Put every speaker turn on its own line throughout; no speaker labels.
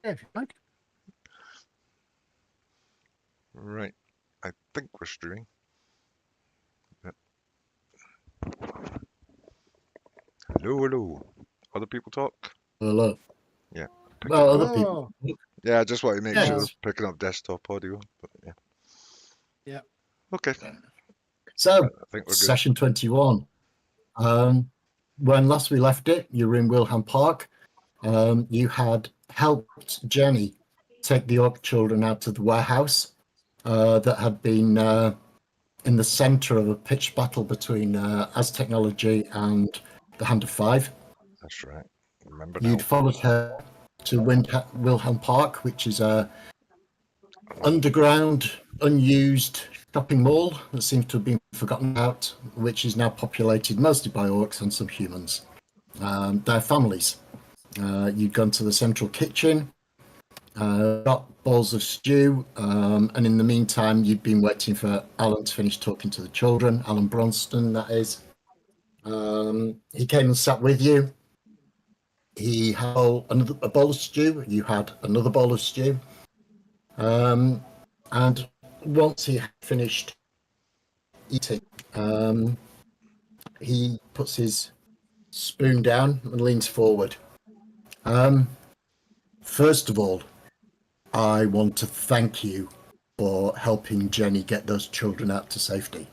Yeah, if you like.
Right. I think we're streaming. Yeah. Hello, hello. Other people talk?
Hello.
Yeah, picking
Well,
up.
other people.
Oh,
Yeah, I just want to make sure
Yes.
it's picking up desktop audio. But yeah.
yeah.
Okay. I
So,
think we're good.
session 21. When last we left it, you were in Wilhelm Park. You had helped Jenny take the Orc children out of the warehouse that had been in the center of a pitched battle between As Technology and the Hand of Five.
That's right. Remember
You'd
now.
followed her to Wilhelm Park, which is a underground, unused shopping mall that seems to have been forgotten about, which is now populated mostly by orcs and some humans. Their families. You'd gone to the central kitchen, got bowls of stew, and in the meantime, you'd been waiting for Alan to finish talking to the children, Alan Bronston, that is. He came and sat with you. He had a bowl of stew. You had another bowl of stew. And once he had finished eating, he puts his spoon down and leans forward. First of all, I want to thank you for helping Jenny get those children out to safety.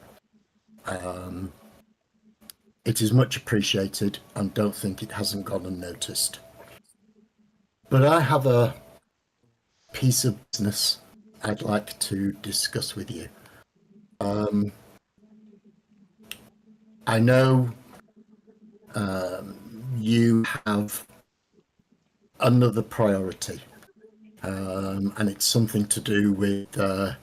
It is much appreciated and don't think it hasn't gone unnoticed. But I have a piece of business I'd like to discuss with you. I know you have another priority, and it's something to do with a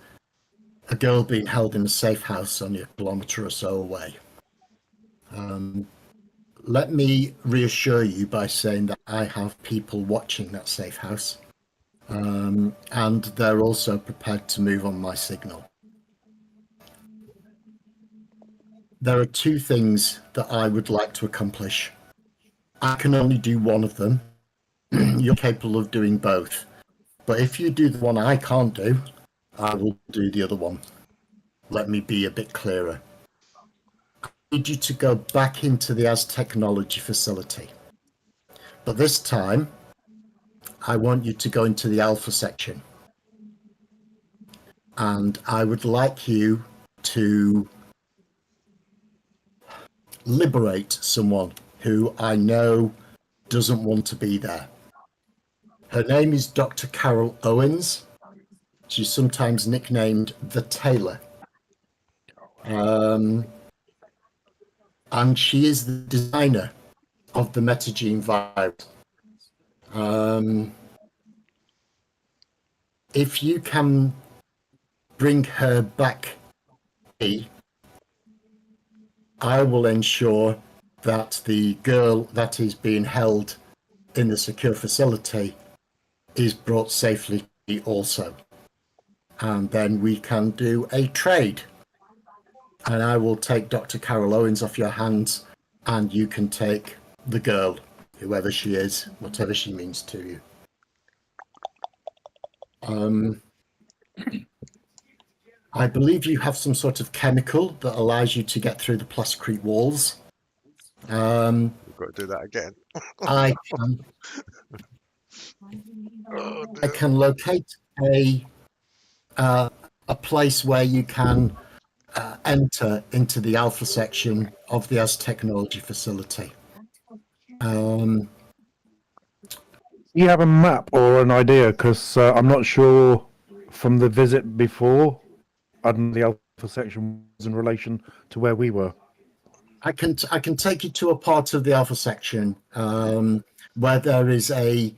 girl being held in a safe house only a kilometre or so away. Let me reassure you by saying that I have people watching that safe house, and they're also prepared to move on my signal. There are two things that I would like to accomplish. I can only do one of them. You're capable of doing both. But if you do the one I can't do, I will do the other one. Let me be a bit clearer. I need you to go back into the As Technology facility. But this time, I want you to go into the Alpha section. And I would like you to liberate someone who I know doesn't want to be there. Her name is Dr. Carol Owens. She's sometimes nicknamed the Tailor. And she is the designer of the metagene virus. If you can bring her back, I will ensure that the girl that is being held in the secure facility is brought safely also. And then we can do a trade. And I will take Dr. Carol Owens off your hands, and you can take the girl, whoever she is, whatever she means to you. I believe you have some sort of chemical that allows you to get through the plasticrete walls.
We've got to do that again.
I
Oh,
can locate a place where you can enter into the Alpha section of the As Technology facility.
Do you have a map or an idea? Because I'm not sure from the visit before, I don't know the Alpha section was in relation to where we were.
I can take you to a part of the Alpha section where there is a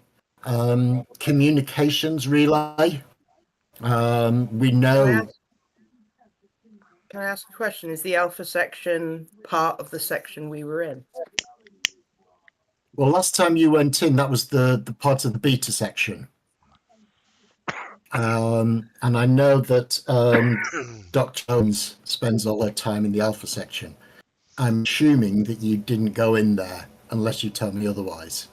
communications relay. We know.
Can I ask a question? Is the Alpha section part of the section we were in?
Well, last time you went in, that was the part of the Beta section. And I know that Dr. Jones spends all her time in the Alpha section. I'm assuming that you didn't go in there unless you tell me otherwise.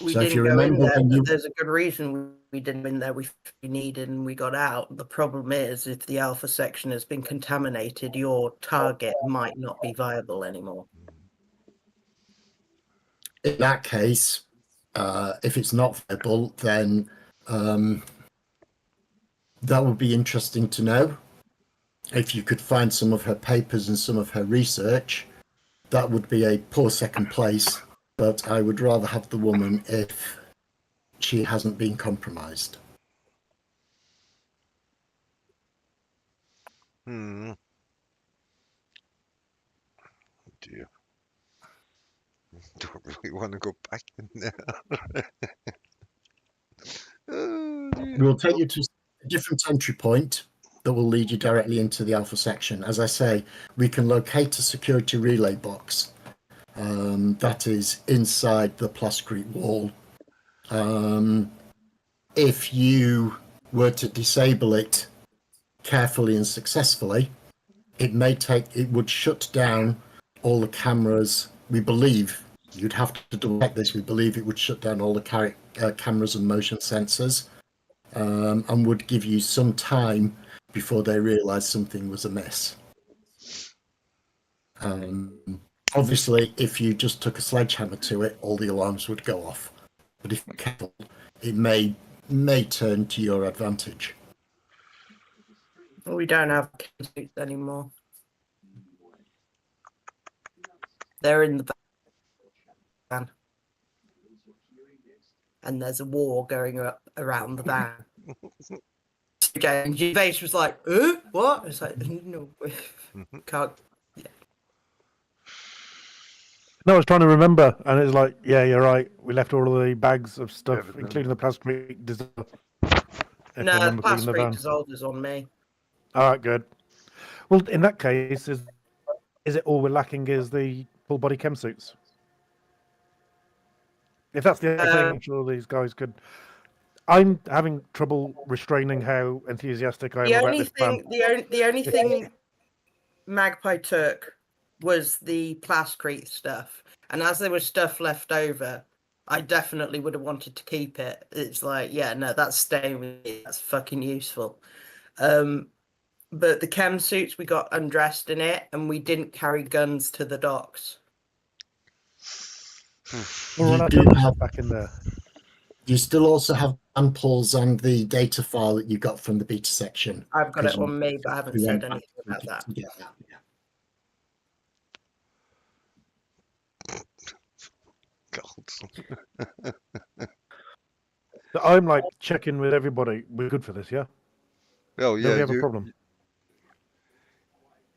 We
So if
didn't
you
go in
remember
there,
when
but
you
there's a good reason we didn't go in there. We needed and we got out. The problem is, if the alpha section has been contaminated, your target might not be viable anymore.
in that case, if it's not viable, then that would be interesting to know. If you could find some of her papers and some of her research, that would be a poor second place. But I would rather have the woman if she hasn't been compromised.
Hmm. Dear. Don't really want to go back in there. Oh, dear.
We'll take you to a different entry point that will lead you directly into the alpha section. As I say, we can locate a security relay box that is inside the plascrete wall. If you were to disable it carefully and successfully, it would shut down all the cameras. We believe, you'd have to double check this, we believe it would shut down all the cameras and motion sensors, and would give you some time before they realised something was amiss. Obviously, if you just took a sledgehammer to it, all the alarms would go off. But if you're careful, it may turn to your advantage.
We don't have suits anymore. They're in the van. And there's a war going up around the van. And Gervais was like, what? It's like, no, can't.
No, I was trying to remember, and it's like, yeah, you're right. We left all of the bags of stuff,
Everything.
including the plastic dissolver. If I
No,
remember correctly, in the
plastic
van.
dissolver's on me.
All right, good. Well, in that case, is it all we're lacking is the full body chem suits? If that's the only thing, I'm sure these guys could. I'm having trouble restraining how enthusiastic I am
The
about
only
this plan.
thing, the only thing Magpie took was the plascrete stuff, and as there was stuff left over, I definitely would have wanted to keep it. It's like, yeah, no, that's staying with me. That's fucking useful. But the chem suits, we got undressed in it, and we didn't carry guns to the docks.
We're
You
on
do
our
have-
back in there.
You still also have samples and the data file that you got from the beta section.
I've got it
'Cause
on me, but I haven't
you
said
went back
anything about that.
to get that.
God.
So I'm like checking with everybody. We're good for this, yeah?
Oh,
Do
yeah.
we have a problem?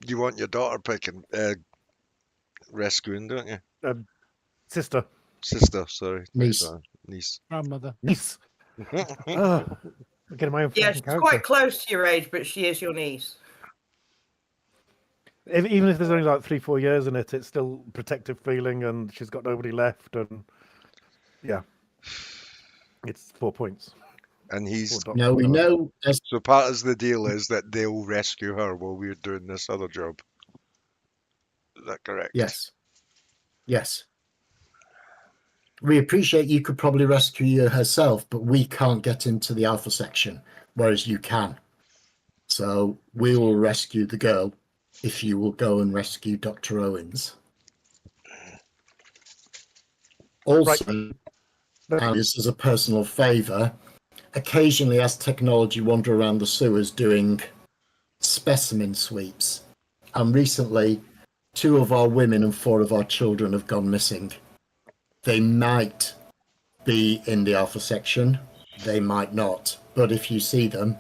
You want your daughter picking, rescuing, don't you?
Sister.
Sister, sorry.
Niece.
Niece.
Grandmother.
Niece. Oh, I'm getting my own
Yeah,
fucking
she's
character.
quite close to your age, but she is your niece.
Even if there's only like 3-4 years in it, it's still protective feeling, and she's got nobody left, and yeah, it's 4 points.
And he's.
Now we know as
So part of the deal is that they'll rescue her while we're doing this other job. Is that correct?
yes. Yes. We appreciate you could probably rescue her herself, but we can't get into the alpha section, whereas you can. So we will rescue the girl if you will go and rescue Dr. Owens. Also, and this is a personal favour, occasionally as technology wander around the sewers doing specimen sweeps. And recently, 2 of our women and 4 of our children have gone missing. They might be in the alpha section, they might not. But if you see them,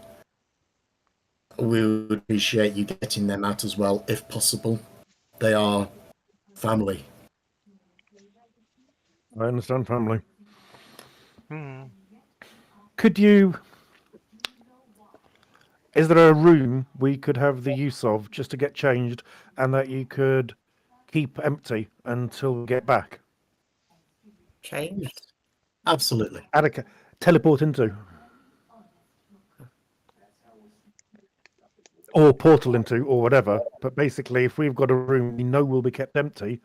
we would appreciate you getting them out as well, if possible. They are family.
I understand family.
Hmm.
Could you? Is there a room we could have the use of just to get changed, and that you could keep empty until we get back?
Changed.
Absolutely.
Teleport into, or portal into, or whatever. But basically, if we've got a room we know will be kept empty,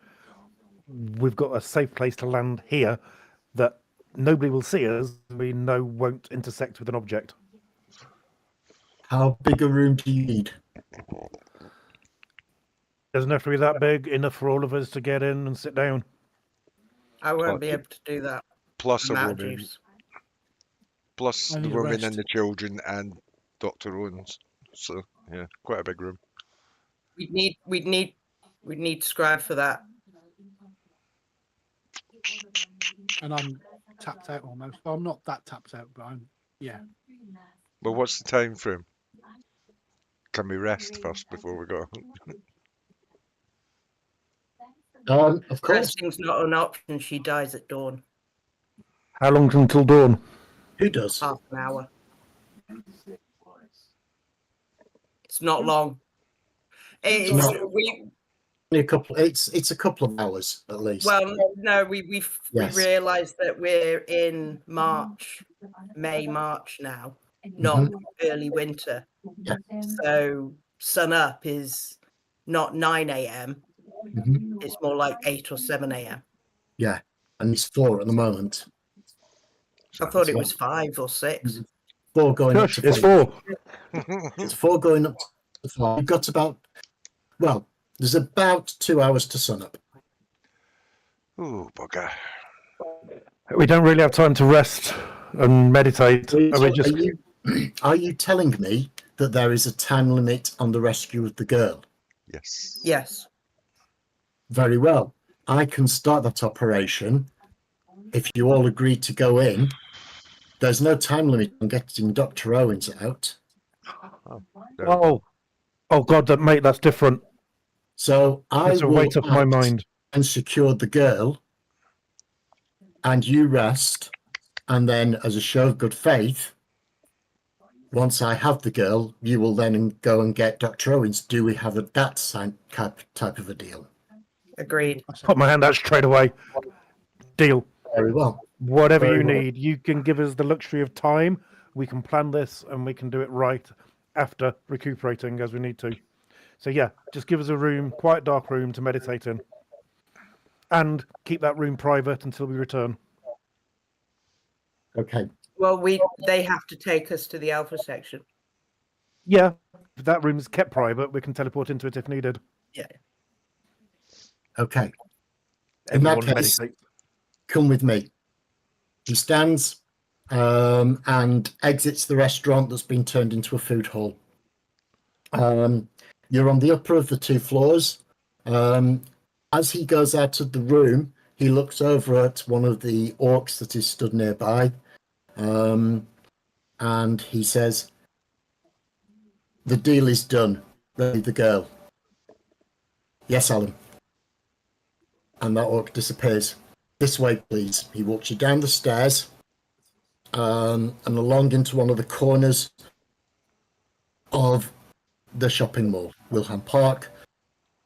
we've got a safe place to land here that nobody will see us. We know won't intersect with an object.
How big a room do you need?
Doesn't have to be that big. Enough for all of us to get in and sit down.
I won't
Well,
be able to do that.
Plus a
Amount of
woman,
juice.
plus
I
the
need a
woman
rest.
and the children and Dr. Owens. So yeah, quite a big room.
We'd need scribe for that.
And I'm tapped out almost. Well, I'm not that tapped out, but yeah.
But what's the time frame? Can we rest first before we go?
Of course.
Resting's not an option. She dies at dawn.
How long until dawn?
Who does?
Half an hour. It's not long. It's
No.
we
Only a couple. It's a couple of hours at least.
well no we
Yes.
realise that we're in March, March now, not early winter.
Yeah.
So sun up is not 9 a.m.
Mhm.
It's more like 8 or 7 a.m.
Yeah, and it's 4 at the moment.
I thought it was 5 or 6.
4 going up
Gosh,
to
it's
5.
4.
It's 4 going up to 5. You've got about, well, there's about 2 hours to sun up.
Ooh, bugger.
We don't really have time to rest and meditate.
So
We just
are you telling me that there is a time limit on the rescue of the girl?
Yes.
Yes.
Very well. I can start that operation if you all agree to go in. There's no time limit on getting Dr. Owens out.
oh God, mate, that's different.
So I
That's a
will
weight off my
act
mind.
and secure the girl, and you rest, and then as a show of good faith, once I have the girl, you will then go and get Dr. Owens. Do we have that type of a deal?
Agreed.
Put my hand out straight away. Deal.
Very well.
Whatever
Very
you
well.
need, you can give us the luxury of time. We can plan this and we can do it right after recuperating as we need to. So yeah, just give us a room, quiet, dark room to meditate in, and keep that room private until we return.
Okay.
Well, they have to take us to the alpha section.
Yeah, if that room is kept private, we can teleport into it if needed.
Yeah.
Okay. In that
Everyone
case,
meditate.
come with me. He stands and exits the restaurant that's been turned into a food hall. You're on the upper of the 2 floors. As he goes out of the room, he looks over at one of the orcs that is stood nearby, and he says, "The deal is done. Ready the girl." "Yes, Alan." And that orc disappears. "This way, please." He walks you down the stairs and along into one of the corners of the shopping mall, Wilhelm Park.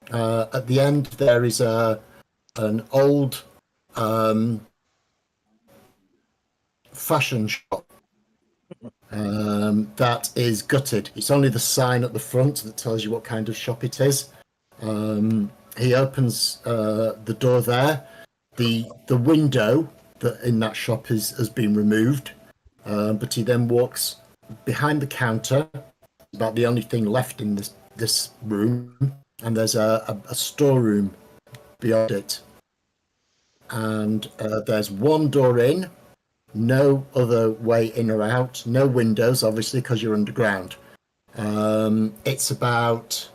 At the end, there is an old fashion shop that is gutted. It's only the sign at the front that tells you what kind of shop it is. He opens the door there. The window that in that shop has been removed, but he then walks behind the counter, about the only thing left in this room, and there's a storeroom beyond it. And there's one door in, no other way in or out, no windows, obviously, because you're underground. It's about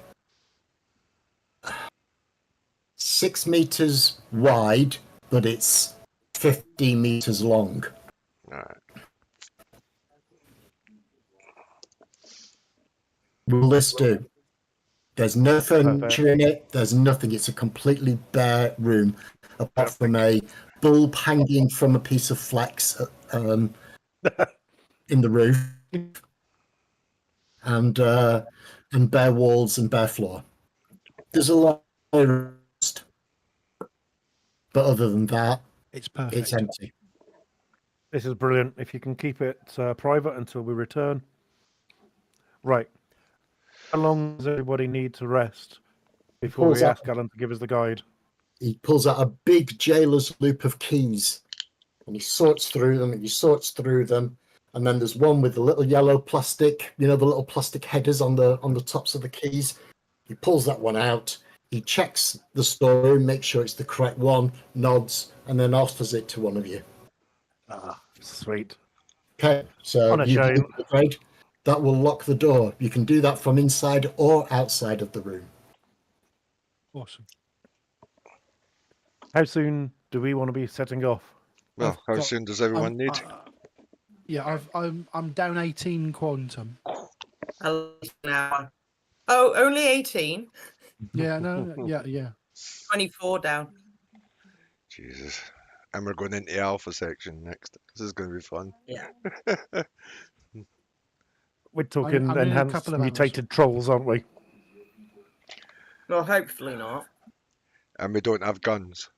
6 meters wide, but it's 15 meters long.
All right.
Will this do? There's no furniture in it. There's nothing. It's a completely bare room, apart from a bulb hanging from a piece of flex in the roof, and bare walls and bare floor. There's a lot of rust, but other than that,
It's perfect.
it's empty.
This is brilliant. If you can keep it private until we return. Right. How long does everybody need to rest before
pulls
we
out-
ask Alan to give us the guide?
He pulls out a big jailer's loop of keys and he sorts through them, and he sorts through them, and then there's one with the little yellow plastic, the little plastic headers on the tops of the keys. He pulls that one out. He checks the storeroom, makes sure it's the correct one, nods, and then offers it to one of you.
Ah, sweet.
Okay, so
Unashamed.
Grade, that will lock the door. You can do that from inside or outside of the room.
Awesome.
How soon do we want to be setting off?
Well,
I've
how
got-
soon does everyone
I'm,
need?
Yeah, I'm down 18 quantum.
At least an hour. Oh, only 18.
Yeah, no, yeah.
24 down.
Jesus. And we're going into the alpha section next. This is going to be fun.
Yeah.
We're talking
I'm in a
enhanced
couple of hours.
mutated trolls, aren't we?
Well, hopefully not.
And we don't have guns.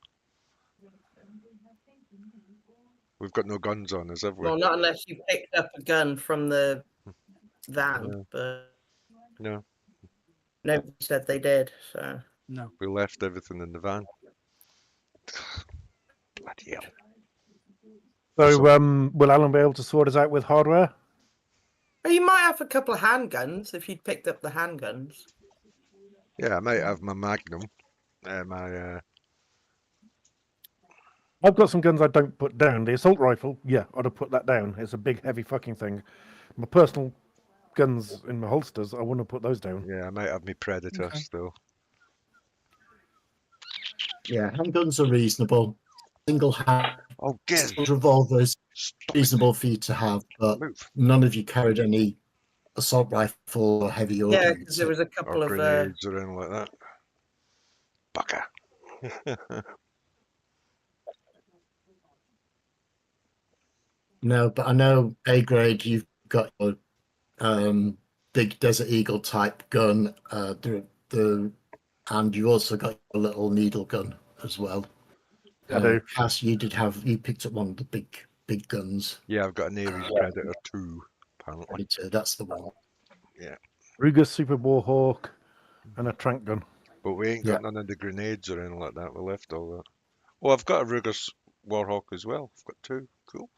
We've got no guns on us, have we?
Well, not unless you picked up a gun from the van,
No.
but
No,
nobody said they did. So
No.
we left everything in the van. Bloody hell.
So, will Alan be able to sort us out with hardware?
oh, you might have a couple of handguns if you'd picked up the handguns.
Yeah, I might have my Magnum. My
I've got some guns I don't put down. The assault rifle, yeah, I'd have put that down. It's a big, heavy fucking thing. My personal guns in my holsters, I wouldn't have put those down.
yeah, I might have my Predator
Okay.
still.
Yeah, handguns are reasonable. Single hand
Oh, get
revolvers, reasonable for you to have, but
move.
none of you carried any assault rifle or heavy
Yeah,
ordnance.
because there was a
Or
couple of.
grenades or anything like that. Bugger.
No, but I know A grade. You've got a big Desert Eagle type gun. And you also got a little needle gun as well.
I do.
Cass, you picked up one of the big guns.
Yeah, I've got an Ares Predator 2, apparently.
That's the one.
Ruger Super Warhawk and a trank gun.
But we ain't got none of the grenades or anything like that. We left all that. Oh, I've got a Ruger Warhawk as well. I've got 2. Cool.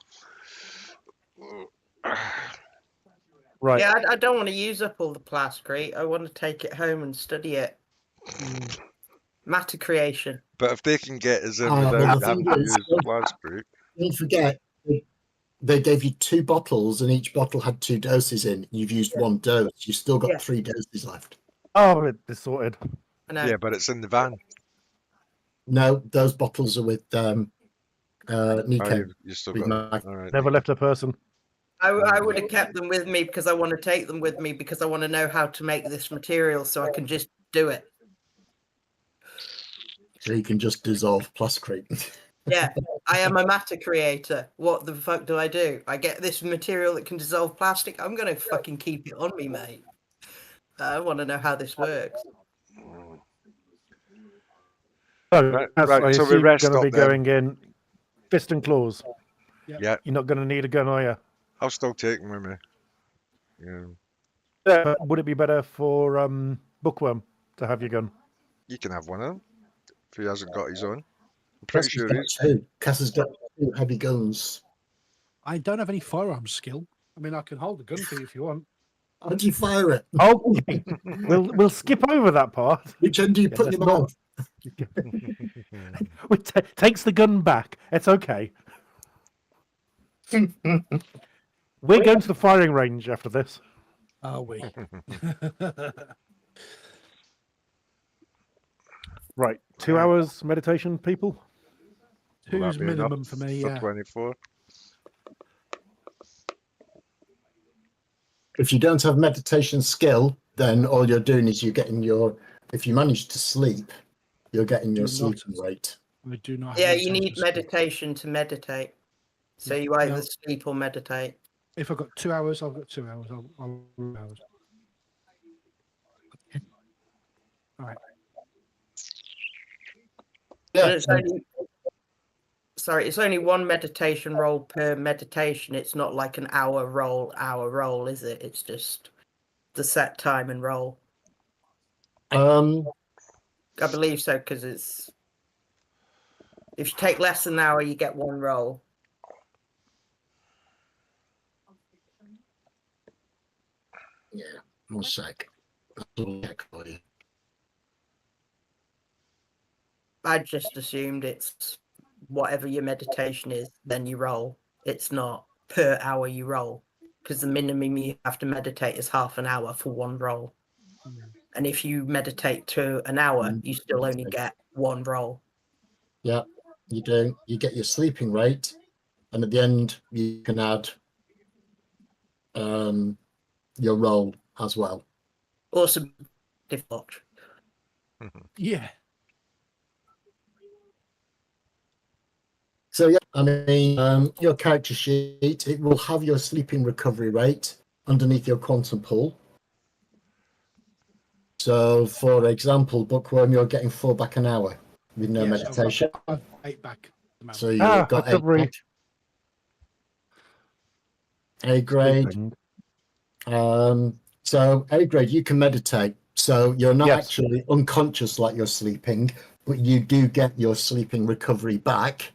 Right.
Yeah, I don't want to use up all the plasticrete. I want to take it home and study it. Matter creation.
But if they can get us in
well,
without
the
having
thing
to
is,
use the plastic,
don't forget, they gave you 2 bottles, and each bottle had 2 doses in. You've used 1 dose. You've still got 3 doses left.
Oh, it's sorted.
I know.
yeah, but it's in the van.
No, those bottles are with Nico.
Oh, you still
with
got
Mike.
all right.
Never left a person.
I would have kept them with me because I want to take them with me because I want to know how to make this material so I can just do it.
So you can just dissolve plasticrete.
Yeah, I am a matter creator. What the fuck do? I get this material that can dissolve plastic. I'm going to fucking keep it on me, mate. I want to know how this works.
So,
Right,
that's,
right,
I
so we
assume
rest
going to
up
be
then.
going in fist and claws.
Yeah,
You're not going to need a gun, are you?
I'll still take them with me. Yeah,
Yeah, but would it be better for Bookworm to have your gun?
you can have one of them if he hasn't got his own. I'm pretty
Cass has
sure
got
he's.
2. Cass has got 2 heavy guns.
I don't have any firearms skill. I mean, I can hold a gun for you if you want.
How do you fire it?
Okay, we'll skip over that part.
Which end do you
Yeah,
put in
let's
your
not-
mouth?
Takes the gun back. It's okay. We're going to the firing range after this.
Are we?
Right, 2 hours meditation, people.
Will that
Two's
be
minimum
enough
for me,
for
yeah.
24.
If you don't have meditation skill, then all you're doing is you're getting your. If you manage to sleep, you're getting your
Do not.
sleeping rate.
We do not have
Yeah, you
meditation
need
skill.
meditation to meditate. So
Yeah,
you either
no.
sleep or meditate.
If I've got 2 hours, I've got 2 hours. I'll 2 hours. All right.
Yeah,
And it's only, sorry, it's only 1 meditation roll per meditation. It's not like an hour roll, is it? It's just the set time and roll.
Um,
I believe so because it's if you take less than an hour, you get 1 roll.
Yeah, one sec. I'll check for you.
I just assumed it's whatever your meditation is, then you roll. It's not per hour you roll, because the minimum you have to meditate is half an hour for one roll. And if you meditate to an hour, you still only get one roll.
Yeah, you do. You get your sleeping rate, and at the end you can add your roll as well.
Also, watch.
Yeah.
So yeah, I mean, your character sheet, it will have your sleeping recovery rate underneath your quantum pool. So, for example, Bookworm, you're getting 4 back an hour with no
Yeah,
meditation.
So I've 8 back. at the moment.
So you've got 8
recovery.
back. A grade.
Sleeping.
So A grade, you can meditate. So you're not
Yes.
actually unconscious like you're sleeping, but you do get your sleeping recovery back.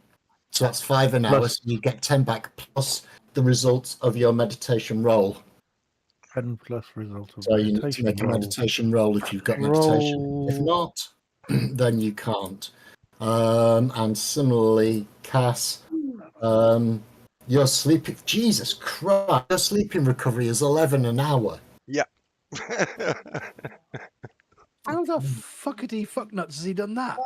So that's 5 an hour.
Plus-
So you get 10 back plus the results of your meditation roll.
10 plus result of
So you need to
meditation
make a
roll.
meditation roll if you've got meditation. If not, then you can't. And similarly, Cass, your sleeping, Jesus Christ, your sleeping recovery is 11 an hour.
How the fuckity fucknuts has he done that?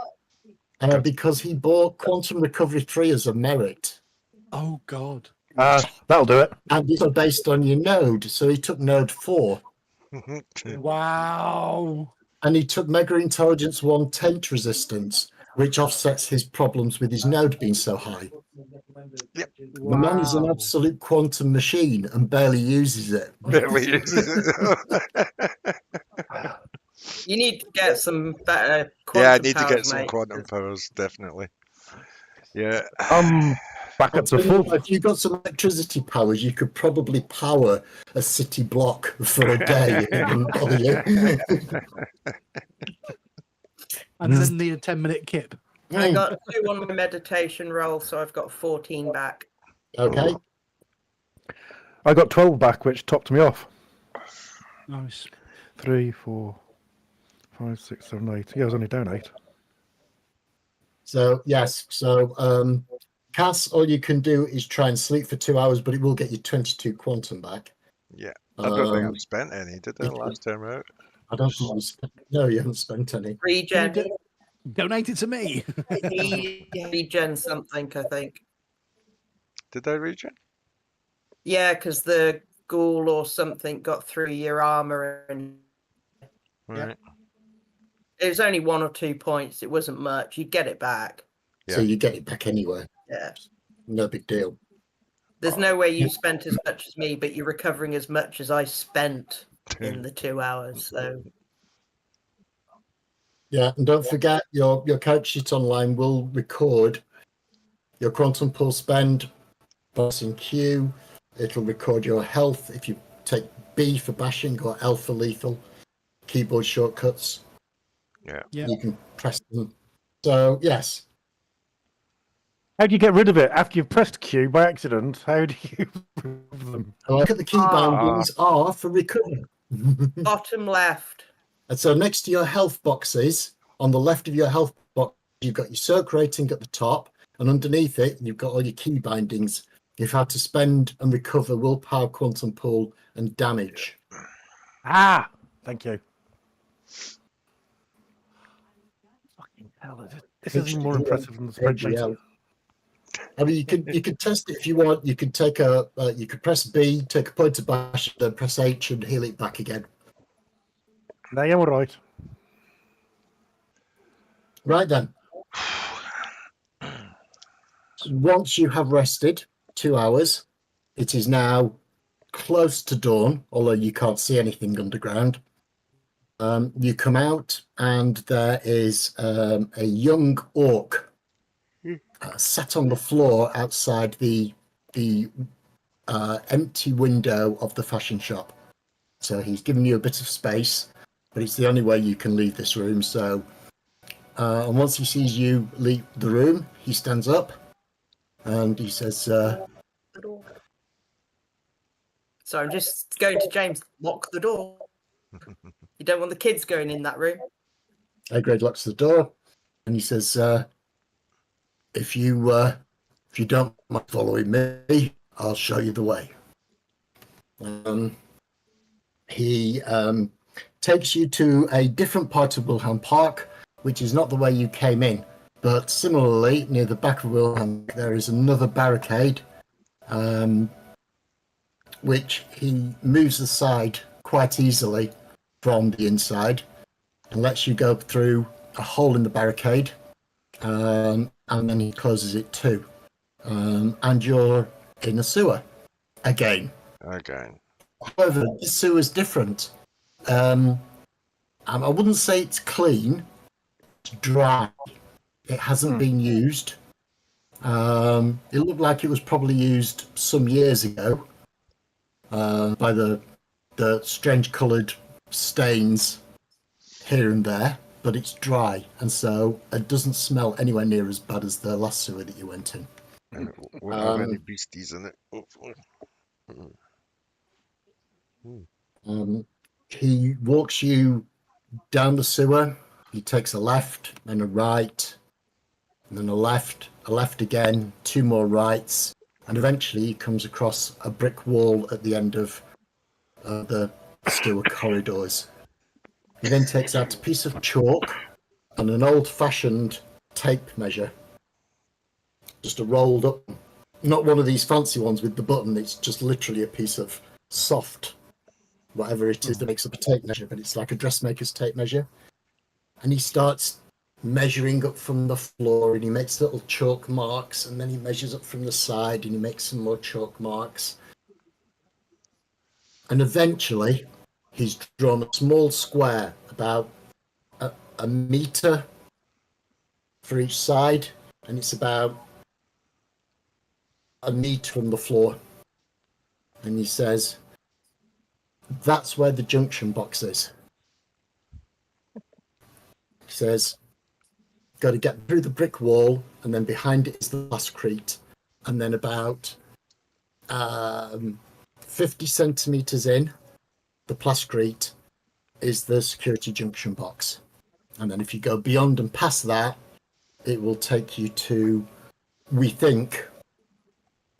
Because he bought Quantum Recovery 3 as a merit.
Oh God.
That'll do it.
And it's based on your node. So he took node 4.
Wow.
And he took Mega Intelligence 1 tent resistance, which offsets his problems with his node being so high.
Yep.
The man is an absolute quantum machine and barely uses it.
Barely.
You need to get some better quantum
Yeah, I need to
powers,
get some
mate.
quantum powers, definitely. Yeah.
Back up to full.
If you got some electricity powers, you could probably power a city block for a day. It wouldn't bother you.
And then need a 10-minute kip.
I got 2 on my meditation roll, so I've got 14 back.
Okay.
I got 12 back, which topped me off.
Nice.
3, 4, 5, 6, 7, 8. Yeah, I was only down 8.
So, yes. So, Cass, all you can do is try and sleep for 2 hours, but it will get you 22 quantum back.
Yeah. I don't think
Um,
I've spent any, did I,
if you-
last time out?
I don't think you spent. No, you haven't spent any.
Regen.
Donate it to me.
He regen something, I think.
Did I regen?
Yeah, because the ghoul or something got through your armor, and
Right.
it was only 1 or 2 points. It wasn't much. You get it back.
So
Yeah.
you get it back anyway.
Yeah.
No big deal.
There's no way you spent as much as me, but you're recovering as much as I spent in the 2 hours. So
Yeah, and don't forget your character sheet online will record your quantum pulse spend, bossing Q. It'll record your health if you take B for bashing or L for lethal. Keyboard shortcuts.
Yeah.
Yeah.
You can press them. So yes.
How do you get rid of it after you've pressed Q by accident? How do you remove them?
Look at the key bindings R for recover.
bottom left.
And so next to your health boxes, on the left of your health box, you've got your circ rating at the top, and underneath it, you've got all your key bindings. You've had to spend and recover willpower, quantum pool, and damage.
Thank you. Fucking hell, this is even more impressive than the spreadsheet.
I mean, you could test it if you want. You could take you could press B, take a point of bash, then press H and heal it back again.
No, you're all right.
Right then. Once you have rested 2 hours, it is now close to dawn, although you can't see anything underground. You come out and there is a young orc sat on the floor outside the empty window of the fashion shop. So he's given you a bit of space, but it's the only way you can leave this room. So, and once he sees you leave the room, he stands up and he says,
So I'm just going to James, lock the door. You don't want the kids going in that room.
Greg locks the door, and he says, if you don't mind following me, I'll show you the way. He takes you to a different part of Wilhelm Park, which is not the way you came in. But similarly, near the back of Wilhelm, there is another barricade, which he moves aside quite easily from the inside and lets you go through a hole in the barricade, and then he closes it too. And you're in a sewer again.
Again.
However, this sewer is different. I wouldn't say it's clean. It's dry. It hasn't been used. It looked like it was probably used some years ago by the strange coloured stains here and there, but it's dry, and so it doesn't smell anywhere near as bad as the last sewer that you went in.
And it won't have any beasties in it. Hopefully.
He walks you down the sewer. He takes a left and a right, and then a left again, two more rights, and eventually he comes across a brick wall at the end of the sewer corridors. He then takes out a piece of chalk and an old-fashioned tape measure. Just a rolled up, not one of these fancy ones with the button, it's just literally a piece of soft, whatever it is that makes up a tape measure, but it's like a dressmaker's tape measure. And he starts measuring up from the floor, and he makes little chalk marks, and then he measures up from the side and he makes some more chalk marks. And eventually he's drawn a small square about a meter for each side, and it's about a meter from the floor. And he says, that's where the junction box is. He says, got to get through the brick wall, and then behind it is the plascrete, and then about 50 centimeters in the plascrete is the security junction box. And then if you go beyond and past that, it will take you to, we think,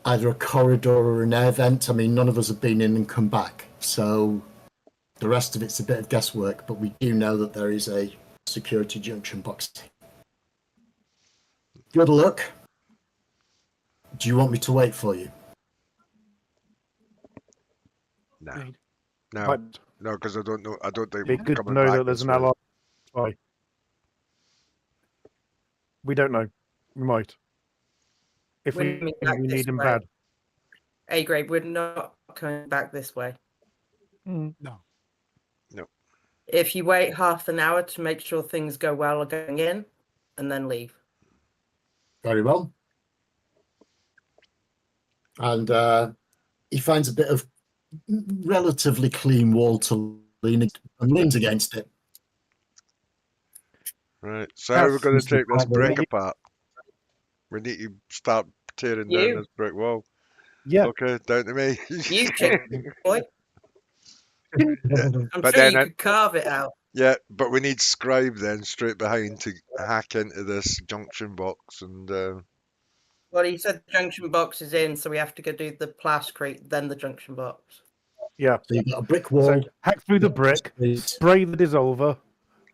either a corridor or an air vent. I mean, none of us have been in and come back, so the rest of it's a bit of guesswork, but we do know that there is a security junction box. Good luck. Do you want me to wait for you?
No.
Indeed.
No.
Right.
No, because I don't know. I don't think
Be
we're
good to
coming
know
back
that there's
this
an
way.
ally spy. We don't know. We might. If
We're
we,
coming back
we
this
need him
way.
bad.
A grade, we're not coming back this way.
No.
If you wait half an hour to make sure things go well going in, and then leave.
Very well. And he finds a bit of relatively clean wall to lean and leans against it.
Right. So how are we
That's
going to
Mr.
take this brick
Bradley.
apart? We need to start tearing down
You.
this brick wall.
Yeah.
Okay, down to me.
You chicken boy. I'm
But
sure
then
you
I-
could carve it out.
Yeah, but we need scribe then straight behind to hack into this junction box and
Well, he said the junction box is in, so we have to go do the plascrete, then the junction box.
Yeah.
So you've got a brick wall.
So hack through the brick, spray the dissolver,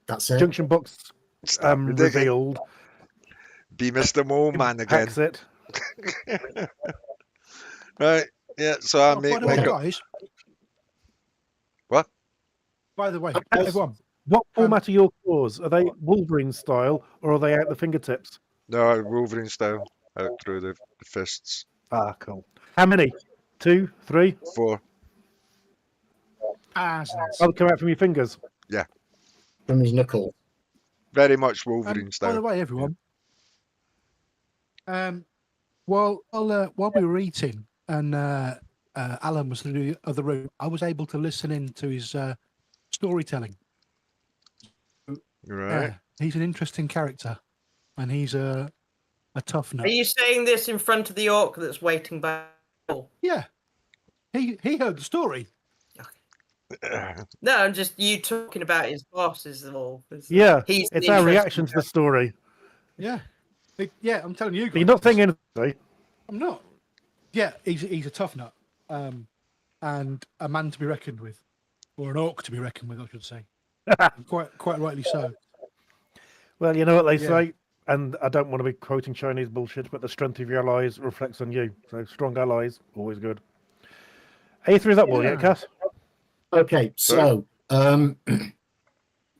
That's it.
junction box
start me digging.
revealed,
Be Mr. Mole Man again.
hacks it.
Right. Yeah. So I
Oh,
make
by the way,
make up.
guys.
What?
By the way,
Yes.
everyone.
What format are your claws? Are they Wolverine style or are they out the fingertips?
No, Wolverine style out through the fists.
Ah, cool. How many? 2, 3?
4.
Asses.
Oh, come out from your fingers.
From his knuckle.
Very much Wolverine
By the
style.
way, everyone. While we were eating and Alan was in the other room, I was able to listen in to his storytelling.
Right.
He's an interesting character, and he's a tough nut.
Are you saying this in front of the orc that's waiting by?
Yeah. He heard the story.
No, I'm just you talking about his boss is all.
Yeah,
He's
it's
the
our
interesting
reaction to
guy.
the story.
Yeah. Yeah, I'm telling you
But you're
guys.
not saying anything.
I'm not. Yeah, he's a tough nut. And a man to be reckoned with. Or an orc to be reckoned with, I should say. Quite rightly so.
Well, you know what they
Yeah.
say, and I don't want to be quoting Chinese bullshit, but the strength of your allies reflects on you. So strong allies, always good. Are you through that wall yet, Cass?
Okay, so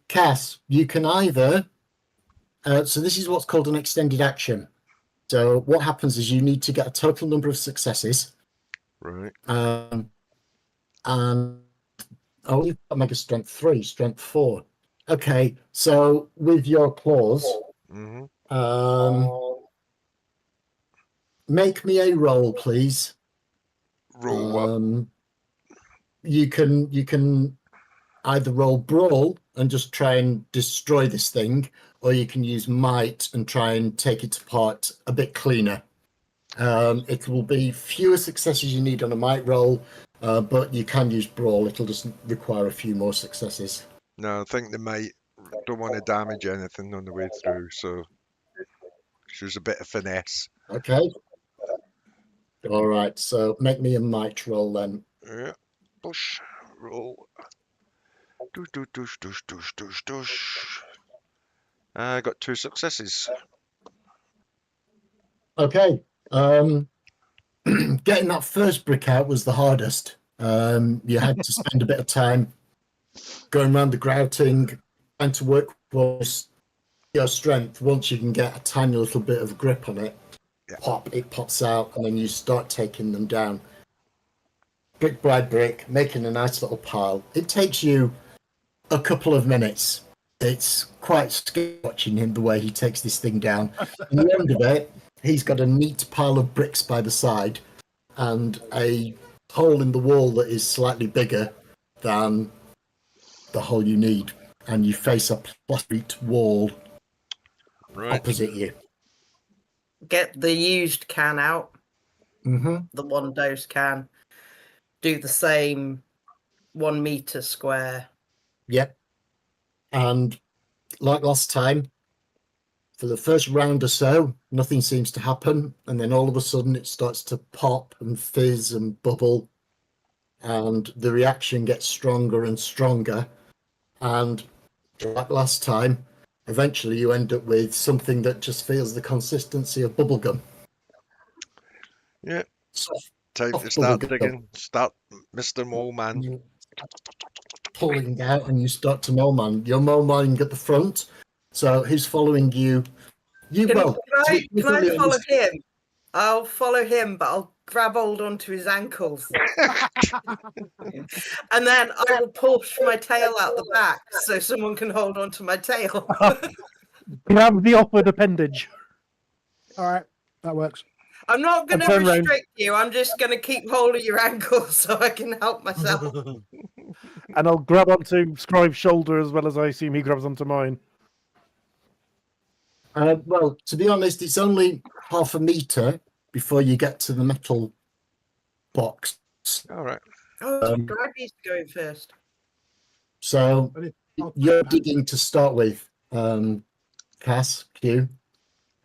Cass, you can either. So this is what's called an extended action. So what happens is you need to get a total number of successes.
Right.
And you've got Mega Strength 3, Strength 4. Okay, so with your claws, make me a roll, please.
Roll what?
You can either roll Brawl and just try and destroy this thing, or you can use Might and try and take it apart a bit cleaner. It will be fewer successes you need on a Might roll, but you can use Brawl. It'll just require a few more successes.
No, I think they might. Don't want to damage anything on the way through, so she's a bit of finesse.
Okay. All right. So make me a Might roll then.
Yeah. Push. Roll. Doosh, doosh, doosh, doosh, doosh, doosh, doosh. I got 2 successes.
Okay. Getting that first brick out was the hardest. You had to spend a bit of time going around the grouting, trying to work with your strength. Once you can get a tiny little bit of grip on it, it pops out, and then you start taking them down. Brick by brick, making a nice little pile. It takes you a couple of minutes. It's quite scary watching him, the way he takes this thing down. In the end of it, he's got a neat pile of bricks by the side and a hole in the wall that is slightly bigger than the hole you need. And you face a plastered wall opposite you.
Get the used can out.
Mm-hmm.
The 1 dose can. Do the same 1 meter square.
Yep. And like last time, for the first round or so, nothing seems to happen. And then all of a sudden it starts to pop and fizz and bubble. And the reaction gets stronger and stronger. And like last time, eventually you end up with something that just feels the consistency of bubblegum.
Yeah.
Soft,
Time to
soft
start
bubblegum.
digging. Start, Mr. Mole Man.
You pulling out and you start to mole man. You're mole manning at the front. So who's following you?
Can I follow him? I'll follow him, but I'll grab hold onto his ankles. And then I will push my tail out the back so someone can hold onto my tail.
Grab the offered appendage.
All right, that works.
I'm not going to
turn round.
restrict you. I'm just going to keep hold of your ankles so I can help myself.
And I'll grab onto Scribe's shoulder as well as I assume he grabs onto mine.
Well, to be honest, it's only half a meter before you get to the metal box.
All right.
Oh, Scribe needs to go in first.
So you're digging to start with, Cass, Q.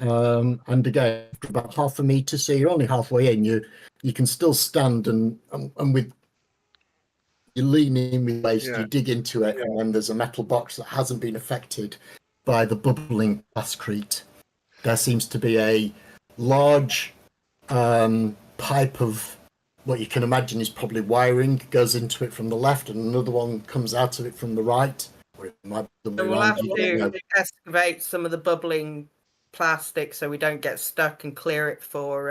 And again, about half a meter, so you're only halfway in. You can still stand and with you lean in with waist, you dig into it, and then there's a metal box that hasn't been affected by the bubbling plascrete. There seems to be a large pipe of what you can imagine is probably wiring, goes into it from the left, and another one comes out of it from the right. Or it might be the way
So we'll
around,
have
you don't know.
to excavate some of the bubbling plastic so we don't get stuck and clear it for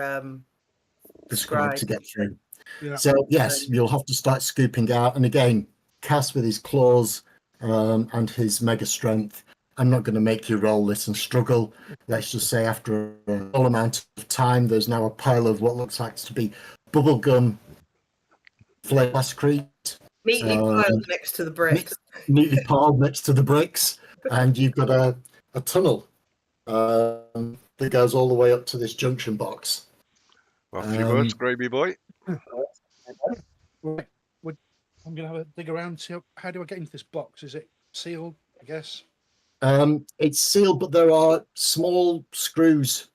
The scribe
Scribe.
to get through.
Yeah.
So yes, you'll have to start scooping out. And again, Cass with his claws and his mega strength. I'm not going to make you roll this and struggle. Let's just say after a small amount of time, there's now a pile of what looks like to be bubblegum flame plascrete.
Neatly piled next to the bricks.
Neatly piled next to the bricks. And you've got a tunnel that goes all the way up to this junction box.
Off you go, Scribey boy.
dig around. See how do I get into this box? Is it sealed? I guess.
It's sealed, but there are small screws.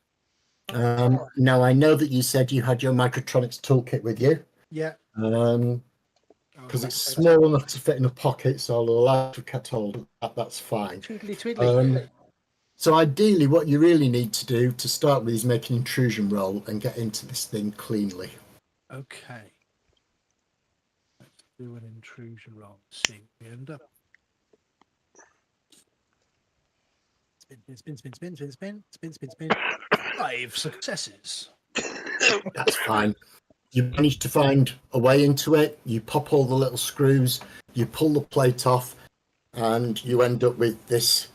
Now, I know that you said you had your microtronics toolkit with you,
Yeah.
because it's small enough to fit in a pocket, so I'll allow you to cut hold of that. That's fine.
Twiddly twiddly.
So ideally, what you really need to do to start with is make an intrusion roll and get into this thing cleanly.
Okay. Let's do an intrusion roll. See where we end up. Spin. 5 successes.
That's fine. You manage to find a way into it. You pop all the little screws, you pull the plate off, and you end up with this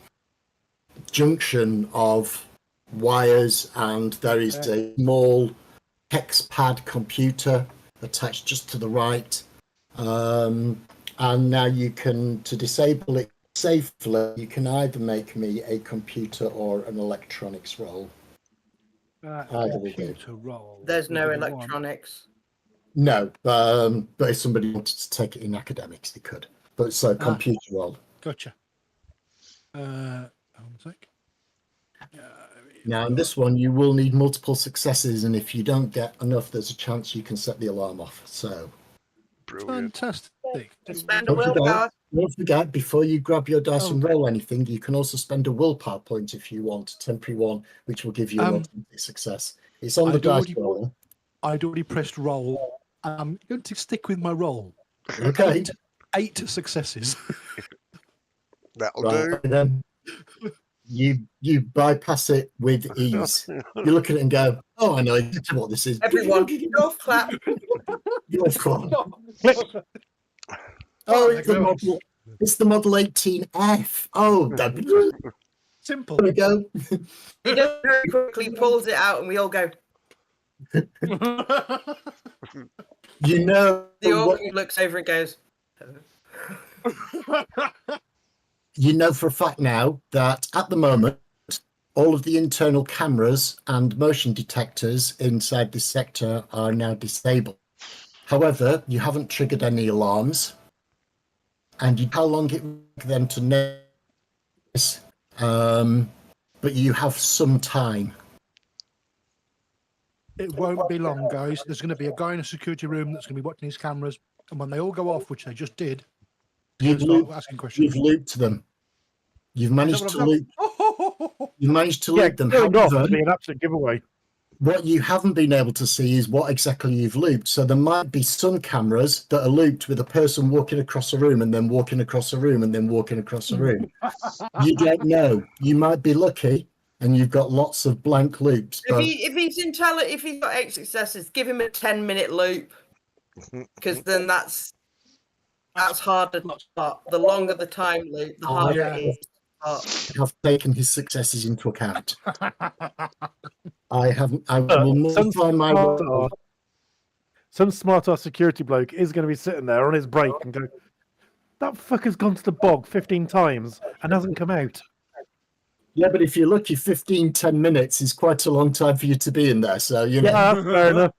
junction of wires, and there is a small hex pad computer attached just to the right. And now you can, to disable it safely, you can either make me a computer or an electronics roll. Either will do.
Computer roll.
There's no
would be the one.
electronics.
No, but if somebody wanted to take it in academics, they could. But it's a computer roll.
Gotcha. Hold on a sec.
Now, in this one, you will need multiple successes, and if you don't get enough, there's a chance you can set the alarm off. So,
Brilliant.
Fantastic.
Spend a willpower.
don't forget, before you grab your dice and roll anything, you can also spend a willpower point if you want, a temporary one, which will give you an automatic success. It's on the dice roll.
I'd already pressed roll. I'm going to stick with my roll.
Okay.
8 successes.
That'll
Right,
do.
then you bypass it with ease. You look at it and go, "Oh, I know exactly what this is."
Everyone, golf clap.
Golf clap.
Oh,
it's the model. It's the Model 18F. Oh,
Simple.
there we go.
He does very quickly, pulls it out, and we all go.
You know
The
what,
orc looks over and goes.
you know for a fact now that at the moment, all of the internal cameras and motion detectors inside this sector are now disabled. However, you haven't triggered any alarms, and you know how long it will take them to notice, but you have some time.
It won't be long, guys. There's going to be a guy in a security room that's going to be watching his cameras, and when they all go off, which they just did,
You've
he'll start
looped,
asking questions.
you've looped them. You've managed
what
to
I've
loop. You managed to loop them.
going off
However,
would be an absolute giveaway.
what you haven't been able to see is what exactly you've looped. So there might be some cameras that are looped with a person walking across a room and then walking across a room and then walking across a room. You don't know. You might be lucky and you've got lots of blank loops. But
If he's got 8 successes, give him a 10-minute loop, because then that's harder to spot. The longer the time loop, the harder it is to spot.
have taken his successes into account. I will notify my role.
Some smart-ass security bloke is going to be sitting there on his break and go, "That fucker's gone to the bog 15 times and hasn't come out."
Yeah, but if you're lucky, 10 minutes is quite a long time for you to be in there. So, you know.
Yeah, fair enough.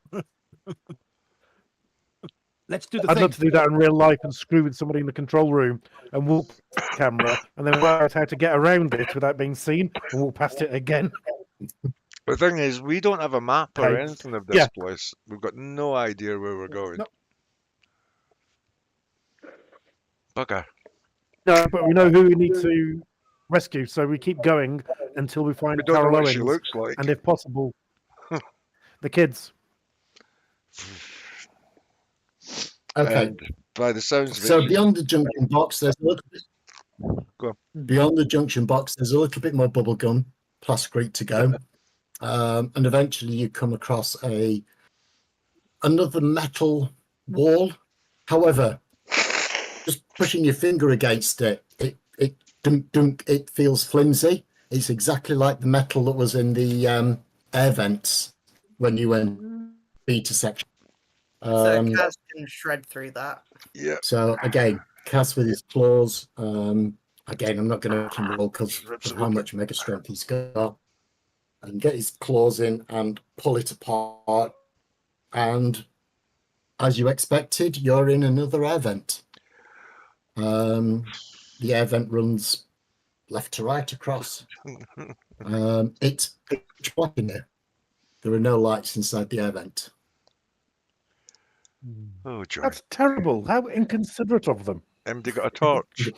Let's do the
I'd
thing.
love to do that in real life and screw with somebody in the control room and walk past the camera and then work out how to get around it without being seen and walk past it again.
The thing is, we don't have a map or
Okay.
anything of this
Yeah.
place. We've got no idea where we're going.
No.
Bugger.
No, but we know who we need to rescue, so we keep going until we find
We don't know
Carol
what she
Owens,
looks like.
and if possible, the kids.
Okay.
And by the sounds of it,
So
she's-
beyond the junction box, there's a little bit.
Go
Beyond the junction box, there's a little bit more bubblegum plasticrete to go, and eventually you come across another metal wall. However, just pushing your finger against it, it feels flimsy. It's exactly like the metal that was in the air vents when you went beta section.
So Kaz can shred through that.
yeah.
So again, Cass with his claws. Again, I'm not going to make him roll because of how much mega strength he's got. And get his claws in and pull it apart. And as you expected, you're in another air vent. The air vent runs left to right across. It's pitch black in there. There are no lights inside the air vent.
Oh, joy.
That's terrible. How inconsiderate of them.
MD got a torch.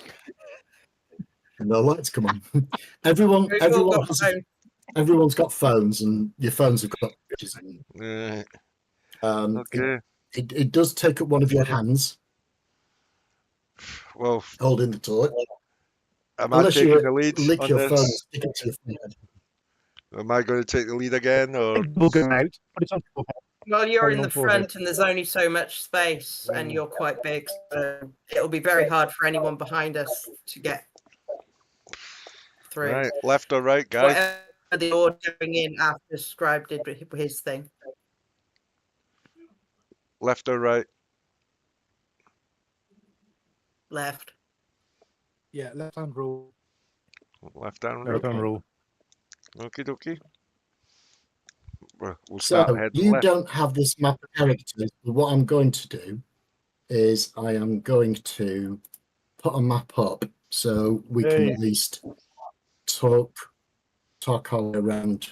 No lights come on. Everyone,
We've all got phone.
everyone's got phones, and your phones have got pictures.
Okay.
It does take up one of your hands
Well,
holding the torch.
am I
Unless
taking
you
the lead
lick
on
your phone and
this?
stick it to your forehead.
Am I going to take the lead again, or
We'll go out. Put it on your head.
Well, you're
Hold
in
on
the
for it.
front and there's only so much space and you're quite big, so it'll be very hard for anyone behind us to get through.
right, left or right, guys?
Whatever the order going in after Scribe did his thing.
Left or right?
Left.
Yeah, left hand rule.
Left down.
Left hand rule.
Okie dokie. We'll
So
start heading
you
left.
don't have this map of characters, but what I'm going to do is I am going to put a map up so we can
Hey.
at least talk our way around.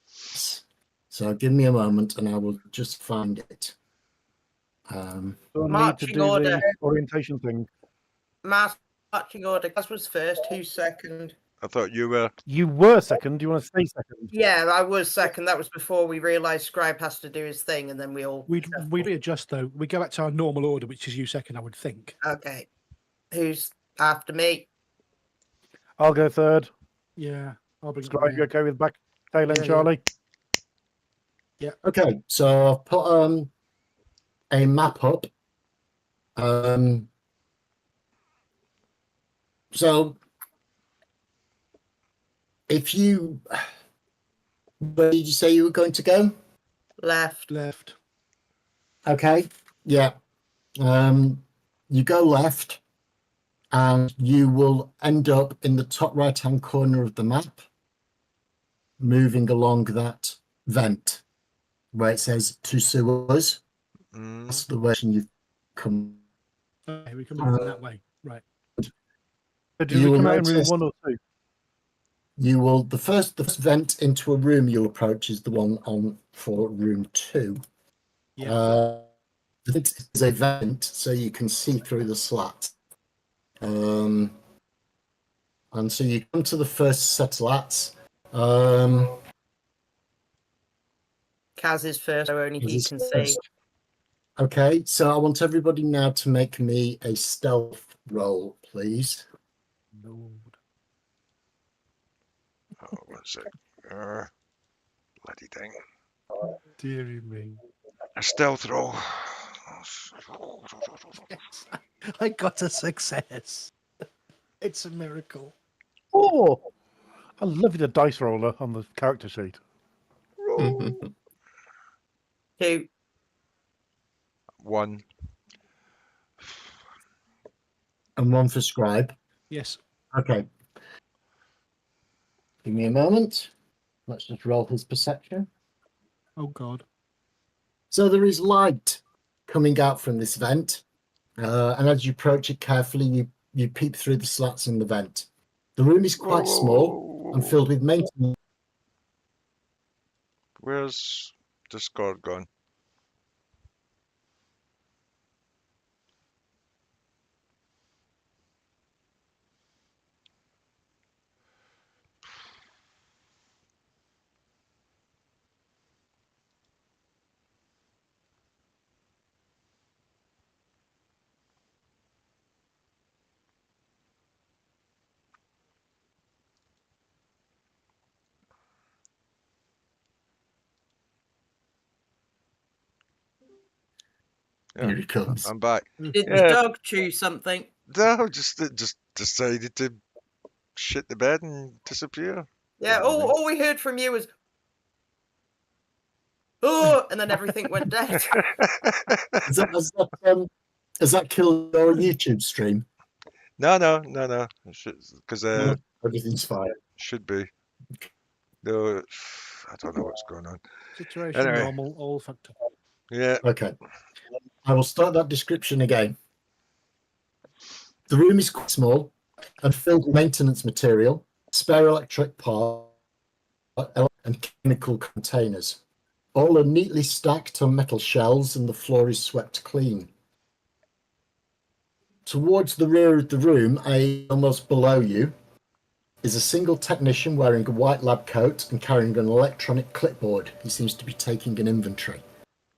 So give me a moment and I will just find it.
So I need to
Marching
do
order.
the orientation thing.
Marching order. Gaz was first. Who's second?
I thought you were.
You were second. Do you want to stay second?
Yeah, I was second. That was before we realised Scribe has to do his thing, and then we all.
We'd
shuffle.
readjust though. We go back to our normal order, which is you second, I would think.
Okay. Who's after me?
I'll go third.
Yeah, I'll bring.
Scribe, you okay with back tail end,
Yeah, yeah.
Charlie?
Okay, so I've put a map up. So if you, where did you say you were going to go?
Left.
Left.
Okay, yeah. You go left, and you will end up in the top right-hand corner of the map, moving along that vent where it says to sewers. That's the way you've come.
Okay, we can move that way. Right.
So did
You
we
will
come out in room
notice-
1 or 2?
You will the first vent into a room you'll approach is the one on for room 2.
Yeah.
It is a vent, so you can see through the slat. And so you come to the first set of slats.
Kaz is first, so only he
This is
can see.
first. Okay, so I want everybody now to make me a stealth roll, please.
Lord.
Oh, one sec. Bloody thing.
Deary me.
A stealth roll.
Yes, I got a success. It's a miracle.
Oh! I love the dice roller on the character sheet.
2.
1.
And one for scribe.
Yes.
Okay. Give me a moment. Let's just roll his perception.
Oh God.
So there is light coming out from this vent. And as you approach it carefully, you peep through the slats in the vent. The room is quite small and filled with maintenance.
Where's Discord gone?
Here he comes.
I'm back.
Did
Yeah.
the dog chew something?
No, just decided to shit the bed and disappear.
Yeah, all we heard from you was, oh, and then everything went dead.
Has that killed your YouTube stream?
No. Because
Everything's fine.
should be. No, I don't know what's going on.
Situation
Anyway.
normal, all factor.
Yeah.
Okay. I will start that description again. The room is quite small and filled with maintenance material, spare electric parts, and chemical containers. All are neatly stacked on metal shelves and the floor is swept clean. Towards the rear of the room, almost below you, is a single technician wearing a white lab coat and carrying an electronic clipboard. He seems to be taking an inventory.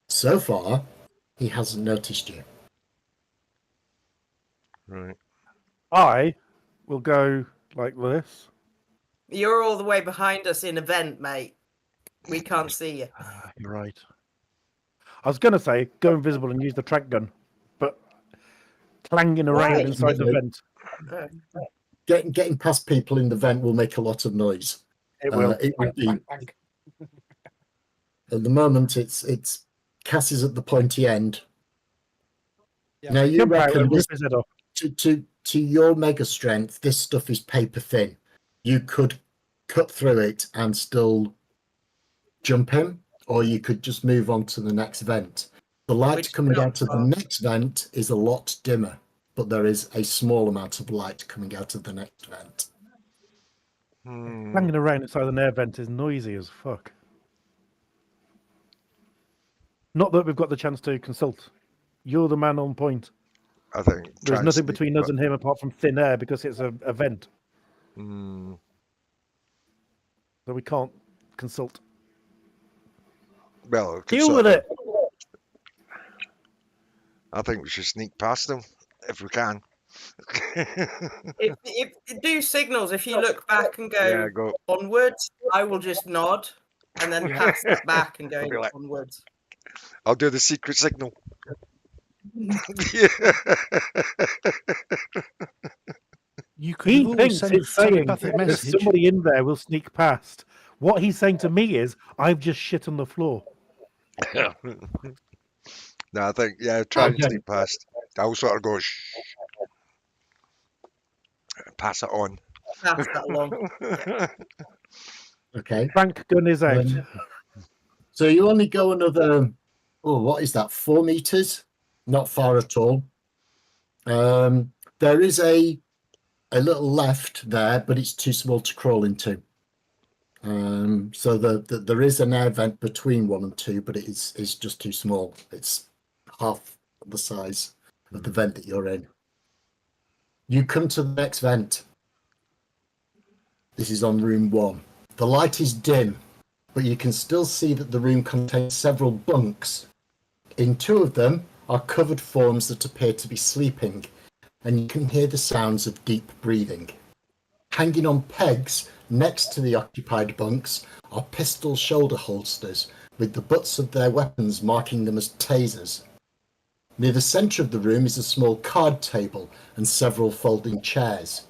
So far, he hasn't noticed you.
Right.
I will go like this.
You're all the way behind us in a vent, mate. We can't see you.
You're right. I was going to say go invisible and use the track gun, but clanging around
Why?
inside the vent.
Getting past people in the vent will make a lot of noise.
It will.
It would be. At the moment, it's Cass is at the pointy end.
Yeah.
Now you
Jump out
reckon
and
this,
rip his head off.
to your mega strength, this stuff is paper thin. You could cut through it and still jump him, or you could just move on to the next vent. The light
Which
coming
not
out of the
far.
next vent is a lot dimmer, but there is a small amount of light coming out of the next vent.
Clanging around inside an air vent is noisy as fuck. Not that we've got the chance to consult. You're the man on point.
I think
There's
try
nothing
and sneak
between us
back.
and him apart from thin air because it's a vent,
Hmm.
so we can't consult.
Well,
Deal with it.
I think we should sneak past them if we can.
If do signals, if you look back and go
Yeah, go.
onwards, I will just nod and then pass that back and go
I'll be like-
onwards.
I'll do the secret signal. Yeah.
You could
He
have always
thinks
sent a
it's saying
telepathic
there's
message.
somebody in there will sneak past. What he's saying to me is, I've just shit on the floor.
No, I think try and
Okay.
sneak past. I'll sort of go shh. Pass it on.
Pass that along.
Okay.
Frank gun is out.
So you only go another, what is that, 4 meters? Not far at all. There is a little left there, but it's too small to crawl into. So there is an air vent between 1 and 2, but it's just too small. It's half the size of the vent that you're in. You come to the next vent. This is on room 1. The light is dim, but you can still see that the room contains several bunks. In 2 of them are covered forms that appear to be sleeping, and you can hear the sounds of deep breathing. Hanging on pegs next to the occupied bunks are pistol shoulder holsters with the butts of their weapons marking them as tasers. Near the centre of the room is a small card table and several folding chairs.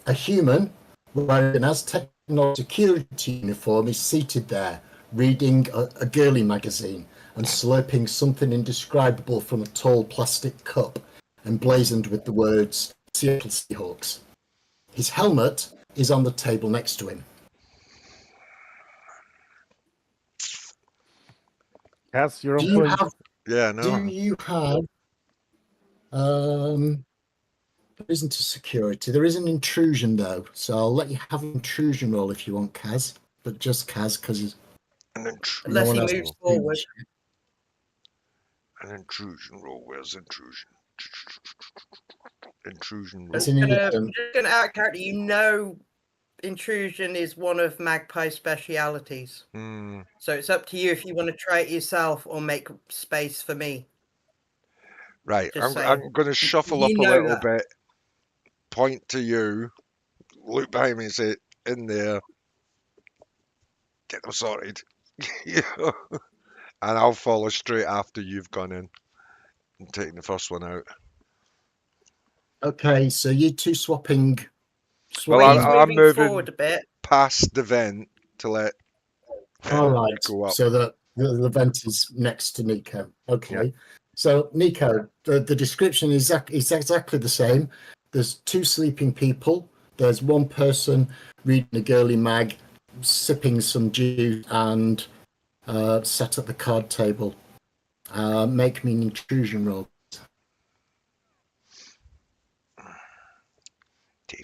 A human wearing an Aztec security uniform is seated there, reading a girly magazine and slurping something indescribable from a tall plastic cup emblazoned with the words Seattle Seahawks. His helmet is on the table next to him.
Cass, you're on
Do you
point.
have
Yeah, no.
Do you have? There isn't a security. There is an intrusion though, so I'll let you have an intrusion roll if you want, Kaz. But just Kaz, because
An, intru-
Unless
one
he
else
moves
will.
forward.
an intrusion roll. Where's intrusion? Intrusion roll.
It's
I'm
an
just gonna out character. You know, intrusion is one of Magpie's specialities.
Hmm.
So it's up to you if you want to try it yourself or make space for me.
Right,
Just
I'm
saying.
going to shuffle
You
up a
know
little
that.
bit, point to you, look behind me and say, in there, get them sorted. Yeah. And I'll follow straight after you've gone in and taken the first one out.
Okay, so you two swapping.
Well,
Well,
I'm-
he's
I'm
moving
moving-
forward a bit.
Past the vent to let
All
you
right,
go up.
so the vent is next to Nico. Okay, so Nico, the description is exactly the same. There's 2 sleeping people. There's 1 person reading a girly mag, sipping some juice, and sat at the card table. Make me an intrusion roll.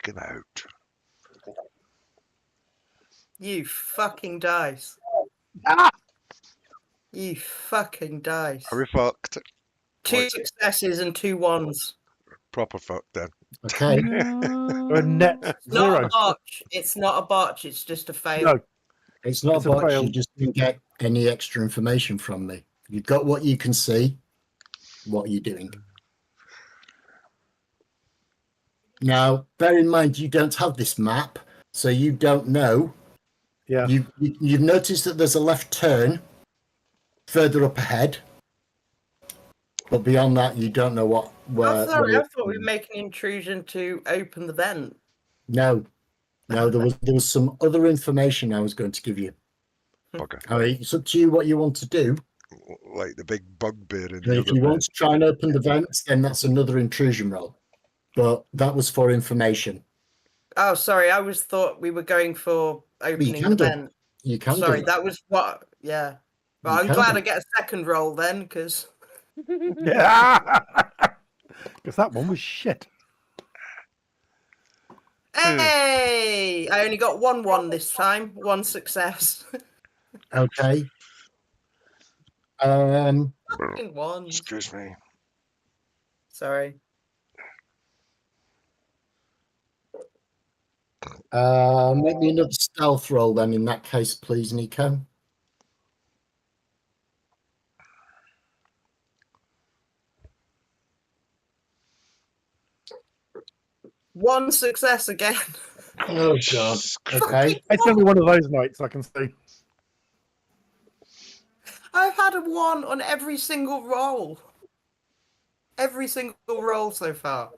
him out.
You fucking dice.
Ah!
You fucking dice.
Are we fucked?
2 successes and 2 ones.
Proper fucked then.
Okay.
A net
It's not
zero.
a botch. It's not a botch. It's just a fail.
No,
It's not
It's a
a botch.
fail.
You just didn't get any extra information from me. You've got what you can see. What are you doing? Now, bear in mind, you don't have this map, so you don't know.
yeah.
You've noticed that there's a left turn further up ahead, but beyond that, you don't know what.
Oh, sorry. I
where-
thought we were making an intrusion to open the vent.
No, there was some other information I was going to give you.
Bugger.
I mean, it's up to you what you want to do.
Like the big bugbear in
And
the
if
other
you want
bed.
to try and open the vents, then that's another intrusion roll. But that was for information.
Oh, sorry. I was thought we were going for opening
can
the
do.
vent.
You can
Sorry,
do.
that was what. Yeah. Well,
You
I'm
can
glad
do.
I get a second roll then, because
Yeah. Because that one was shit.
hey, I only got 1-1 this time. 1 success.
Okay.
Fucking ones.
Excuse me.
Sorry.
Make me another stealth roll then in that case, please, Nico.
One success again.
Oh God. Okay.
It's going to be one of those nights, I can see.
I've had a 1 on every single roll. Every single roll so far.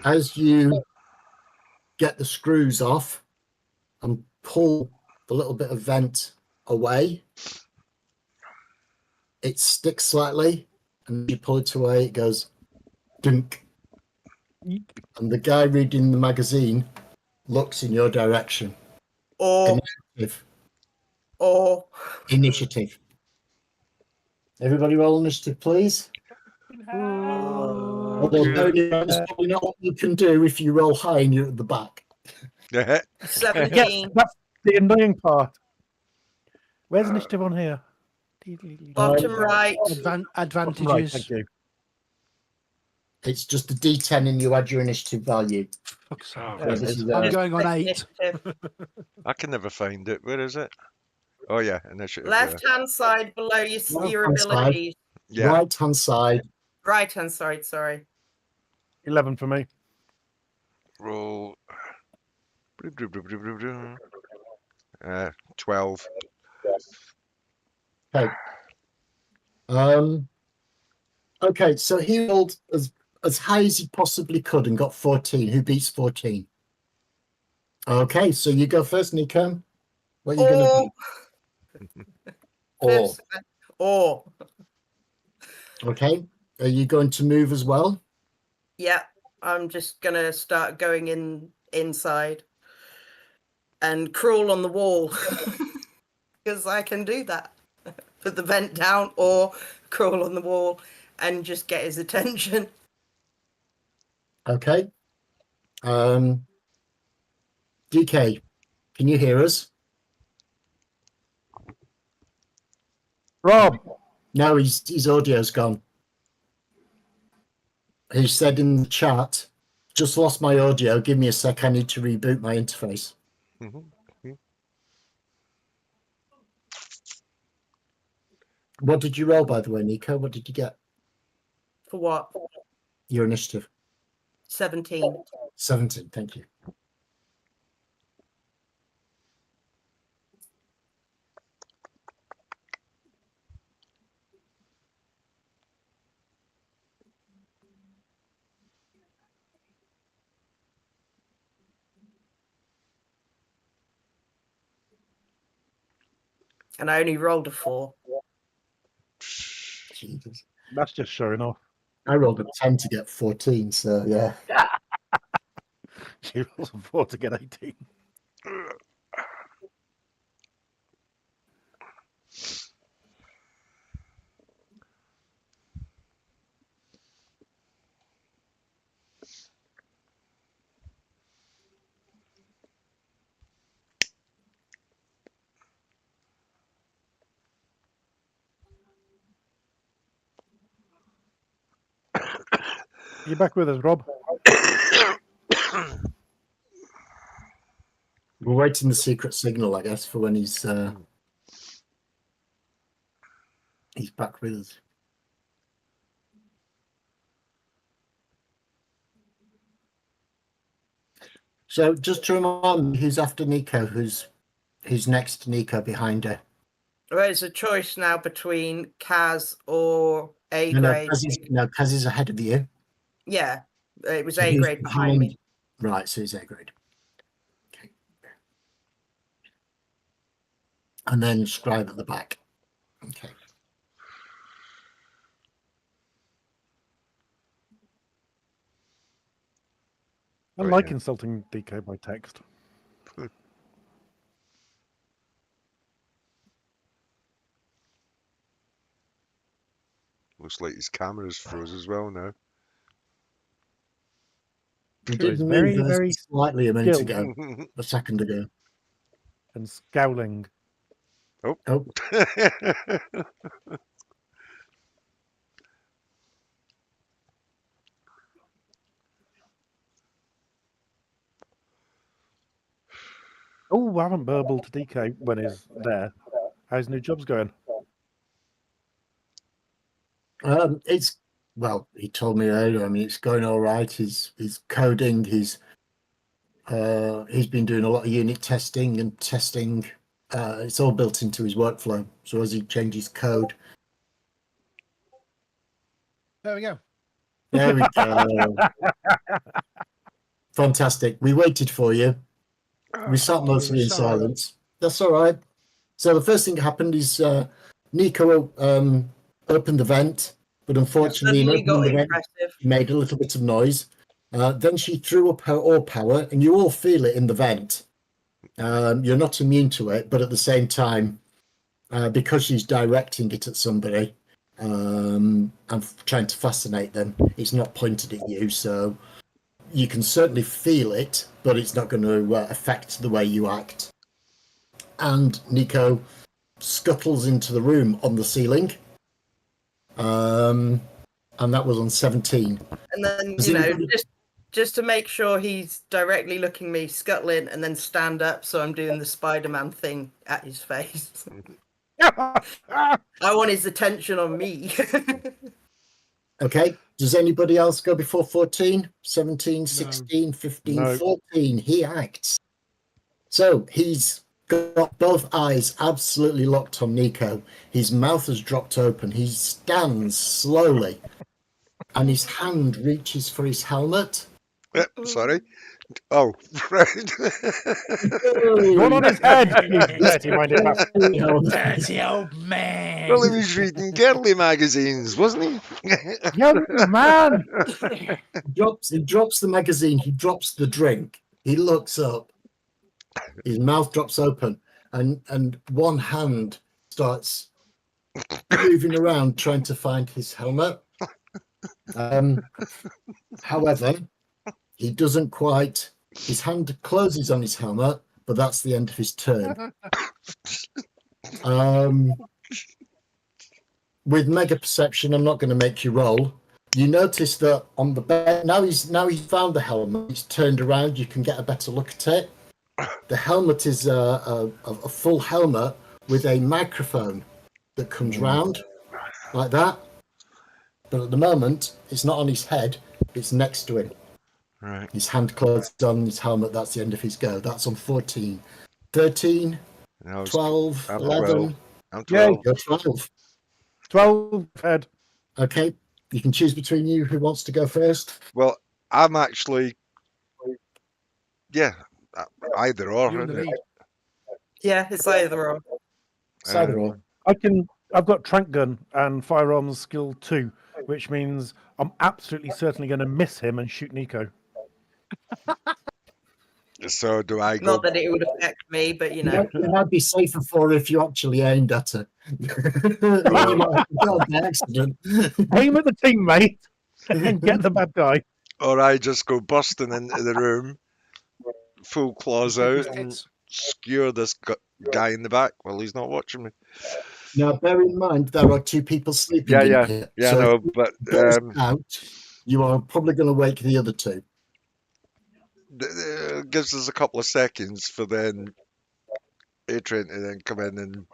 As you get the screws off and pull the little bit of vent away, it sticks slightly, and you pull it away, it goes dunk. And the guy reading the magazine looks in your direction.
Or
Initiative.
or
Initiative. Everybody roll initiative, please.
Oh,
Although bearing in mind, it's probably not what you can do if you roll high and you're at the back.
17.
Yes, that's the annoying part. Where's initiative on here?
Bottom right.
Right,
Advantages.
thank you.
It's just a D10 and you add your initiative value.
Fuck's sake.
Oh,
Yeah,
This is,
I'm
Just
going on 8.
initiative.
I can never find it. Where is it? Oh yeah, initiative.
Left hand side below your
Left-hand side.
abilities.
Yeah.
Right hand side.
Right hand side, sorry.
11 for me.
Roll. 12.
Okay. Okay, so he rolled as high as he possibly could and got 14. Who beats 14? Okay, so you go first, Nico. What are you going to do? Or,
Fifth, or.
okay. Are you going to move as well?
Yeah, I'm just gonna start going inside and crawl on the wall because I can do that. Put the vent down or crawl on the wall and just get his attention.
Okay. DK, can you hear us?
Rob,
No, his audio's gone. He said in the chat, just lost my audio. Give me a sec. I need to reboot my interface. What did you roll, by the way, Nico? What did you get?
For what?
Your initiative.
17.
17. Thank you.
And I only rolled a 4.
Jesus.
that's just showing off.
I rolled a 10 to get 14, so yeah.
She rolls a 4 to get 18. You back with us, Rob?
We're waiting the secret signal, I guess, for when he's back with us. So just to remind me, who's after Nico? Who's next to Nico behind her?
Well, it's a choice now between Kaz or A
No,
grade.
Kaz is ahead of you.
Yeah, it was
So
A
who's
grade behind me.
Right, so he's A grade. Okay. And then Scribe at the back. Okay.
I
Right,
like
yeah.
insulting DK by text.
Looks like his camera's froze as well now.
He
So
did
he's
move
very, very
slightly a minute
skilled.
ago, a second ago.
And scowling.
Oh,
Oh, I haven't burbled to DK when he's there. How's new jobs going?
it's well. He told me earlier. I mean, it's going all right. He's coding. He's been doing a lot of unit testing and testing. It's all built into his workflow. So as he changes code,
There we go.
there we go. Fantastic. We waited for you. We sat mostly in
sorry.
silence. That's all right. So the first thing that happened is Nico opened the vent, but unfortunately, in
Suddenly got
opening the vent,
impressive.
made a little bit of noise. Then she threw up her ore power, and you all feel it in the vent. You're not immune to it, but at the same time, because she's directing it at somebody and trying to fascinate them, it's not pointed at you. So you can certainly feel it, but it's not going to affect the way you act. And Nico scuttles into the room on the ceiling. And that was on 17.
And then,
Does
you know,
anybody-
just to make sure he's directly looking me, scuttling, and then stand up so I'm doing the Spider-Man thing at his face. I want his attention on me.
Okay. Does anybody else go before 14? 17, 16, 15,
No.
14. He acts. So he's got both eyes absolutely locked on Nico. His mouth has dropped open. He stands slowly, and his hand reaches for his helmet.
Yep, sorry. Oh, right.
One on his head, you dirty-minded bastard.
Dirty old man.
Well, he was reading girly magazines, wasn't he?
Young man!
He drops the magazine. He drops the drink. He looks up. His mouth drops open, and one hand starts moving around trying to find his helmet. However, he doesn't quite. His hand closes on his helmet, but that's the end of his turn. With mega perception, I'm not going to make you roll. You notice that on the bed now he's found the helmet. He's turned around. You can get a better look at it. The helmet is a full helmet with a microphone that comes round like that. But at the moment, it's not on his head. It's next to him.
Right.
His hand closed on his helmet. That's the end of his go. That's on 14. 13,
No,
12,
I'm
11.
I'm
Yay.
12.
You're 12.
12 head.
Okay. You can choose between you who wants to go first.
Well, I'm actually, yeah, either or.
You're in the
isn't it?
lead.
Yeah, it's either or.
It's either or.
I've got trank gun and firearms skill 2, which means I'm absolutely certainly going to miss him and shoot Nico.
So do I go?
Not that it would affect me, but you know.
It might be safer for if you actually aimed at her. You might have died by accident.
Aim at the teammate and get the bad guy.
Or I just go busting into the room, full claws out, and skewer this guy in the back while he's not watching me.
Now, bear in mind, there are two people sleeping in here.
Yeah,
So
no,
if
but
he goes out, You are probably going to wake the other two.
Gives us a couple of seconds for then A-Train to then come in and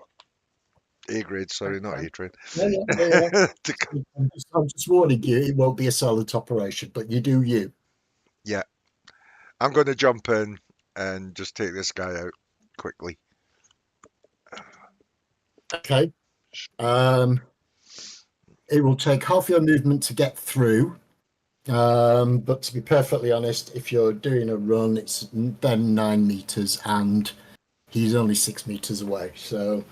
A-grade, sorry, not A-Train.
Yeah. I'm just warning you, it won't be a silent operation, but you do you.
Yeah. I'm going to jump in and just take this guy out quickly.
Okay. It will take half your movement to get through. But to be perfectly honest, if you're doing a run, it's then 9 meters and he's only 6 meters away. So,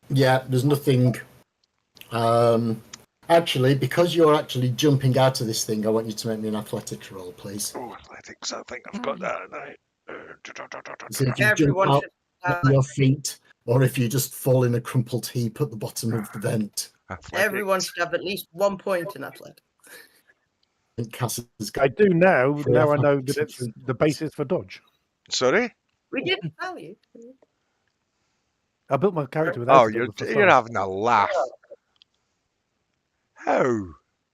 yeah, there's nothing. Actually, because you're actually jumping out of this thing, I want you to make me an athletics roll, please.
Oh, athletics, I think I've got that now.
See if you jump
Everyone
out
should
on your feet or if you just fall in a crumpled heap at the bottom of the vent.
everyone should have at least 1 point in athletics.
I think Cass has
I
got
do now.
For
Now I know
athletics
that it's
and
the basis for dodge.
Sorry?
We didn't tell you.
I built my character without
Oh,
it.
you're
the first
you're
time.
having a laugh. How?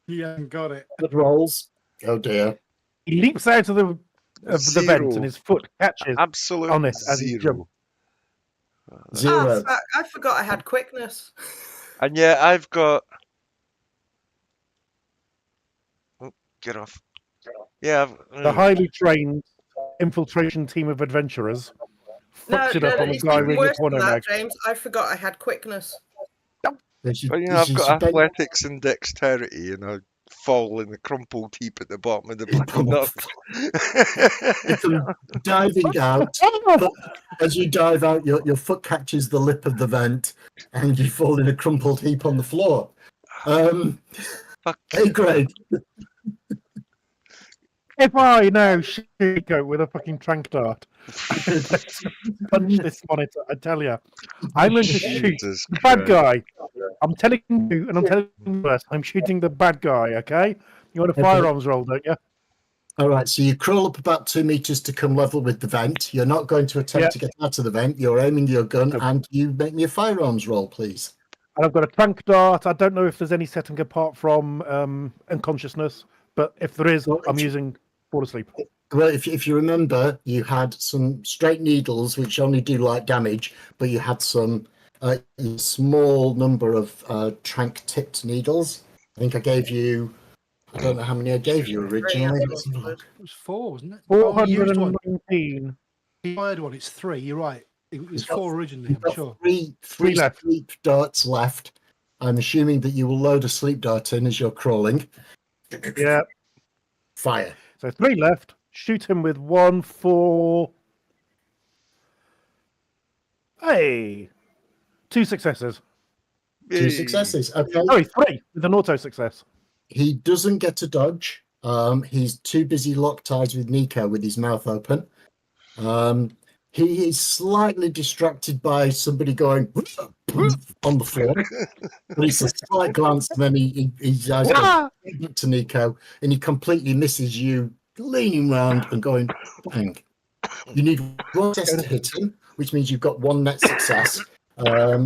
You haven't got it.
good rolls. Oh dear.
He leaps out of the vent
Zero.
and his foot catches
Absolute
on it as he
zero.
jumps.
Zero.
Ah, fuck, I forgot I had quickness.
And yeah, I've got. Oh, get off. Yeah,
The highly trained infiltration team of adventurers
No,
fucks it up on a
it's
guy
even
with a
worse than
corner
that,
mag.
James. I forgot I had quickness.
This is-
But you know,
this
I've
is
got
your ba-
athletics and dexterity, and I fall in the crumpled heap at the bottom of the bloody duck.
It's diving out. But as you dive out, your foot catches the lip of the vent and you fall in a crumpled heap on the floor.
Fuck.
Hey, Greg.
If I now shake out with a fucking trank dart, punch this monitor, I tell you, I'm going to shoot
Jesus
the bad
Christ.
guy. I'm telling you, and I'm telling you first, I'm shooting the bad guy, okay? You want a
Okay.
firearms roll, don't you?
All right, so you crawl up about 2 meters to come level with the vent. You're not going to attempt
Yeah.
to get out of the vent. You're aiming your gun,
No.
and you make me a firearms roll, please.
And I've got a trank dart. I don't know if there's any setting apart from unconsciousness, but if there is,
Well,
I'm
if you-
using fall asleep.
Well, if you remember, you had some straight needles which only do light damage, but you had some a small number of trank-tipped needles. I think I gave you. I don't know how many I gave you originally. Let's have a look.
It was 4, wasn't it? Oh, you used one.
419.
You fired one. It's 3. You're right. It was
You've got-
4 originally.
You've
I'm
got
sure.
three
left.
sleep darts left. I'm assuming that you will load a sleep dart in as you're crawling.
Yeah.
Fire.
So 3 left. Shoot him with 1 for. Hey! 2 successes.
2
Yay.
successes. Okay.
Sorry, 3 with an auto success.
He doesn't get to dodge. He's too busy locked eyes with Nico with his mouth open. He is slightly distracted by somebody going on the floor. But it's a slight glance, and then his eyes go
Ah!
back to Nico, and he completely misses you, leaning round and going bang. You need 1 test to hit him, which means you've got 1 net success.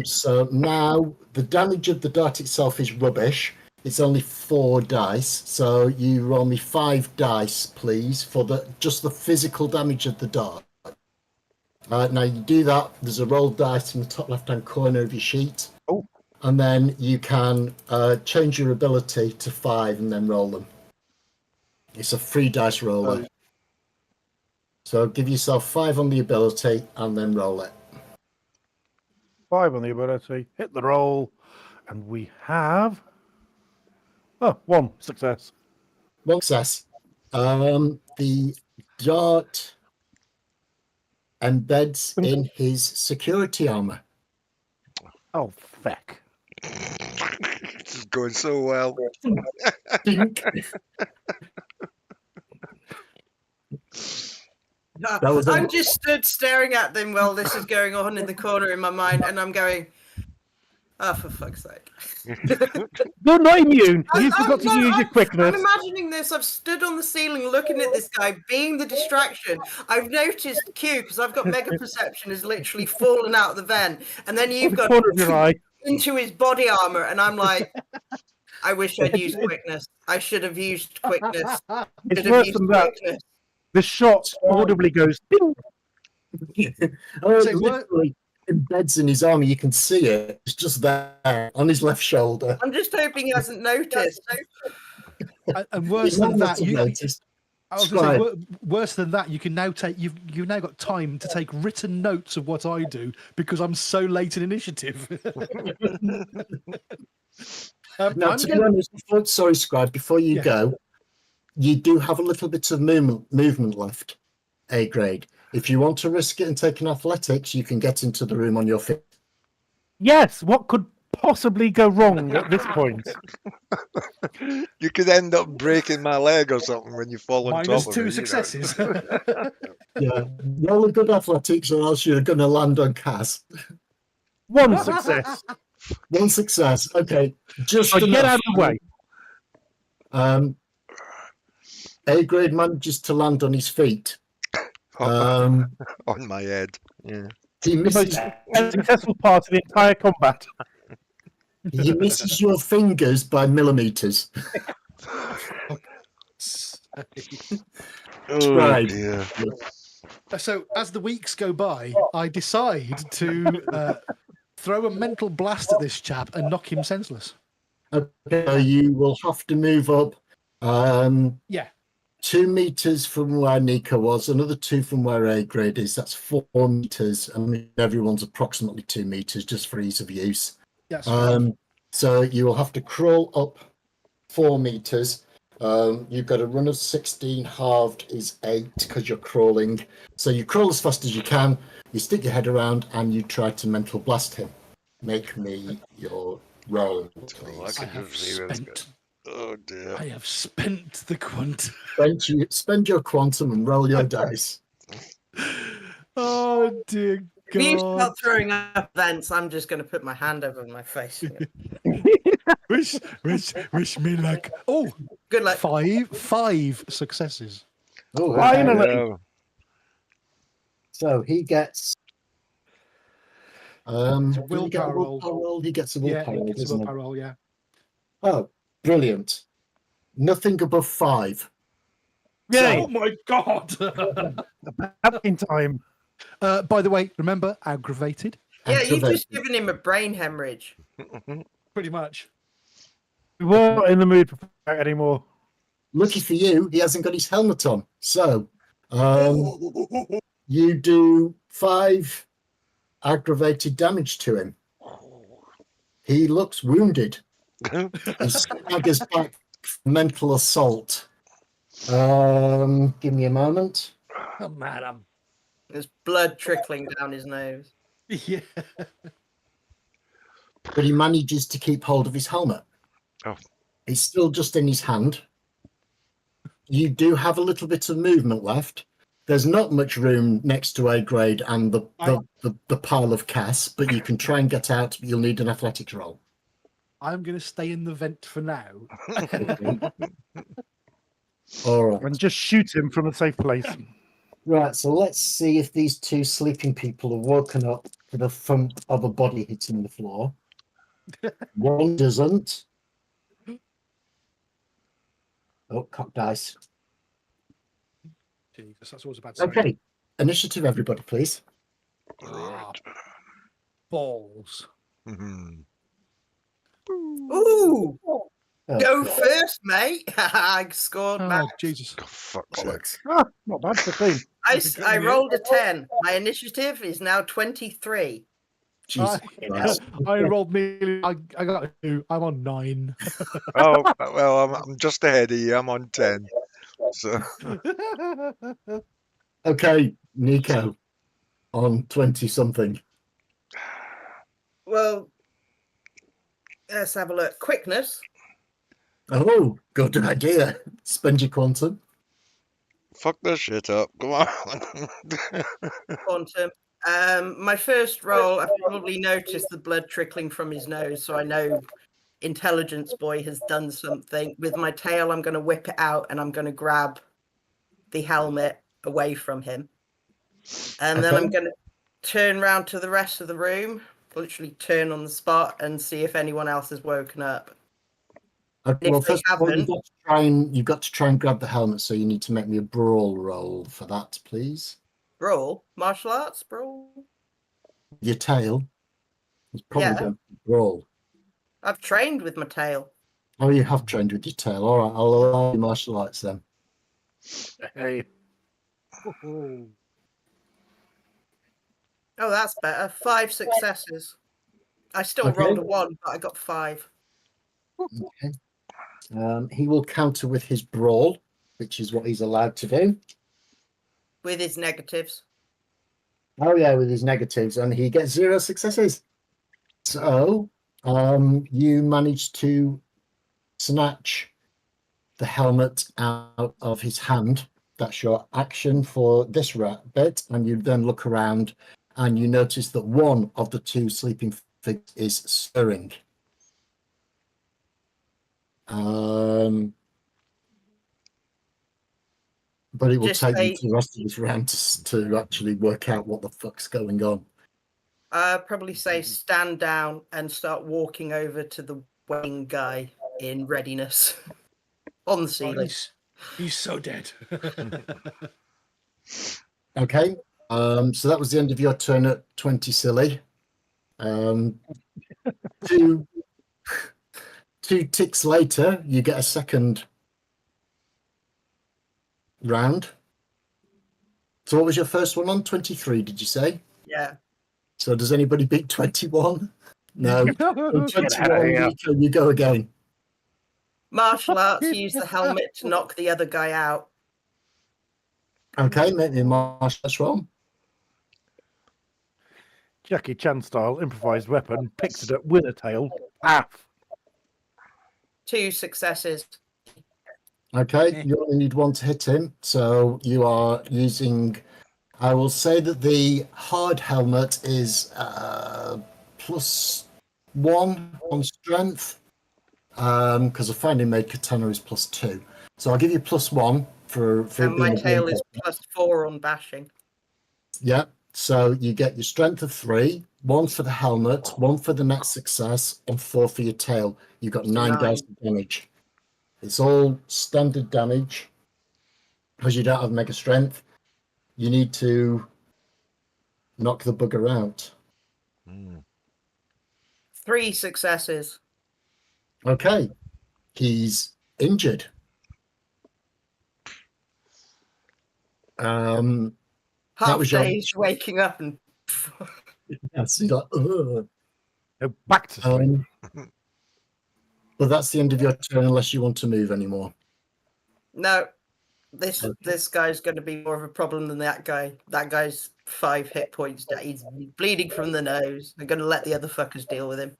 So now the damage of the dart itself is rubbish. It's only 4 dice, so you roll me 5 dice, please, for just the physical damage of the dart. Now you do that. There's a roll dice in the top left-hand corner of your sheet.
Oh.
And then you can change your ability to 5 and then roll them. It's a 3 dice roller. So give yourself 5 on the ability and then roll it.
5 on the ability. Hit the roll. And we have. 1 success.
1 success. The dart embeds in his security armor.
Oh, feck.
This is going so well.
Dink. That was a-
I'm just stood staring at them while this is going on in the corner in my mind, and I'm going, oh, for fuck's sake.
You're not immune.
I'm-
You forgot to
I'm-
use your quickness.
I'm imagining this. I've stood on the ceiling looking at this guy being the distraction. I've noticed Q, because I've got mega perception, has literally fallen out of the vent. And then you've
the
got
corner of your eye.
into his body armor, and I'm like, I wish I'd used quickness. I should have used quickness.
It's
Should have
worse
used
than that.
quickness.
The shot audibly goes. "Ding."
Oh, it
Say what?
literally embeds in his arm. You can see it. It's just there on his left shoulder.
I'm just hoping he hasn't noticed.
And
He
worse
might
than
not
that,
have noticed.
I was going to say,
Scribe.
worse than that, you can now take you've now got time to take written notes of what I do because I'm so late in initiative.
Now,
I'm
to be
gonna-
honest, sorry, Scribe, before you
Yeah.
go, you do have a little bit of movement left, A grade. If you want to risk it and take an athletics, you can get into the room on your feet.
Yes. What could possibly go wrong at this point?
You could end up breaking my leg or something when you fall on
minus
top of
2
it. You
successes.
Yeah, roll a good athletics, or else you're going to land on Cass.
One success.
One success. Okay, just
So get
enough.
out of the way.
A grade manages to land on his feet.
know, on my head. Yeah.
He
The most
misses.
successful part of the entire combat.
He misses your fingers by millimeters.
Oh
Scribe.
dear.
So as the weeks go by, I decide to throw a mental blast at this chap and knock him senseless.
Okay, you will have to move up.
Yeah.
2 meters from where Nico was, another 2 from where A grade is. That's 4 meters. I mean, everyone's approximately 2 meters just for ease of use.
Yes.
So you will have to crawl up 4 meters. You've got a run of 16, halved is 8 because you're crawling. So you crawl as fast as you can, you stick your head around, and you try to mental blast him. Make me your roll,
Oh, I
please.
can
have
just see where it's
spent-
going. Oh dear.
I have spent the quant.
Spend your quantum and roll your dice.
Oh dear
If you
God.
start throwing up events, I'm just going to put my hand over my face.
Wish me luck. Oh,
Good luck.
five successes.
Oh,
Finally.
Yeah.
So he gets.
It's a
Did he get a
willpower roll.
willpower roll? He gets a
Yeah,
willpower roll,
it's a
doesn't he?
willpower roll, yeah.
Oh, brilliant. Nothing above 5.
Yay.
Oh my God.
Up in time.
By the way, remember, aggravated?
Yeah, you've
Activate.
just given him a brain hemorrhage.
Pretty much.
We weren't in the mood for fight anymore.
Lucky for you, he hasn't got his helmet on. So you do 5 aggravated damage to him. He looks wounded. He staggers back from mental assault. Give me a moment.
Oh, madam.
There's blood trickling down his nose.
Yeah.
But he manages to keep hold of his helmet.
Oh.
It's still just in his hand. You do have a little bit of movement left. There's not much room next to A grade and the pile of Cass, but you can try and get out. You'll need an athletics roll.
I'm going to stay in the vent for now.
All right.
And just shoot him from a safe place.
Right, so let's see if these 2 sleeping people have woken up to the thump of a body hitting the floor. One doesn't. Oh, cock dice.
Jesus, that's always a bad sign.
Okay, initiative, everybody, please.
Ah, balls.
Mhm.
Ooh,
Oh,
go
God.
first, mate. I scored,
Oh,
man.
Jesus.
Oh, fuck's sake.
Bollocks.
Ah, not bad for 15.
I rolled a 10. My initiative is now 23.
Jesus Christ.
I rolled nearly. I got a 2. I'm on 9.
Oh, well, I'm just ahead of you. I'm on 10. So,
Okay, Nico, on 20 something.
Well, let's have a look. Quickness.
Oh, good idea. Spend your quantum.
fuck this shit up. Come on.
Quantum. My first roll, I've probably noticed the blood trickling from his nose, so I know Intelligence Boy has done something. With my tail, I'm going to whip it out and I'm going to grab the helmet away from him. And then
Okay.
I'm going to turn around to the rest of the room, literally turn on the spot and see if anyone else has woken up.
Well,
if they
first of all,
haven't,
you've got to try and grab the helmet, so you need to make me a brawl roll for that, please.
brawl, martial arts, brawl.
Your tail is probably
Yeah.
going to brawl.
I've trained with my tail.
Oh, you have trained with your tail. All right, I'll allow you martial arts then.
Hey.
Oh, that's better. 5 successes. I still
Okay.
rolled a 1, but I got 5.
Okay. He will counter with his brawl, which is what he's allowed to do.
With his negatives.
Oh yeah, with his negatives, and he gets 0 successes. So you manage to snatch the helmet out of his hand. That's your action for this bit, and you then look around and you notice that one of the 2 sleeping figures is stirring. But it will
Just
take you
say-
to the rest of this round to actually work out what the fuck's going on.
Probably say stand down and start walking over to the wing guy in readiness on the
Oh,
ceiling.
he's so dead.
Okay, so that was the end of your turn at 20, silly. 2 ticks later, you get a second round. So what was your first one on? 23, did you say?
Yeah.
So does anybody beat 21? No. So
Get out of
21,
here.
you go again.
Martial arts, use the helmet to knock the other guy out.
Okay, make me a martial arts roll.
Jackie Chan style improvised weapon, picks it up with a tail. Path.
2 successes.
Okay, you only need 1 to hit him. So you are using, I will say that the hard helmet is +1 on strength, because a finely made katana is +2. So I'll give you +1 for
And my
being a
tail
blunt
is
weapon.
+4 on bashing.
Yeah, so you get your strength of 3, 1 for the helmet, 1 for the next success, and 4 for your tail. You've got 9 dice of damage. It's all standard damage because you don't have mega strength. You need to knock the bugger out.
3 successes.
Okay, he's injured.
Half
was your-
days waking up and
Yes, he's like, ugh.
Go back to sleep.
But that's the end of your turn unless you want to move anymore.
no, this guy's going to be more of a problem than that guy. That guy's 5 hit points. He's bleeding from the nose. I'm going to let the other fuckers deal with him.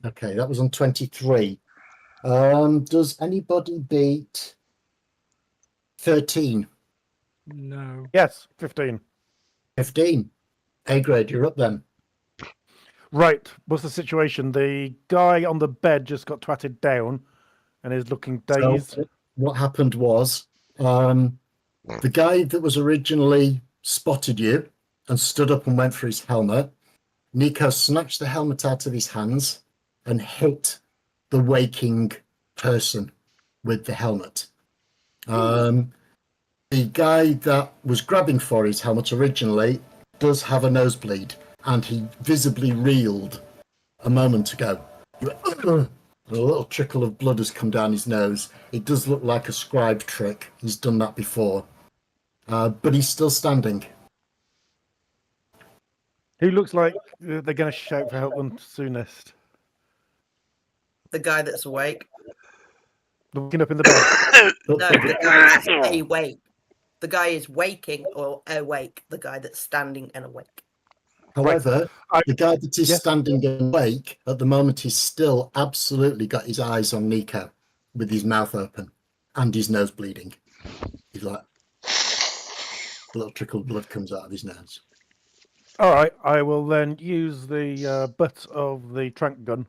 Okay, that was on 23. Does anybody beat 13?
No.
Yes, 15.
15. A grade, you're up then.
Right, what's the situation? The guy on the bed just got twatted down and is looking dazed.
So what happened was the guy that was originally spotted you and stood up and went for his helmet, Nico snatched the helmet out of his hands and hit the waking person with the helmet. The guy that was grabbing for his helmet originally does have a nosebleed, and he visibly reeled a moment ago. He went, "Ugh," and a little trickle of blood has come down his nose. It does look like a scribe trick. He's done that before. But he's still standing.
Who looks like they're going to shout for help the soonest?
The guy that's awake.
Looking up in the bed.
No, the guy that's awake. The guy is waking or awake. The guy that's standing and awake.
However,
I-
the guy that is
Yes.
standing awake at the moment, he's still absolutely got his eyes on Nico with his mouth open and his nose bleeding. He's like, a little trickle of blood comes out of his nose.
All right, I will then use the butt of the trank gun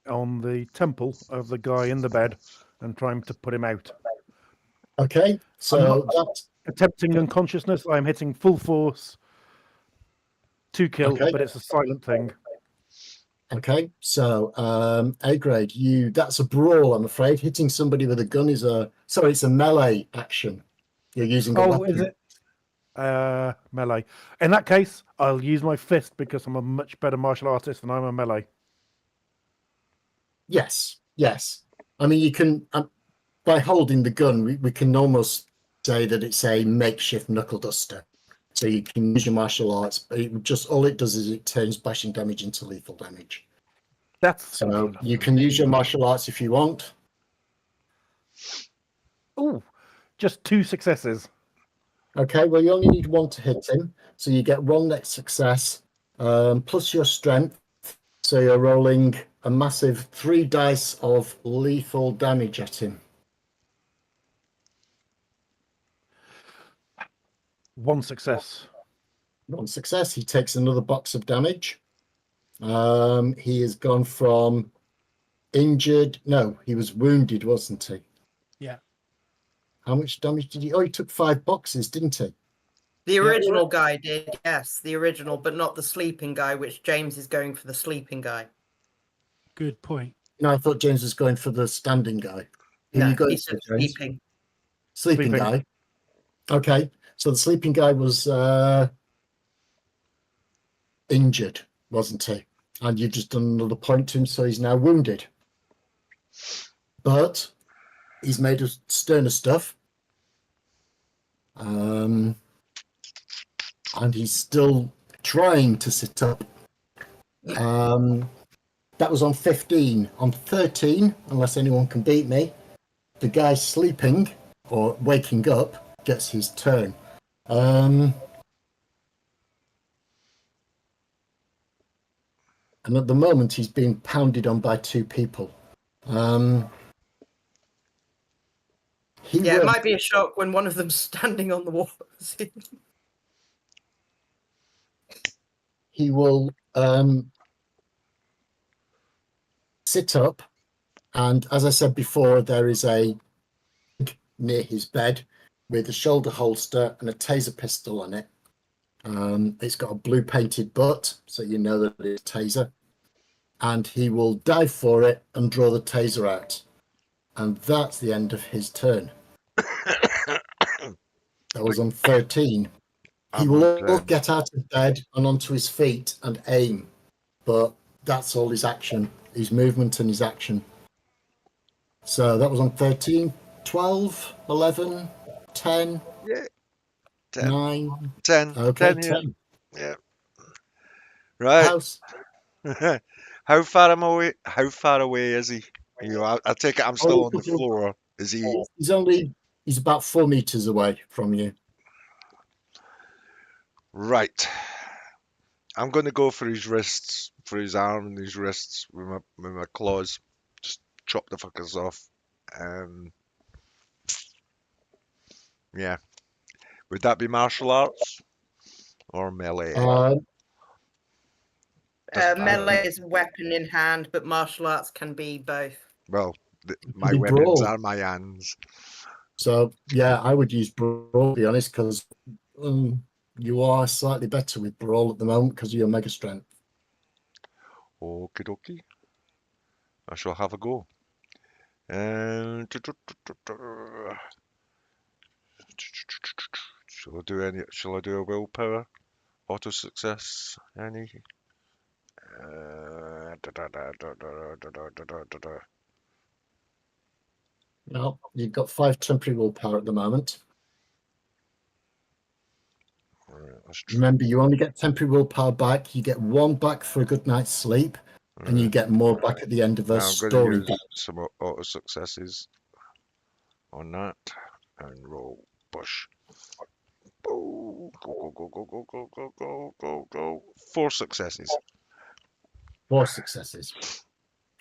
on the temple of the guy in the bed and trying to put him out.
Okay, so that's
Attempting unconsciousness, I'm hitting full force to kill,
Okay.
but it's a silent thing.
Okay, so A grade, that's a brawl, I'm afraid. Hitting somebody with a gun is it's a melee action. You're using a
Oh,
weapon.
is it? Melee. In that case, I'll use my fist because I'm a much better martial artist and I'm a melee.
Yes, yes. I mean, you can, by holding the gun, we can almost say that it's a makeshift knuckle duster. So you can use your martial arts, but all it does is it turns bashing damage into lethal damage.
That's
So
simple enough.
you can use your martial arts if you want.
Ooh, just 2 successes.
Okay, well, you only need 1 to hit him. So you get 1 next success, plus your strength. So you're rolling a massive 3 dice of lethal damage at him.
1 success.
1 success. He takes another box of damage. He has gone from injured. No, he was wounded, wasn't he?
Yeah.
How much damage did he? Oh, he took 5 boxes, didn't he?
The original guy did, yes, the original, but not the sleeping guy, which James is going for the sleeping guy.
Good point.
No, I thought James was going for the standing guy. Who
No,
you going
he
for,
said
James?
sleeping.
Sleeping guy. Okay, so the sleeping guy was injured, wasn't he? And you've just done another point to him, so he's now wounded. But he's made of sterner stuff. And he's still trying to sit up. That was on 15. On 13, unless anyone can beat me, the guy sleeping or waking up gets his turn. And at the moment, he's being pounded on by 2 people.
It might be a shock when one of them's standing on the wall.
He will sit up, and as I said before, there is a near his bed with a shoulder holster and a taser pistol on it. It's got a blue painted butt, so you know that it's a taser. And he will dive for it and draw the taser out. And that's the end of his turn. That was on 13. He will get out of bed and onto his feet and aim, but that's all his action, his movement and his action. So that was on 13, 12, 11, 10,
Yeah. 10.
9.
10.
Okay,
10,
10.
Yeah. Right.
House.
How far away is he? I take it I'm still on the floor. Is he?
He's about 4 meters away from you.
Right. I'm going to go for his wrists, for his arm and his wrists with my claws. Just chop the fuckers off. Yeah. Would that be martial arts or melee?
Melee is weapon in hand, but martial arts can be both.
Well, my
be
weapons
brawl.
are my hands.
So yeah, I would use brawl, to be honest, because you are slightly better with brawl at the moment because of your mega strength.
Okie dokie. I shall have a go. Shall I do a willpower? Auto success? Any?
No, you've got 5 temporary willpower at the moment. Remember, you only get temporary willpower back. You get 1 back for a good night's sleep, and you get more back at the end of a story.
I'm going to use some auto successes on that and roll push. Go, go, go, go, go, go, go, go, go, go. 4 successes.
4 successes.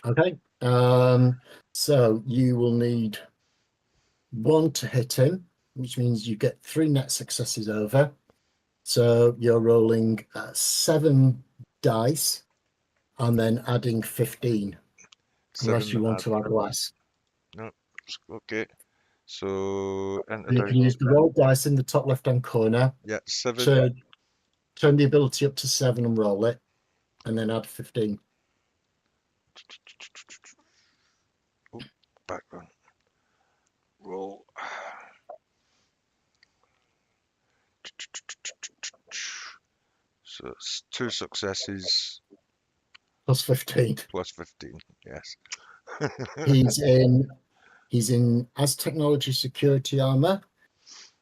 Okay. So you will need 1 to hit him, which means you get 3 net successes over. So you're rolling 7 dice and then adding 15, unless you want to add less.
No, okay. So
you can use the roll dice in the top left-hand corner.
Yeah, 7.
Turn the ability up to 7 and roll it, and then add 15.
Oh, background. Roll. So it's 2 successes
Plus 15.
plus 15. Yes.
He's in as technology security armor.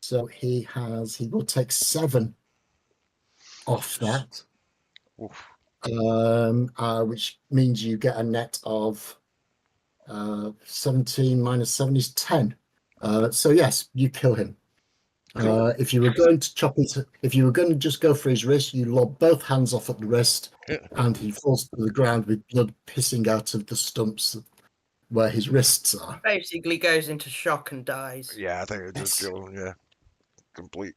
So he will take 7 off that.
Oof.
Which means you get a net of 17 minus 7 is 10. So yes, you kill him.
Cool.
If you were going to just go for his wrist, you lob both hands off at the wrist, and he falls to the ground with blood pissing out of the stumps where his wrists are.
Basically goes into shock and dies.
Yeah, I think it just
Yes.
kill him. Yeah, complete.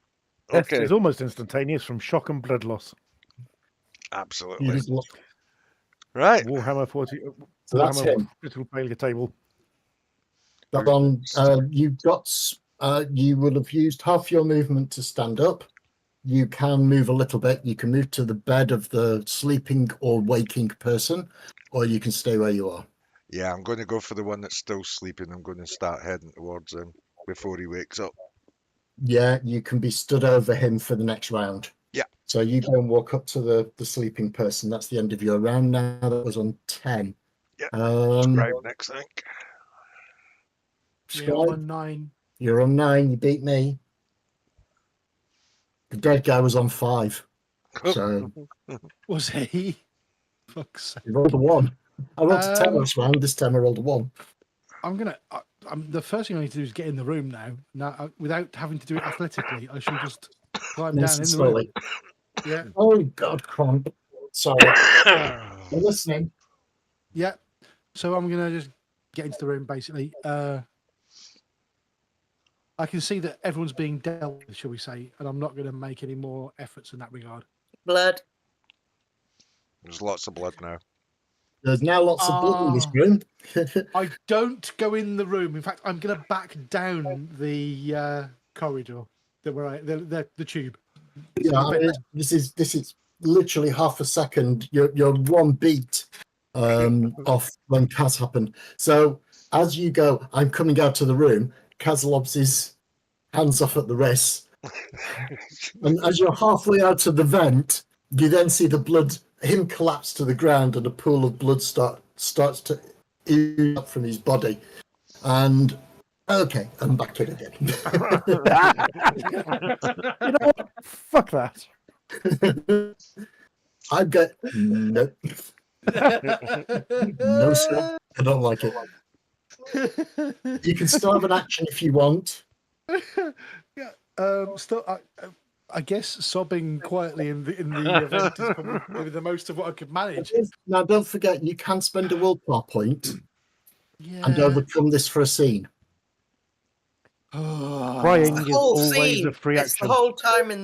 Death
Okay,
is almost instantaneous from shock and blood loss.
You
absolutely.
just look.
Right.
Warhammer 40.
So that's
Warhammer
him.
critical failure table.
That on you will have used half your movement to stand up. You can move a little bit. You can move to the bed of the sleeping or waking person, or you can stay where you are.
Yeah, I'm going to go for the one that's still sleeping. I'm going to start heading towards him before he wakes up.
Yeah, you can be stood over him for the next round.
Yeah.
So you go and walk up to the sleeping person. That's the end of your round now. That was on 10.
Yeah.
Um,
Scribe next, I think.
Yeah, I'm
Scribe,
on 9.
you're on 9. You beat me. The dead guy was on 5. So
Was he? Fuck's sake.
you rolled a 1. I rolled a 10
Um,
last round. This time I rolled a 1.
The first thing I need to do is get in the room now. Now, without having to do it athletically, I should just climb
Nice
down
and
in the room.
slowly.
Yeah,
Oh, God, crump. Sorry. I'm listening.
yeah. So I'm gonna just get into the room. Basically, I can see that everyone's being dealt with, shall we say, and I'm not going to make any more efforts in that regard.
Blood.
There's lots of blood now.
There's now lots of blood in this room.
I don't go in the room. In fact, I'm going to back down the corridor, the tube.
Yeah, I mean, this is literally half a second. You're one beat off when Kaz happened. So as you go, I'm coming out of the room. Kaz lobs his hands off at the wrist, and as you're halfway out of the vent, you then see the blood. Him collapse to the ground, and a pool of blood starts to ooze up from his body. And okay, I'm back in again.
You know what? Fuck that.
I get no, no, sir. I don't like it. You can start an action if you want.
Yeah. I guess sobbing quietly in the event is probably maybe the most of what I could manage.
Now, don't forget, you can spend a willpower point
Yeah.
and overcome this for a scene.
Crying is
Whole
always
scene.
a free
It's
action.
the whole time in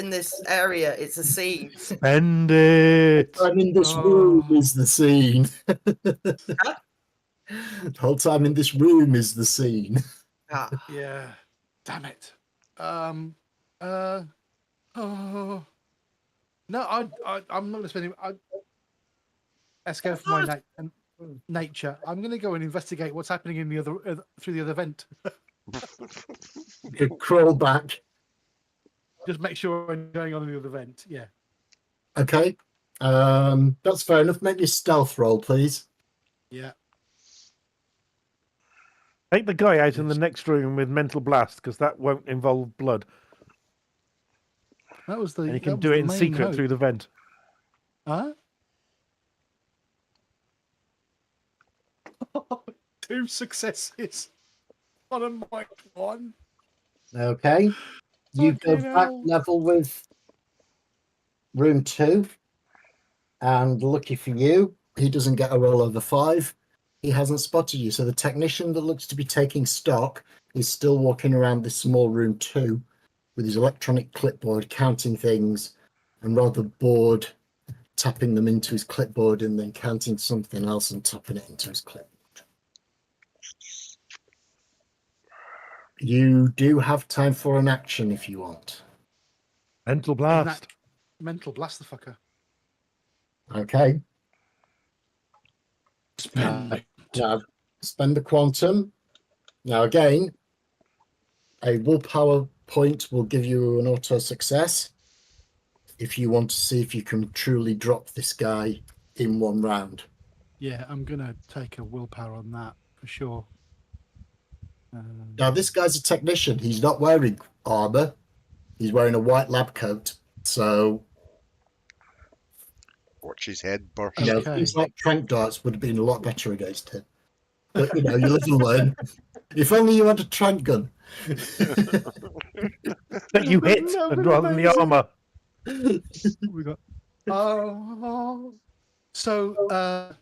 this area. It's a scene.
Spend it.
Time in this room is the scene. The whole time in this room is the scene.
Ah,
Yeah. Damn it. Oh. No, I'm not going to spend it. Let's go for my nature. I'm going to go and investigate what's happening in the other through the other vent.
You crawl back.
Just make sure I'm going on in the other vent. Yeah.
Okay. That's fair enough. Make your stealth roll, please.
Yeah.
Take the guy out in the next room with mental blast because that won't involve blood.
That was the.
And you can
that
do
was
it
the
in
main
secret
hope.
through the vent.
Huh? 2 successes on a mic 1.
Okay. You go
Fucking
back
hell.
level with room 2. And lucky for you, he doesn't get a roll over 5. He hasn't spotted you. So the technician that looks to be taking stock is still walking around this small room 2 with his electronic clipboard, counting things, and rather bored, tapping them into his clipboard and then counting something else and tapping it into his clipboard. You do have time for an action if you want.
Mental blast.
Mental blast the fucker.
Okay. Now, spend the quantum. Now, again, a willpower point will give you an auto success if you want to see if you can truly drop this guy in one round.
Yeah, I'm gonna take a willpower on that for sure.
Now, this guy's a technician. He's not wearing armor. He's wearing a white lab coat. So,
Watch his head burst.
you know,
Okay.
things like trank darts would have been a lot better against him. But, you know, you live and learn. If only you had a trank gun.
That you hit
That would've
rather than the
amazing.
armor.
We got. Oh. So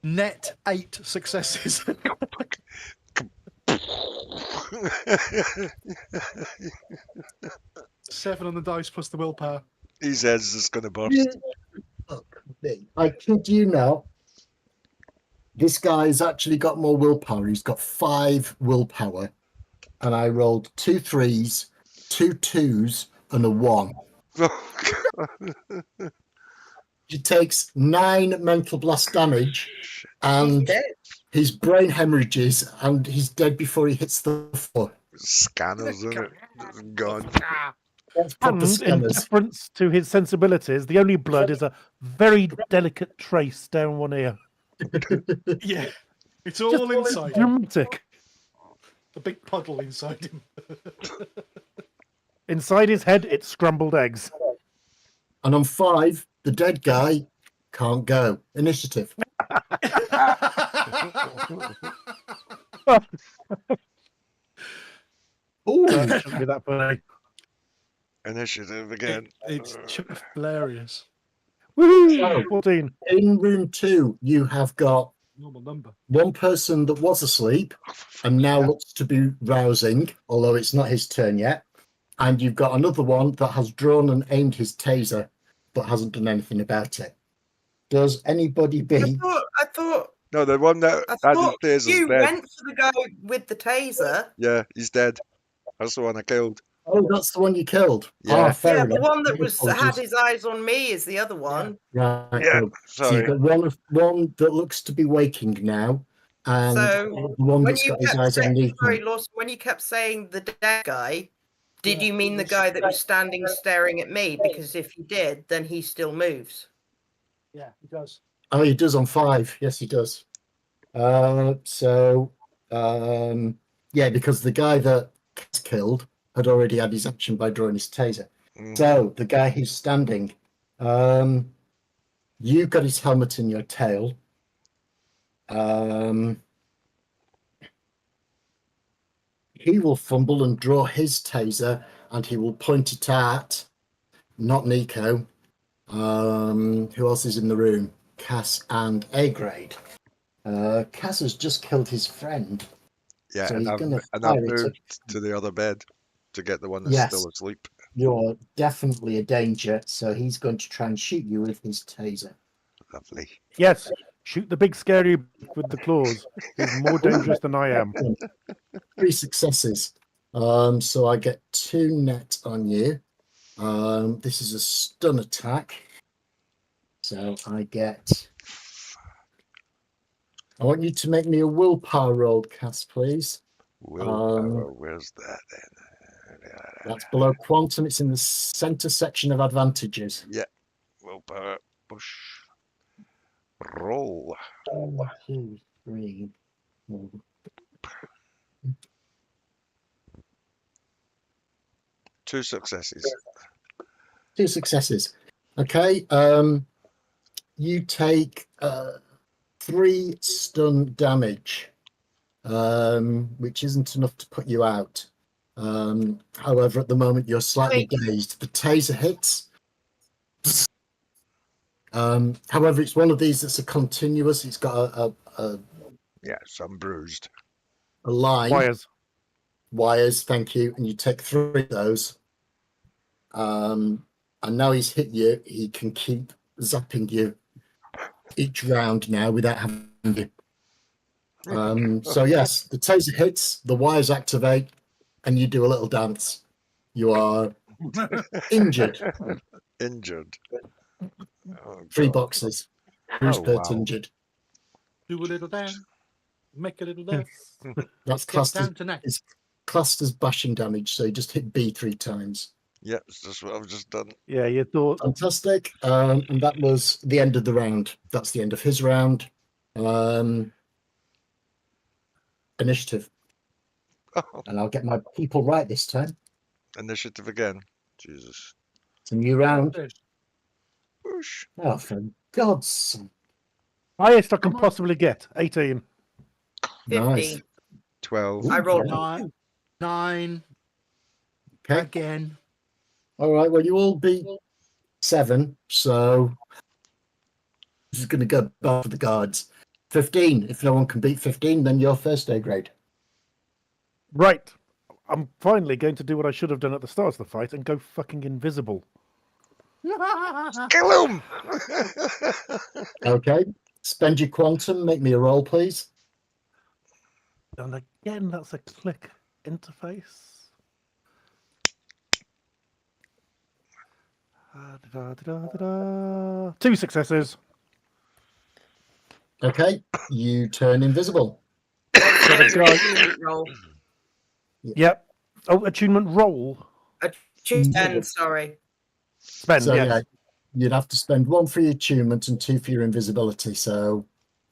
net 8 successes. 7 on the dice plus the willpower.
His head's just going to burst.
Look, I kid you not. This guy's actually got more willpower. He's got 5 willpower. And I rolled 2 3s, 2 2s, and a 1. He takes 9 mental blast damage, and
dead.
his brain hemorrhages, and he's dead before he hits the floor.
Scanners in it. Gone.
That's proper
And in
scanners.
deference to his sensibilities, the only blood is a very delicate trace down one ear.
Yeah. It's all inside him.
Dramatic.
A big puddle inside him.
Inside his head, it's scrambled eggs.
And on 5, the dead guy can't go. Initiative. Ooh,
That shouldn't be that funny.
Initiative again.
It's just hilarious.
Woohoo! 14.
in room 2, you have got
Normal number.
one person that was asleep and now looks to be rousing, although it's not his turn yet. And you've got another one that has drawn and aimed his taser, but hasn't done anything about it. Does anybody be?
I thought
No, the one that
I
had his
thought
taser's
you
dead.
went for the guy with the taser.
Yeah, he's dead. That's the one I killed.
Oh, that's the one you killed.
Yeah.
Ah, fair
Yeah,
enough.
the one that
My
was had
apologies.
his eyes on me is the other one.
Right.
Yeah,
well, so you've
sorry.
got one that looks to be waking now, and
So,
the one
When
that's
you
got his
kept
eyes
saying,
underneath
sorry,
him.
Lawson, when you kept saying the dead guy, did
Yeah,
you mean
it
the
was-
guy that was standing staring at me? Because if you did, then he still moves.
Yeah, he does.
Oh, he does on 5. Yes, he does. Yeah, because the guy that Cass killed had already had his action by drawing his taser.
Mm.
So the guy who's standing, you got his helmet in your tail. He will fumble and draw his taser, and he will point it at not Nico. Who else is in the room? Cass and A grade. Cass has just killed his friend.
Yeah,
So
and
he's
I've,
gonna
and
fire
I've
it
moved to the other bed to get the one that's
Yes.
still asleep.
You're definitely a danger, so he's going to try and shoot you with his taser.
Lovely.
Yes, shoot the big scary with the claws. He's more dangerous than I am.
3 successes. So I get 2 net on you. This is a stun attack. So I want you to make me a willpower roll, Cass, please.
Willpower, where's that then?
That's below quantum. It's in the center section of advantages.
Willpower, push, roll.
1, 2, 3, 4.
2 successes.
2 successes. Okay. You take 3 stun damage, which isn't enough to put you out. However, at the moment you're slightly dazed. The taser hits. However, it's one of these that's a continuous. It's got a
Yeah, some bruised.
line.
Wires.
Thank you. And you take 3 of those. And now he's hit you. He can keep zapping you each round now without having to. So yes, the taser hits, the wires activate, and you do a little dance. You are injured.
Injured. Oh,
3
God.
boxes. Bruce
Oh,
Burt
wow.
injured.
Do a little dance. Make a little dance.
That's
Get
classed as,
down tonight.
it's classed as bashing damage, so you just hit B 3 times.
Yeah, it's just what I've just done.
Yeah, you thought.
Fantastic. And that was the end of the round. That's the end of his round. Initiative.
Oh,
And I'll get my people right this time.
initiative again. Jesus.
It's a new round.
Whoosh.
Oh, for God's sake.
Highest I can
Come on.
possibly get. 18.
15.
Nice.
12.
I rolled
Yeah.
9
Okay.
again.
All right. Well, you all beat 7. So this is going to go back for the guards. 15. If no one can beat 15, then you're first A grade.
Right. I'm finally going to do what I should have done at the start of the fight and go fucking invisible.
Kill him!
Okay. Spend your quantum. Make me a roll, please.
And again, that's a click interface. Da-da-da-da-da. 2 successes.
Okay. You turn invisible.
So the guy.
attunement roll.
Yep. Oh, attunement roll.
Spend, sorry.
Spend,
So
yes.
yeah, you'd have to spend 1 for your attunement and 2 for your invisibility. So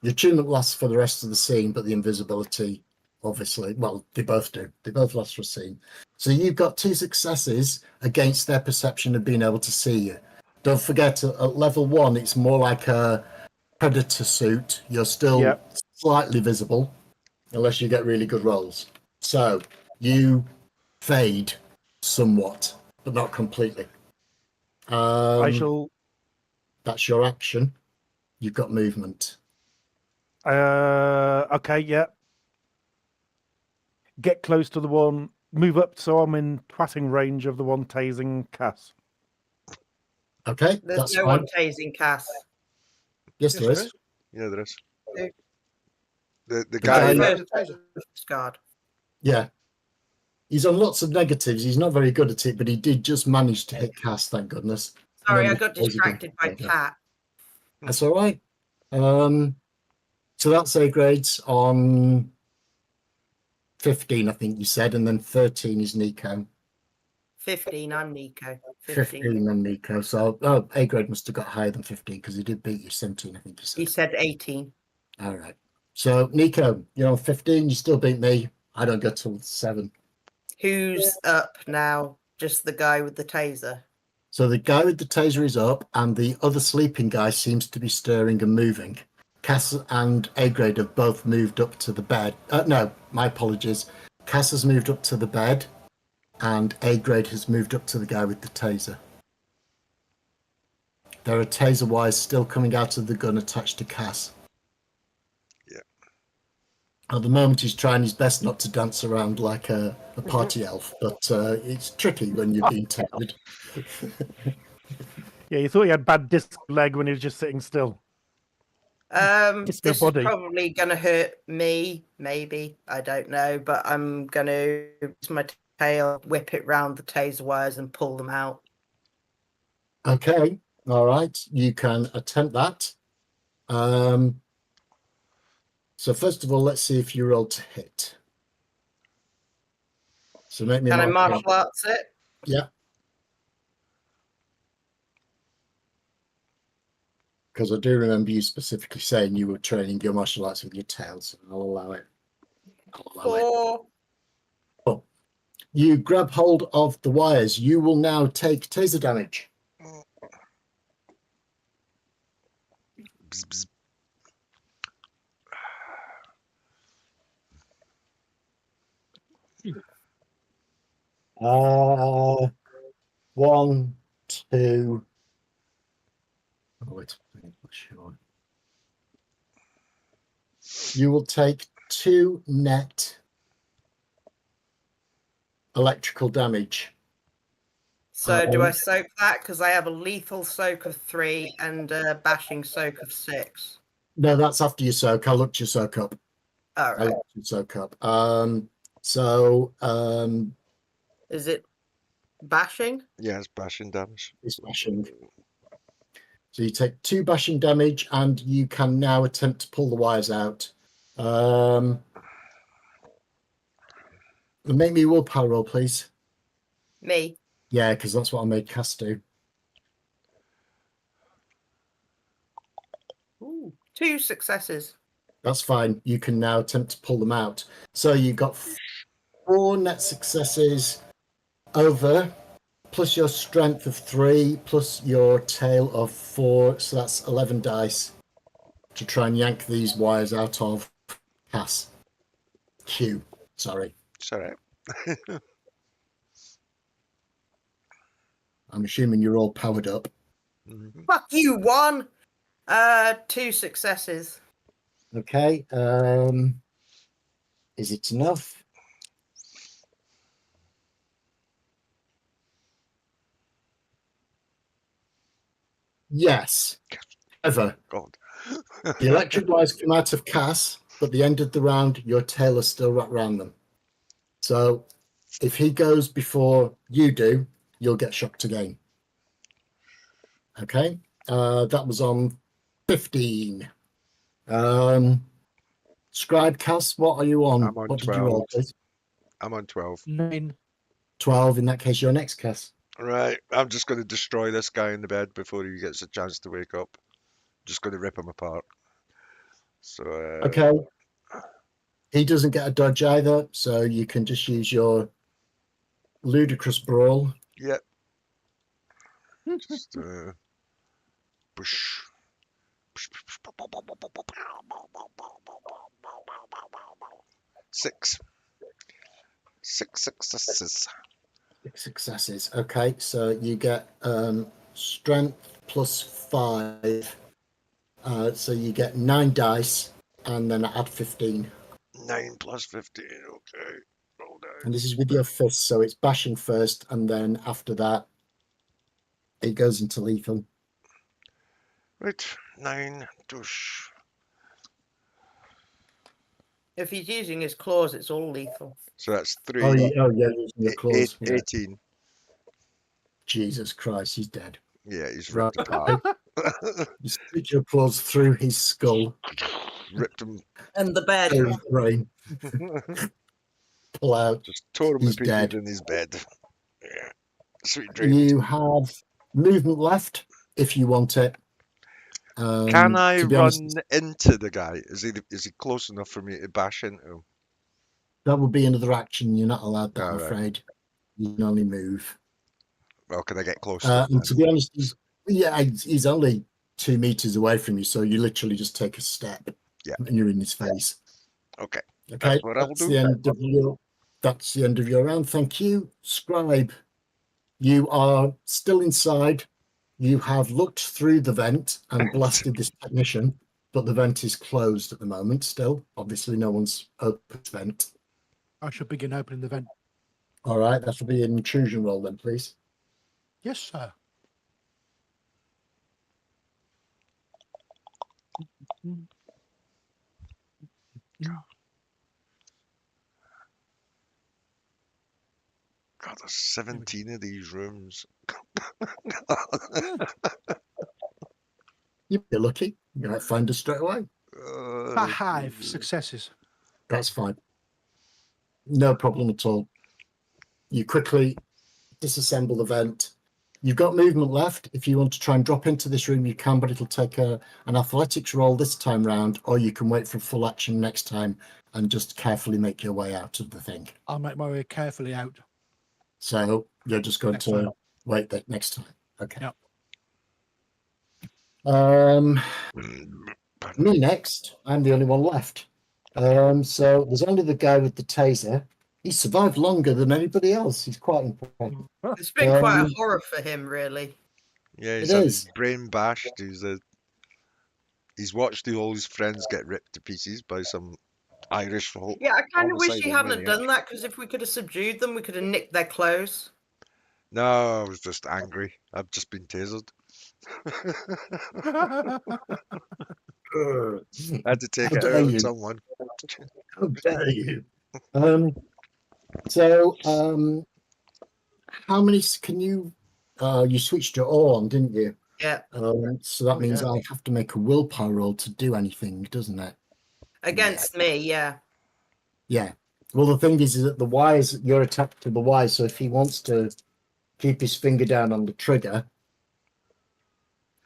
the attunement lasts for the rest of the scene, but the invisibility, obviously, well, they both do. They both last for a scene. So you've got 2 successes against their perception of being able to see you. Don't forget, at level 1, it's more like a predator suit. You're still
Yep.
slightly visible, unless you get really good rolls. So you fade somewhat, but not completely.
I shall.
That's your action. You've got movement.
Okay, yeah. Get close to the one. Move up so I'm in twatting range of the one tasing Cass.
Okay,
There's
that's
no
fine.
one tasing Cass.
Yes, there is.
Yeah, there is.
Okay.
The
guy-
guy.
Scarred.
Yeah. He's on lots of negatives. He's not very good at it, but he did just manage to hit Cass, thank goodness.
Sorry,
And
I
then
got
he goes again.
distracted by
Okay.
Cat.
That's all right. So that's A grades on 15, I think you said, and then 13 is Nico.
15, I'm Nico.
15 and Nico. So A grade must have got higher than 15 because he did beat you 17, I think you said.
He said 18.
All right. So Nico, you're on 15. You still beat me. I don't go till 7.
Who's up now? Just the guy with the taser.
So the guy with the taser is up, and the other sleeping guy seems to be stirring and moving. Cass and A grade have both moved up to the bed. No, my apologies. Cass has moved up to the bed, and A grade has moved up to the guy with the taser. There are taser wires still coming out of the gun attached to Cass.
Yeah.
At the moment, he's trying his best not to dance around like a party elf, but it's tricky when you're being tasered.
Yeah, you thought he had bad disc leg when he was just sitting still.
This
your
is
body.
probably going to hurt me, maybe. I don't know, but I'm going to use my tail, whip it round the taser wires and pull them out.
Okay, all right, you can attempt that. So first of all, let's see if you roll to hit. So make me
Can I
mark
martial arts it?
Yeah. Because I do remember you specifically saying you were training your martial arts with your tail, so I'll allow it. I'll allow it.
4.
You grab hold of the wires. You will now take taser damage.
Bzz, bzz.
1, 2. Oh, wait. Sure. You will take 2 net electrical damage.
So do I soak that? Because I have a lethal soak of 3 and a bashing soak of 6.
No, that's after you soak. I looked your soak up.
All
I
right.
looked your soak up.
Is it bashing?
Yeah, it's bashing damage.
It's bashing. So you take 2 bashing damage, and you can now attempt to pull the wires out. Make me a willpower roll, please.
Me.
Yeah, because that's what I made Cass do.
Ooh, 2 successes.
That's fine. You can now attempt to pull them out. So you've got 4 net successes over, plus your strength of 3, plus your tail of 4. So that's 11 dice to try and yank these wires out of Cass. Q. Sorry.
It's all right.
I'm assuming you're all powered up.
Mhm.
Fuck you, 1. 2 successes.
Okay. Is it enough? Yes. However,
God.
the electric wires come out of Cass, but at the end of the round, your tail is still wrapped around them. So if he goes before you do, you'll get shocked again. Okay. That was on 15. Scribe Cass, what are you on?
I'm on
What did you
12.
roll, please?
I'm on 12.
9.
12. In that case, you're next, Cass.
Right, I'm just going to destroy this guy in the bed before he gets a chance to wake up. Just going to rip him apart. So,
Okay. He doesn't get a dodge either, so you can just use your ludicrous brawl.
yep. Just, push. 6. 6 successes.
6 successes. Okay, so you get strength plus 5. So you get 9 dice, and then add 15.
9 plus 15. Okay. Roll down.
And this is with your fist, so it's bashing first, and then after that, it goes into lethal.
Right. 9 douche.
If he's using his claws, it's all lethal.
So that's 3.
Oh, yeah, using your claws. Yeah.
18.
Jesus Christ, he's dead.
Yeah, he's
Right.
ripped apart.
You stick your claws through his skull,
Ripped him.
And the bed.
through his brain, pull out.
Just tore him
He's
to pieces
dead.
in his bed. Yeah. Sweet dreams.
You have movement left if you want it.
Can I
to be
run
honest,
into the guy? Is he close enough for me to bash into him?
that would be another action. You're not allowed that, I'm
All right.
afraid. You can only move.
Well, can I get close to him?
And to be honest, he's only 2 meters away from you, so you literally just take a step,
Yeah.
and you're in his face.
Okay.
Okay,
That's what I will
that's
do.
the end of your. That's the end of your round. Thank you, Scribe. You are still inside. You have looked through the vent and blasted this technician, but the vent is closed at the moment. Still, obviously, no one's opened the vent.
I should begin opening the vent.
All right, that will be an intrusion roll then, please.
Yes, sir.
God, there's 17 of these rooms.
You'd be lucky. You might find us straight away.
5 successes.
That's fine. No problem at all. You quickly disassemble the vent. You've got movement left. If you want to try and drop into this room, you can, but it'll take an athletics roll this time round, or you can wait for full action next time and just carefully make your way out of the thing.
I'll make my way carefully out.
So you're just going
Next
to
time.
wait that next time. Okay.
Yep.
Me next. I'm the only one left. So there's only the guy with the taser. He survived longer than anybody else. He's quite impressive.
It's been quite a horror for him, really.
Yeah,
It
he's had
is.
his brain bashed. He's watched all his friends get ripped to pieces by some Irish folk.
Yeah, I kind of wish he
homicidal
hadn't
maniac.
done that, because if we could have subdued them, we could have nicked their clothes.
No, I was just angry. I've just been tasered. I had to take
How
it
dare
out on
you.
someone.
How dare you? How many can you? You switched your ore on, didn't you?
Yeah.
So that
Oh,
means
yeah.
I have to make a willpower roll to do anything, doesn't it?
Against me, yeah.
Yeah. Well, the thing is that the wires, you're attached to the wires. So if he wants to keep his finger down on the trigger,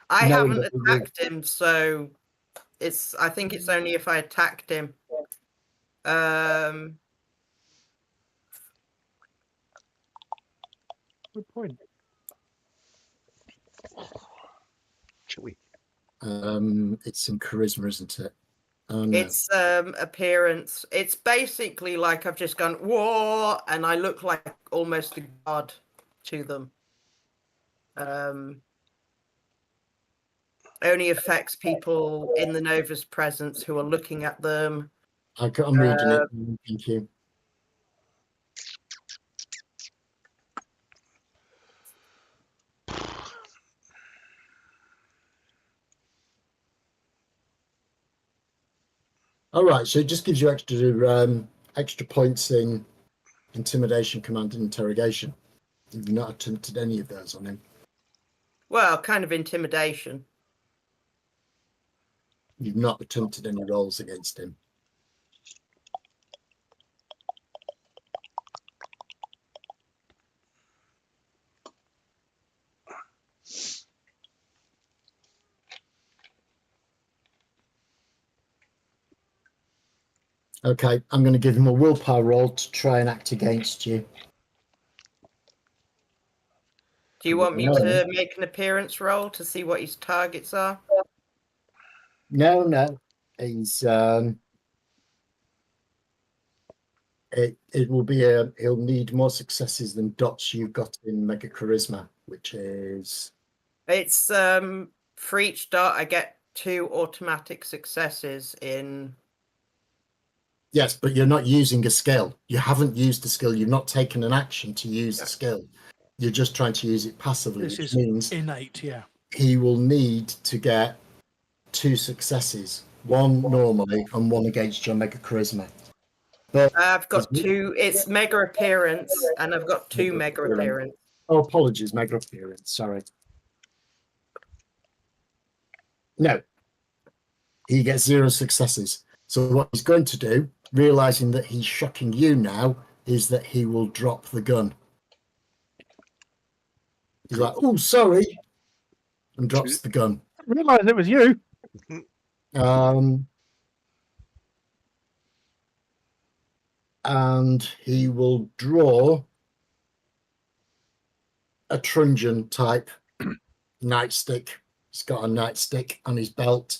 I
knowing
haven't
that we will-
attacked him, so I think it's only if I attacked him.
Good point.
Chewy.
it's in charisma, isn't it? Oh, no.
It's appearance. It's basically like I've just gone whoa, and I look like almost a god to them. Only affects people in the Nova's presence who are looking at them.
I'm reading it. Thank you. All right, so it just gives you extra points in intimidation, command, and interrogation. You've not attempted any of those on him.
Well, kind of intimidation.
You've not attempted any rolls against him. Okay, I'm going to give him a willpower roll to try and act against you.
Do you want me to make an appearance roll to see what his targets are?
No. He's it will be he'll need more successes than dots you've got in Mega Charisma, which is
It's for each dot I get 2 automatic successes in.
yes, but you're not using a skill. You haven't used a skill. You've not taken an action to use a skill. You're just trying to use it passively,
This
which
is
means
innate, yeah.
he will need to get 2 successes, one normally and one against your Mega Charisma. But
I've got 2. It's mega appearance, and I've got 2 mega appearance.
oh, apologies, Mega Appearance. Sorry. No, he gets 0 successes. So what he's going to do, realizing that he's shocking you now, is that he will drop the gun. He's like, "Oh, sorry," and drops the gun.
I realised it was you.
And he will draw a truncheon type nightstick. He's got a nightstick on his belt,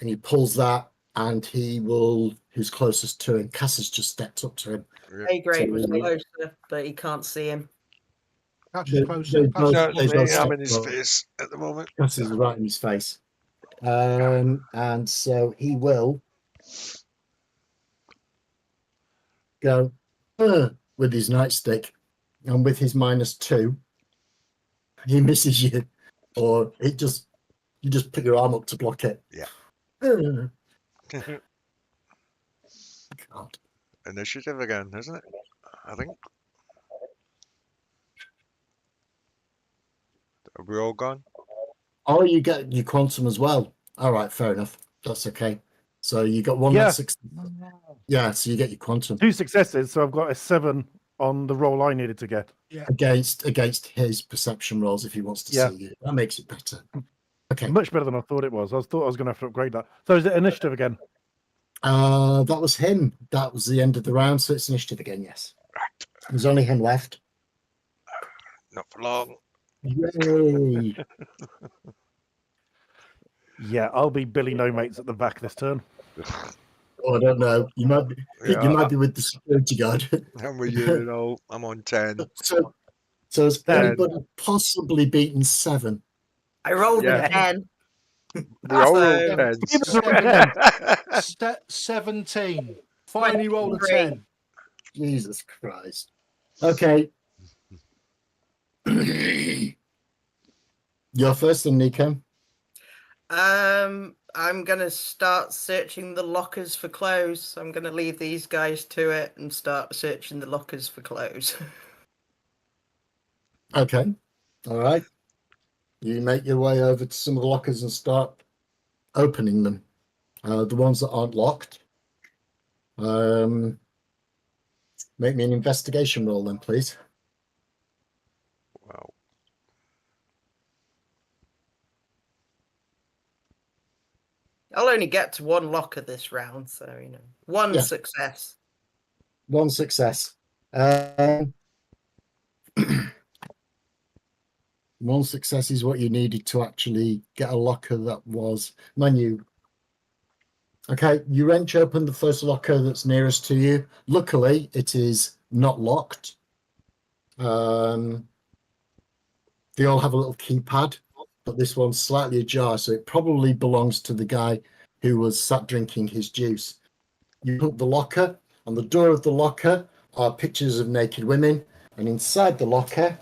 and he pulls that, and he will. Who's closest to him? Cass has just stepped up to him.
A grade was
So-
closer, but he can't see him.
Couch
They-
is closer.
they both-
No,
they
it's
both
me. I'm in his
stepped up.
face at the moment.
Cass is right in his face. And so he will go with his nightstick, and with his -2, he misses you, or you just put your arm up to block it.
Yeah.
God.
Initiative again, isn't it? I think. Are we all gone?
Oh, you get your quantum as well. All right, fair enough. That's okay. So you got one
Yeah.
that's 6. Yeah, so you get your quantum
2 successes, so I've got a 7 on the roll I needed to get.
against his perception rolls if he wants to
Yeah.
see you. That makes it better. Okay.
Much better than I thought it was. I thought I was going to have to upgrade that. So is it initiative again?
That was him. That was the end of the round, so it's initiative again, yes.
Right.
There's only him left.
Not for long.
Yay.
Yeah, I'll be Billy No Mates at the back this turn.
Oh, I don't know. You might be with the security guard.
I'm with you, I'm on 10.
So has
10.
anybody possibly beaten 7?
I rolled
Yeah.
a 10.
We all
So-
rolled 10.
Give us a 10.
17. Finally rolled a
23.
10.
Jesus Christ. Okay. You're first then, Nico.
I'm gonna start searching the lockers for clothes. I'm gonna leave these guys to it and start searching the lockers for clothes.
Okay. All right. You make your way over to some of the lockers and start opening them. The ones that aren't locked. Make me an investigation roll then, please.
Wow.
I'll only get to one locker this round, so one
Yeah.
success.
One success. One success is what you needed to actually get a locker that was menu. Okay, you wrench open the first locker that's nearest to you. Luckily, it is not locked. They all have a little keypad, but this one's slightly ajar, so it probably belongs to the guy who was sat drinking his juice. You hook the locker. On the door of the locker are pictures of naked women, and inside the locker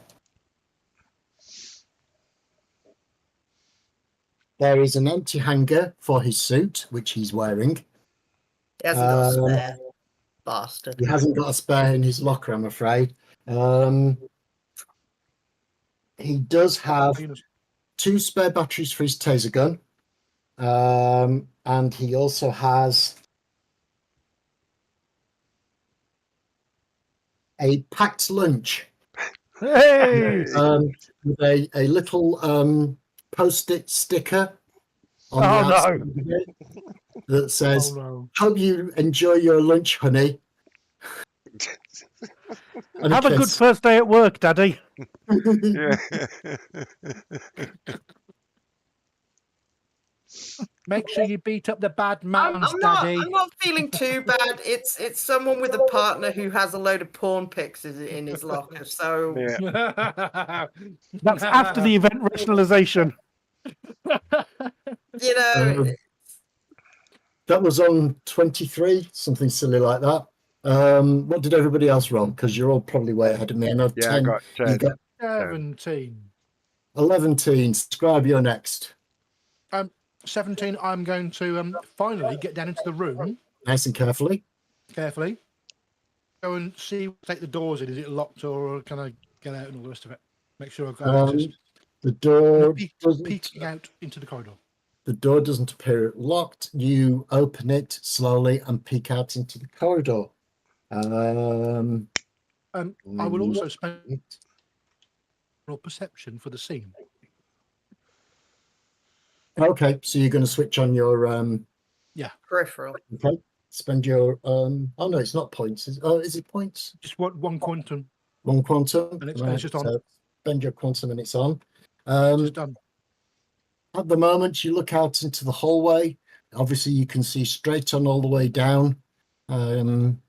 there is an empty hanger for his suit, which he's wearing.
He hasn't got a spare. Bastard.
He hasn't got a spare in his locker, I'm afraid. He does have 2 spare batteries for his taser gun. And he also has a packed lunch.
Hey!
With a little post-it sticker on
Oh,
the
no.
outside of it that says,
Oh no.
"Hope you enjoy your lunch, honey." And
Have a good
kiss.
first day at work, Daddy.
Yeah.
Make sure you beat up the bad
I'm
man's
not.
daddy.
I'm not feeling too bad. It's someone with a partner who has a load of porn pics in his locker. So
Yeah.
That's after the event rationalization.
you know,
That was on 23, something silly like that. What did everybody else roll? Because you're all probably way ahead of me. I know
Yeah,
10.
I got 10.
You got
17.
11. Scribe, you're next.
17, I'm going to finally get down into the room
Nice and carefully.
carefully. Go and see, take the doors in. Is it locked or can I get out and all the rest of it? Make sure I've got access.
The door
Peeking out into the corridor.
The door doesn't appear locked. You open it slowly and peek out into the corridor.
I will also spend perception for the scene.
Okay, so you're going to switch on your
peripheral.
okay. Spend your oh no, it's not points. Is it points?
Just one quantum.
1 quantum.
And it's
Right,
just on.
so spend your quantum and it's on.
Just done.
At the moment, you look out into the hallway. Obviously, you can see straight on all the way down, and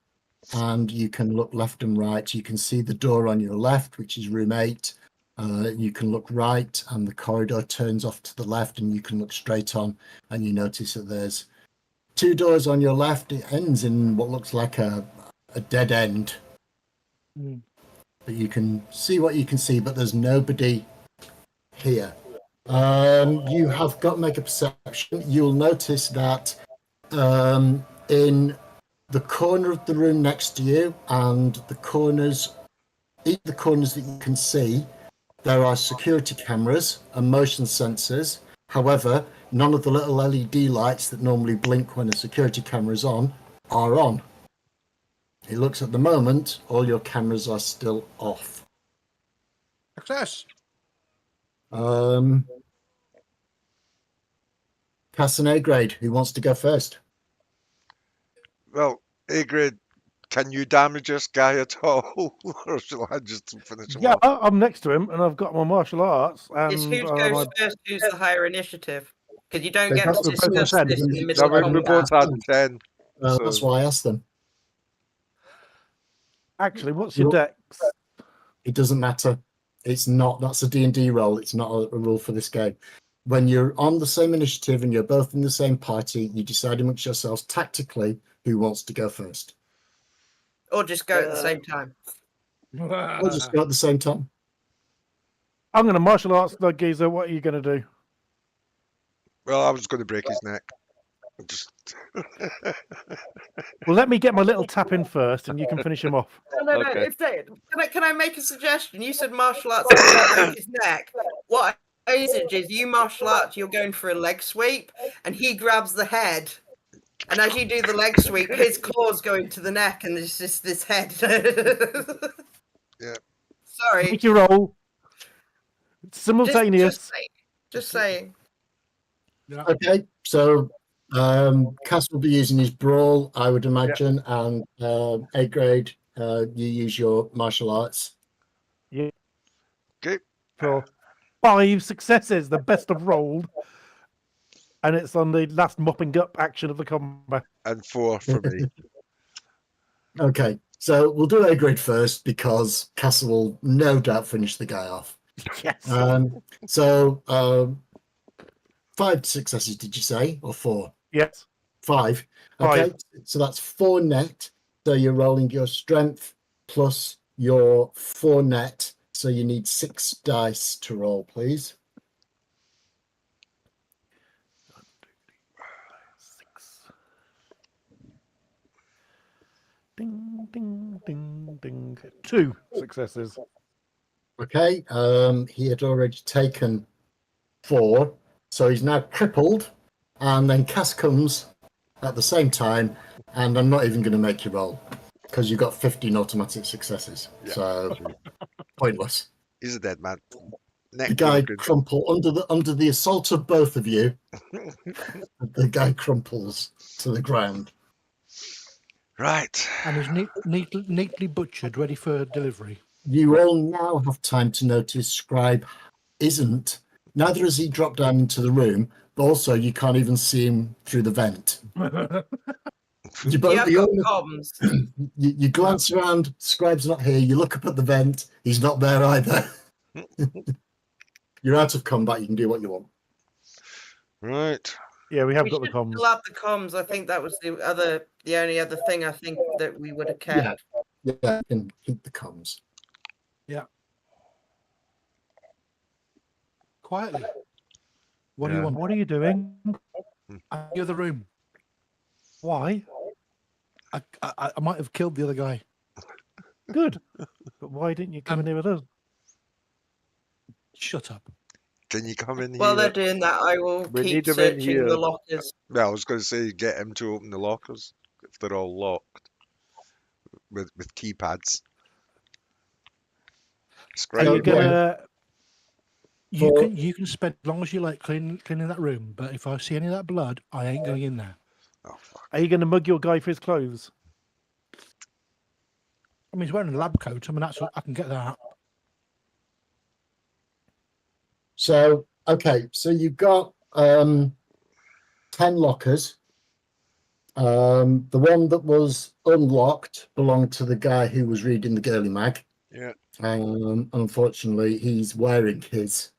you can look left and right. You can see the door on your left, which is room 8. You can look right, and the corridor turns off to the left, and you can look straight on, and you notice that there's 2 doors on your left. It ends in what looks like a dead end.
Mm.
But you can see what you can see, but there's nobody here. You have got to make a perception. You'll notice that in the corner of the room next to you and the corners that you can see, there are security cameras and motion sensors. However, none of the little LED lights that normally blink when a security camera is on are on. It looks at the moment, all your cameras are still off.
Success.
Pass an A grade. Who wants to go first?
Well, A grade, can you damage this guy at all? Or shall I just finish him
Yeah,
off?
I'm next to him and I've got my martial arts.
It's
And
who goes first, who's the higher initiative. Because you don't
They
get
got
to
to both
discuss
said
this in
it.
the
No,
middle
No,
of
we both
combat.
had 10.
That's
So-
why I asked them.
actually, what's your dex?
It doesn't matter. It's not. That's a D&D role. It's not a rule for this game. When you're on the same initiative and you're both in the same party, you decide amongst yourselves tactically who wants to go first.
Or just go at the same time.
Or just go at the same time.
I'm going to martial arts the geezer. What are you going to do?
Well, I was going to break his neck. Just
Oh,
Well, let me get my little tap in first and you can finish him off.
No.
Okay.
Can I make a suggestion? You said martial arts is going to break his neck. What usage is you martial arts, you're going for a leg sweep, and he grabs the head. And as you do the leg sweep, his claws go into the neck, and there's just this head.
Yeah.
Sorry.
Make your roll. It's simultaneous.
Just saying.
Yeah.
Okay, so Cass will be using his brawl, I would imagine, and A grade, you use your martial arts.
Yeah.
Okay.
For 5 successes, the best of rolled. And it's on the last mopping up action of the combat.
And 4 for me.
Okay, so we'll do A grade first because Cass will no doubt finish the guy off.
Yes.
So 5 successes, did you say, or 4?
Yes.
5. Okay,
5.
so that's 4 net. So you're rolling your strength plus your 4 net. So you need 6 dice to roll, please.
6. Ding, ding, ding, ding. 2 successes.
Okay, he had already taken 4, so he's now crippled. And then Cass comes at the same time, and I'm not even going to make you roll because you've got 15 automatic successes.
Yeah.
So pointless.
He's a dead man.
The guy crumple under the assault of both of you. The guy crumples to the ground.
Right.
And is neatly butchered, ready for delivery.
You all now have time to notice Scribe isn't. Neither has he dropped down into the room, but also you can't even see him through the vent. You glance around, Scribe's not here. You look up at the vent, he's not there either. You're out of combat, you can do what you want.
Right.
Yeah, we have got the comms.
Still have the comms. I think that was the only other thing I think that we would have kept.
Yeah, you can keep the comms.
Yeah. Quietly. What do
Yeah.
you want?
What are you doing?
I'm in the other room.
Why?
I might have killed the other guy.
Good. But why didn't you come in here with us?
Shut up.
Can you come in
While
here?
they're doing that, I will
We
keep
need 'em in
searching
here.
the lockers.
Well, I was going to say get him to open the lockers if they're all locked with keypads.
Are you
Okay.
gonna? You
For-
can spend as long as you like cleaning that room. But if I see any of that blood, I ain't going in there.
Oh fuck!
Are you going to mug your guy for his clothes?
I mean, he's wearing a lab coat. I mean, that's I can get that.
So, okay, so you've got 10 lockers. The one that was unlocked belonged to the guy who was reading the girly mag.
Yeah.
Unfortunately, he's wearing his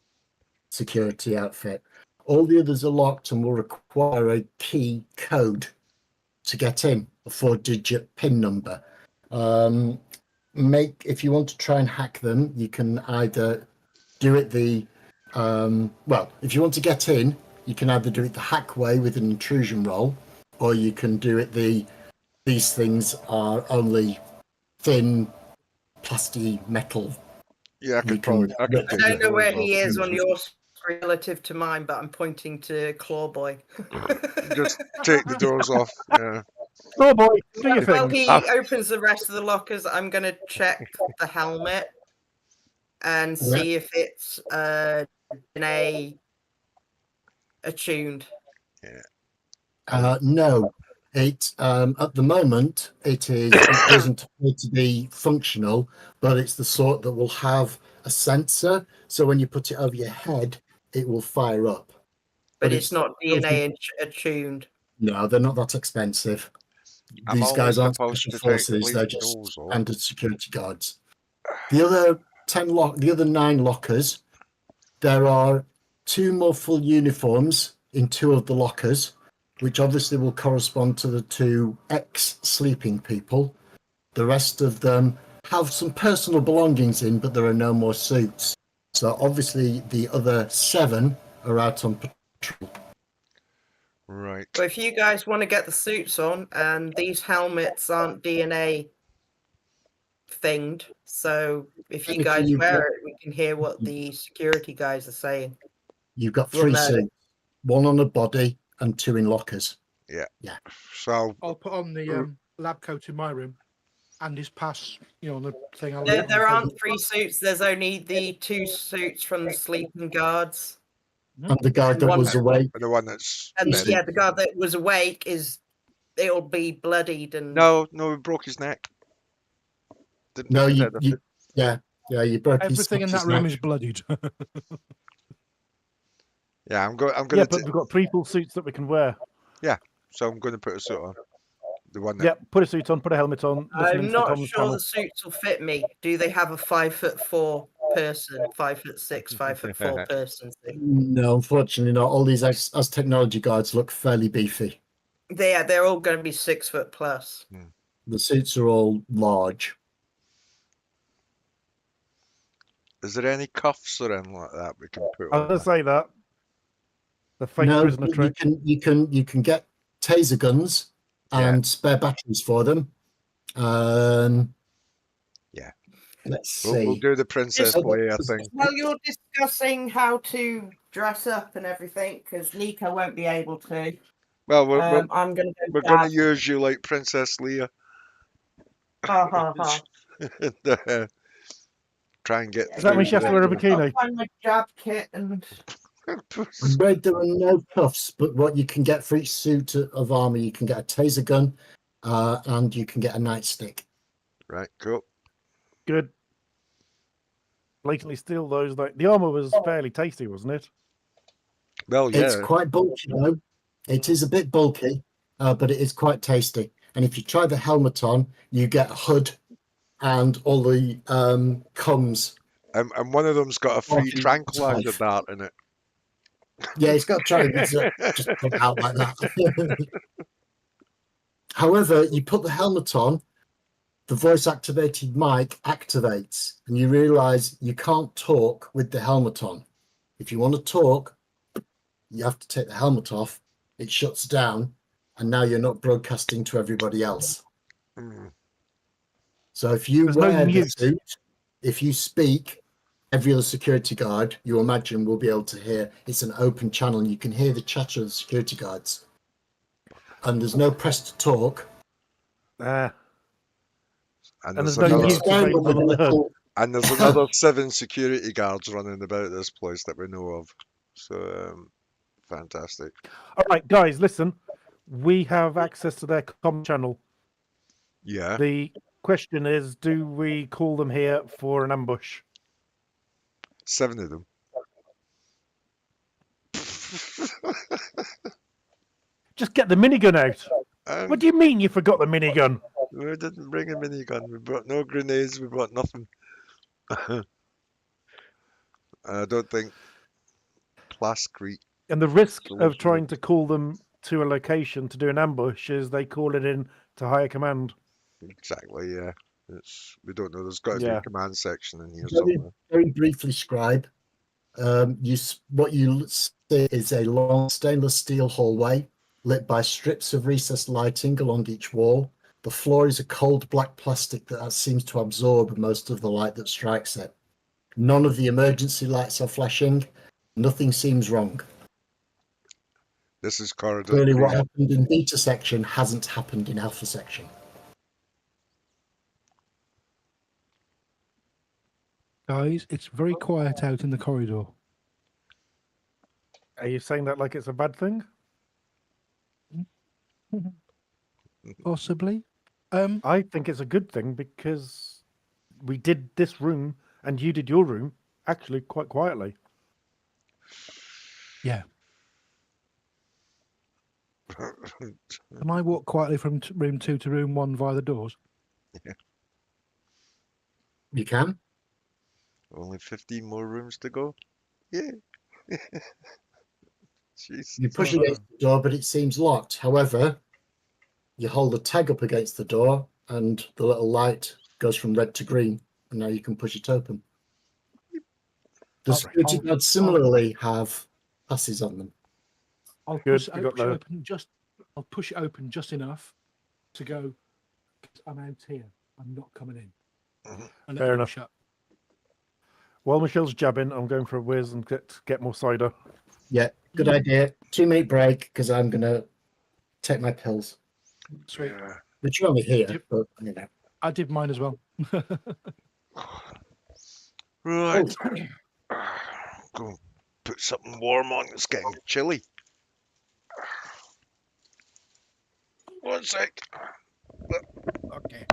security outfit. All the others are locked and will require a key code to get in, a 4-digit PIN number. If you want to try and hack them, you can either do it if you want to get in, you can either do it the hack way with an intrusion roll, or you can do it these things are only thin, plastic metal.
Yeah, I
You
could probably.
can-
I could
I
take
don't know where
those
he
off.
is on your screen relative to mine, but I'm pointing to Clawboy.
Just take the doors off. Yeah.
Oh boy, do your
While
thing.
he opens the rest of the lockers, I'm going to check the helmet and see if it's DNA attuned.
No, it at the moment it doesn't appear to be functional, but it's the sort that will have a sensor. So when you put it over your head, it will fire up.
But it's not DNA attuned.
No, they're not that expensive.
I'm
These
only
guys aren't
supposed
special
to take
forces; they're
these
just
doors off.
standard security guards. The other 9 lockers, there are 2 more full uniforms in 2 of the lockers, which obviously will correspond to the 2 ex-sleeping people. The rest of them have some personal belongings in, but there are no more suits. So obviously the other 7 are out on patrol.
Right.
But if you guys want to get the suits on, and these helmets aren't DNA thinged, so if you guys wear it, we can hear what the security guys are saying.
You've got
Well,
3
no.
suits, 1 on a body and 2 in lockers.
So
I'll put on the lab coat in my room and his pass, on the thing. I'll
There,
leave it on
there
the
aren't
thing.
3 suits. There's only the 2 suits from the sleeping guards.
And the guy that
One-
was awake.
the one that's
And
Yes.
yeah, the guard that was awake it'll be bloodied and
no, we broke his neck. Didn't
No,
we
you,
set the-
you you broke his
Everything in that
his
room
neck.
is bloodied.
Yeah, I'm going
Yeah,
to.
but we've got 3 full suits that we can wear.
So I'm going to put a suit on. The one that.
Yeah, put a suit on, put a helmet on. Listen
I'm
into the
not
comms
sure
channel.
the suits will fit me. Do they have a 5'4" person, 5'6", 5'4" person?
No, unfortunately not. All these as technology guards look fairly beefy.
They're all going to be 6 foot plus.
The suits are all large.
Is there any cuffs or anything like that we can put
I was
on?
going to say that. The fake
No,
prisoner
you
trick.
you can get taser guns
Yeah.
and spare batteries for them.
Yeah.
Let's see.
We'll do the Princess
Just-
Leia thing.
While you're discussing how to dress up and everything, because Nico won't be able to,
Well, we're
I'm going to go
we're going
dad.
to use you like Princess Leia.
Ha ha ha.
Try and get
Does that mean she has to wear a bikini?
I'll find my jab kit and
I'm afraid there are no cuffs, but what you can get for each suit of armor, you can get a taser gun, and you can get a nightstick.
Right, cool.
Good. Blatantly steal those. Like the armor was fairly tasty, wasn't it?
Well,
It's
yeah.
quite bulky though. It is a bit bulky, but it is quite tasty. And if you try the helmet on, you get a hood and all the comms.
And one of them's got a free
Forty
tranquilizer
five.
dart in it.
Yeah, it's got triangles just put out like that. However, you put the helmet on, the voice activated mic activates, and you realize you can't talk with the helmet on. If you want to talk, you have to take the helmet off, it shuts down, and now you're not broadcasting to everybody else.
Mm.
So if you
There's no
wear the
mute.
suit, if you speak, every other security guard you imagine will be able to hear. It's an open channel, and you can hear the chatter of the security guards. And there's no press to talk.
Ah,
And
And
there's
there's no
another,
mute.
Experiment with a little-
and there's another 7 security guards running about this place that we know of. So fantastic.
all right, guys, listen. We have access to their comm channel.
Yeah.
The question is, do we call them here for an ambush?
7 of them.
Just get the minigun out.
Um,
What do you mean you forgot the minigun?
We didn't bring a minigun. We brought no grenades. We brought nothing. I don't think Plascrete.
And the risk
Solution.
of trying to call them to a location to do an ambush is they call it in to higher command.
Exactly, yeah. We don't know. There's got to be
Yeah.
a command section in here
Very,
somewhere.
very briefly, Scribe. What you see is a long stainless steel hallway lit by strips of recessed lighting along each wall. The floor is a cold black plastic that seems to absorb most of the light that strikes it. None of the emergency lights are flashing. Nothing seems wrong.
This is corridor
Clearly,
3.
what happened in beta section hasn't happened in alpha section.
Guys, it's very quiet out in the corridor.
Are you saying that like it's a bad thing?
Possibly.
I think it's a good thing because we did this room and you did your room actually quite quietly.
Yeah. Can I walk quietly from room 2 to room 1 via the doors?
You can.
Only 15 more rooms to go. Yeah. Jeez.
You push against the door, but it seems locked. However, you hold the tag up against the door, and the little light goes from red to green, and now you can push it open. The
I'll-
security
I'll-
guards similarly have passes on them.
I'll
Good,
push,
you got
push it
that.
open just. I'll push it open just enough to go. I'm out here. I'm not coming in.
Mhm.
And
Fair
it'll
enough.
shut.
While Michelle's jabbing, I'm going for a whiz and get more cider.
Yeah, good idea. 2-minute break because I'm gonna take my pills.
Sweet.
Yeah.
Which are only here,
Yep.
but you know.
I did mine as well.
Right. Go and put something warm on. It's getting chilly. 1 sec.
Okay.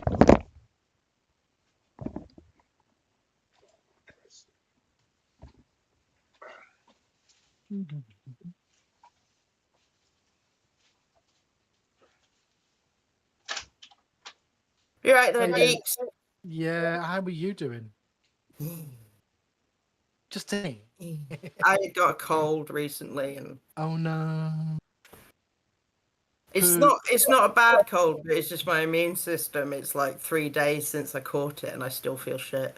You right there,
Hey,
geeks?
Yeah, how are you doing? Just saying.
I got a cold recently, and
Oh no.
it's
Poo.
not a bad cold, but it's just my immune system. It's like 3 days since I caught it, and I still feel shit.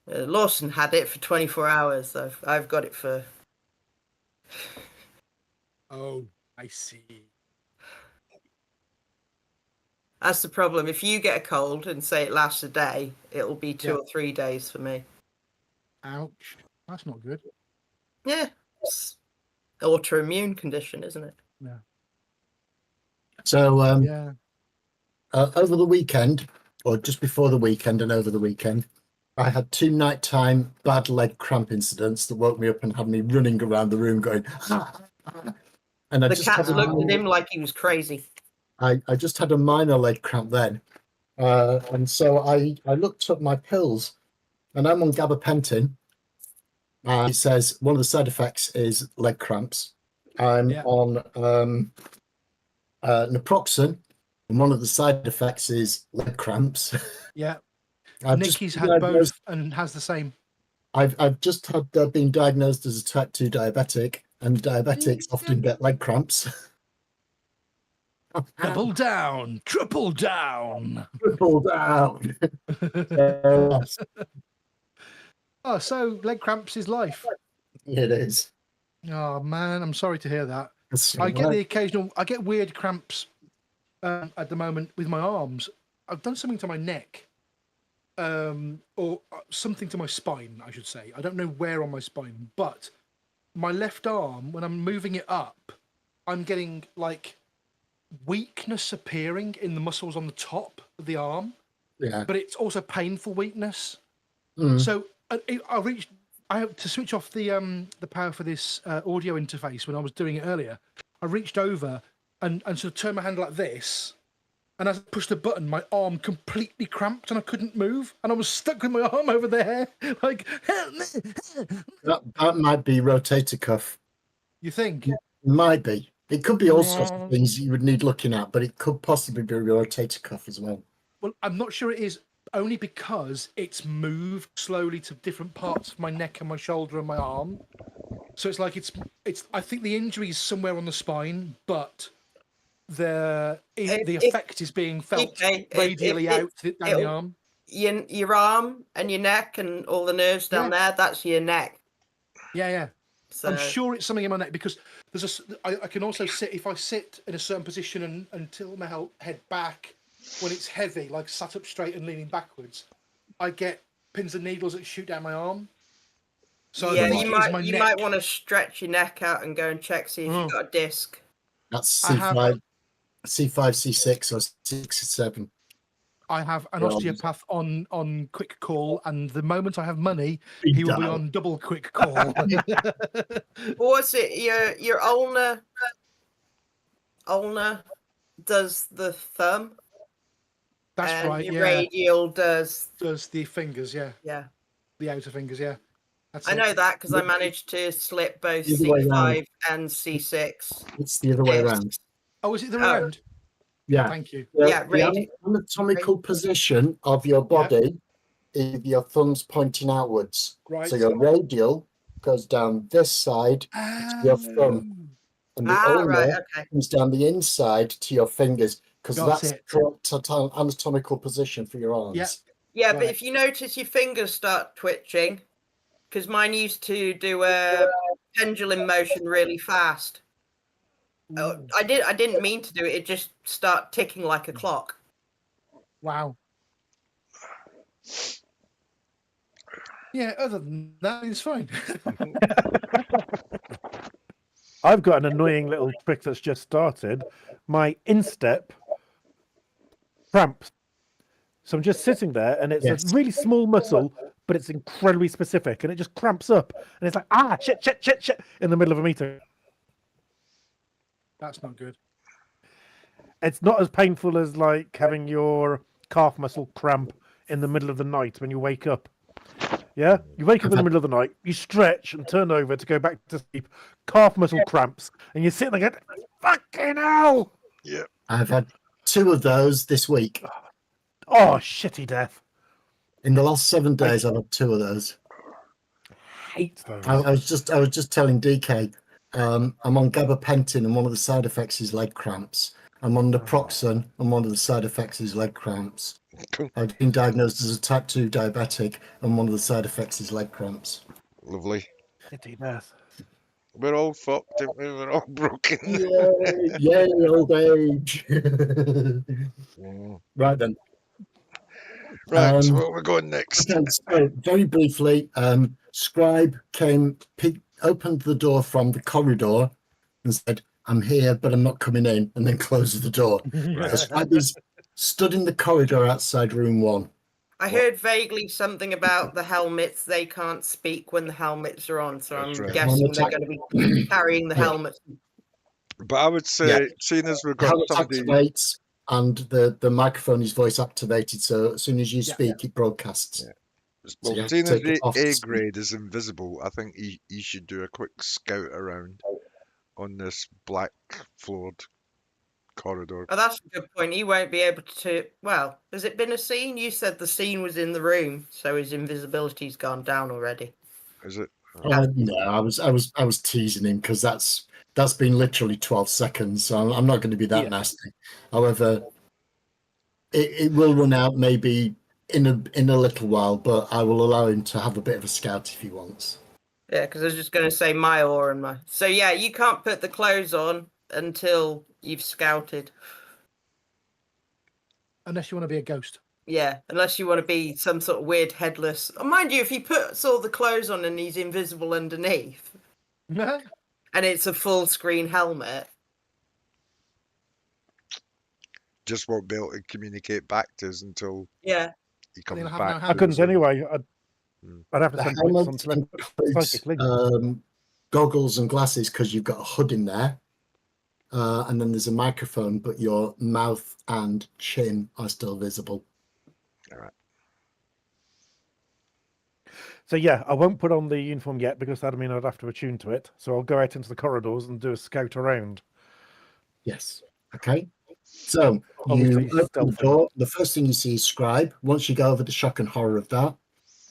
Lawson had it for 24 hours. I've got it for.
Oh, I see.
That's the problem. If you get a cold and say it lasts a day, it'll be 2
Yeah.
or 3 days for me.
Ouch. That's not good.
Yeah, it's autoimmune condition, isn't it?
Yeah.
So
Yeah.
over the weekend, or just before the weekend and over the weekend, I had 2 nighttime bad leg cramp incidents that woke me up and had me running around the room going. And I
The
just
cats
had
looked at him like he was crazy.
I just had a minor leg cramp then, and so I looked up my pills, and I'm on gabapentin. It says one of the side effects is leg cramps. I'm
Yeah.
on naproxen, and one of the side effects is leg cramps.
Yeah.
I've just
Nikki's
been
had
diagnosed-
both and has the same.
I've just had been diagnosed as a type 2 diabetic, and diabetics often get leg cramps.
Double down, triple down.
Triple down. Yes,
Oh, so leg cramps is life.
it is.
Oh man, I'm sorry to hear that.
That's
I get
right.
the occasional. I get weird cramps at the moment with my arms. I've done something to my neck, or something to my spine, I should say. I don't know where on my spine, but my left arm, when I'm moving it up, I'm getting like weakness appearing in the muscles on the top of the arm,
Yeah.
but it's also painful weakness.
Mm.
So I had to switch off the power for this audio interface when I was doing it earlier. I reached over and sort of turned my hand like this, and as I pushed the button, my arm completely cramped and I couldn't move, and I was stuck with my arm over there, like help me.
That might be rotator cuff.
You think?
Might be. It could be all sorts of things you would need looking at, but it could possibly be rotator cuff as well.
Well, I'm not sure it is, only because it's moved slowly to different parts of my neck and my shoulder and my arm. So it's like it's. I think the injury is somewhere on the spine, but the effect is being felt radially out down the arm.
Your arm and your neck and all the nerves down there, that's your neck.
Yeah, yeah.
So
I'm sure it's something in my neck because I can also sit, if I sit in a certain position and tilt my head back when it's heavy, like sat up straight and leaning backwards, I get pins and needles that shoot down my arm. So
yeah,
I think
you might want to stretch your neck out and go and check, see if you've got a disc.
That's
I have-
C5, C6, or 6-7.
I have an
Well,
osteopath on quick call, and the moment I have money, he will be
down.
on double quick call.
What's it? Your ulnar does the thumb.
That's
and
right.
Your
Yeah,
radial does.
does the fingers? Yeah,
Yeah,
the outer fingers. Yeah, that's
I
it.
know that because I managed to slip both
The other way
C5
round.
and C6.
It's the other way
discs.
around.
Oh, is it the other end?
Yeah.
Thank you.
The anatomical position of your body is your thumbs pointing outwards.
Right.
So your radial goes down this side to your thumb, and the ulnar comes down the inside to your fingers, because
Got
that's
it.
the correct anatomical position for your arms.
Yeah.
Yeah, but
Right.
if you notice your fingers start twitching, because mine used to do a pendulum motion really fast. I didn't mean to do it. It just start ticking like a clock.
Wow. Yeah. Other than that, it's fine.
I've got an annoying little trick that's just started. My instep cramps. So I'm just sitting there, and it's
Yes.
a really small muscle, but it's incredibly specific, and it just cramps up, and it's like shit in the middle of a meeting.
That's not good.
It's not as painful as like having your calf muscle cramp in the middle of the night when you wake up. Yeah, you wake up in the middle of the night, you stretch and turn over to go back to sleep. Calf muscle cramps, and you're sitting there going, "Fucking hell!"
Yeah.
I've had 2 of those this week.
Oh, shitty death!
In the last 7 days, I've had 2 of those.
Hate those.
I was just telling DK, I'm on gabapentin, and one of the side effects is leg cramps. I'm on naproxen, and one of the side effects is leg cramps.
Cool.
I've been diagnosed as a type 2 diabetic, and one of the side effects is leg cramps.
Lovely.
Shitty death.
We're all fucked, aren't we? We're all broken.
Yay, old age.
Mm.
Right then.
Right, so where are we going next?
Okay, so very briefly, Scribe opened the door from the corridor and said, "I'm here, but I'm not coming in," and then closed the door. So Scribe is stood in the corridor outside room 1.
I heard vaguely something about the helmets. They can't speak when the helmets are on, so
That's
I'm
right.
guessing they're going to be carrying the helmets.
But I would say, seeing as we've got
Helmet
somebody,
activates, and the microphone is voice activated, so as soon as you speak, it broadcasts.
Yeah.
So you
well,
have
seeing
to
as
take it
the
off the
A
screen.
grade is invisible, I think he should do a quick scout around on this black floored corridor.
Oh, that's a good point. He won't be able to. Well, has it been a scene? You said the scene was in the room, so his invisibility's gone down already.
Is it?
No, I was teasing him because that's been literally 12 seconds, so I'm not going to be that nasty. However, it will run out maybe in a little while, but I will allow him to have a bit of a scout if he wants.
Yeah, because I was just going to say my aura and my. So yeah, you can't put the clothes on until you've scouted.
Unless you want to be a ghost.
Yeah, unless you want to be some sort of weird headless. Oh, mind you, if he puts all the clothes on and he's invisible underneath, and it's a full screen helmet.
Just won't be able to communicate back to us until
he
comes
have
back.
no
I couldn't anyway. I'd have to
The
send points on
helmet
to them
includes
psychically.
goggles and glasses because you've got a hood in there. And then there's a microphone, but your mouth and chin are still visible.
All right.
So yeah, I won't put on the uniform yet because that'd mean I'd have to attune to it. So I'll go out into the corridors and do a scout around.
Yes. Okay. So
Obviously,
you open the
stealthing.
door. The first thing you see is Scribe. Once you go over the shock and horror of that,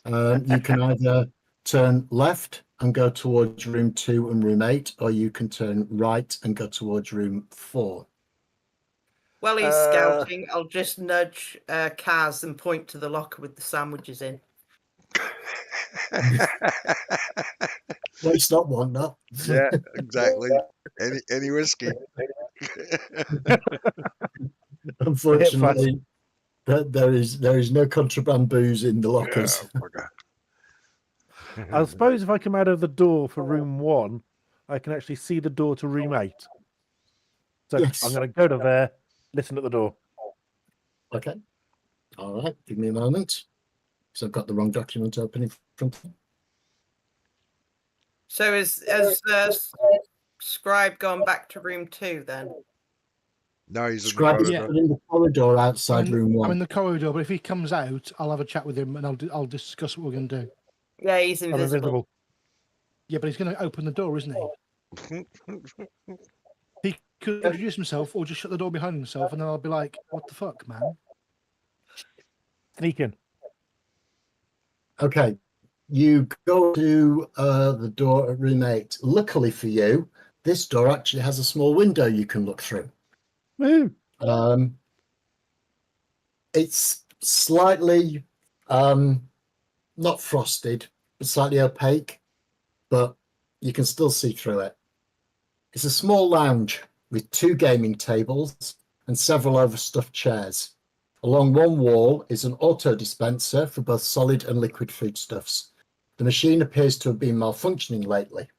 you can either turn left and go towards room 2 and room 8, or you can turn right and go towards room 4.
While he's scouting, I'll just nudge Kaz and point to the locker with the sandwiches in.
Let's not want that.
Yeah, exactly. Any whiskey.
Unfortunately, there is no contraband booze in the lockers.
I suppose if I come out of the door for room 1, I can actually see the door to room 8. So
Yes.
I'm going to go to there, listen at the door.
Okay. All right. Give me a moment. So I've got the wrong document open in front of me.
So has Scribe gone back to room 2 then?
No, he's in the
Scribe is
corridor.
in the corridor outside room 1.
I'm in the corridor, but if he comes out, I'll have a chat with him and I'll discuss what we're going to do.
Yeah, he's
I'm
invisible.
invisible.
Yeah, but he's going to open the door, isn't he? He could introduce himself or just shut the door behind himself, and then I'll be like, "What the fuck, man?"
Sneaking.
Okay. You go to the door at room 8. Luckily for you, this door actually has a small window you can look through.
Woo!
It's slightly not frosted, but slightly opaque, but you can still see through it. It's a small lounge with 2 gaming tables and several overstuffed chairs. Along one wall is an auto dispenser for both solid and liquid foodstuffs. The machine appears to have been malfunctioning lately.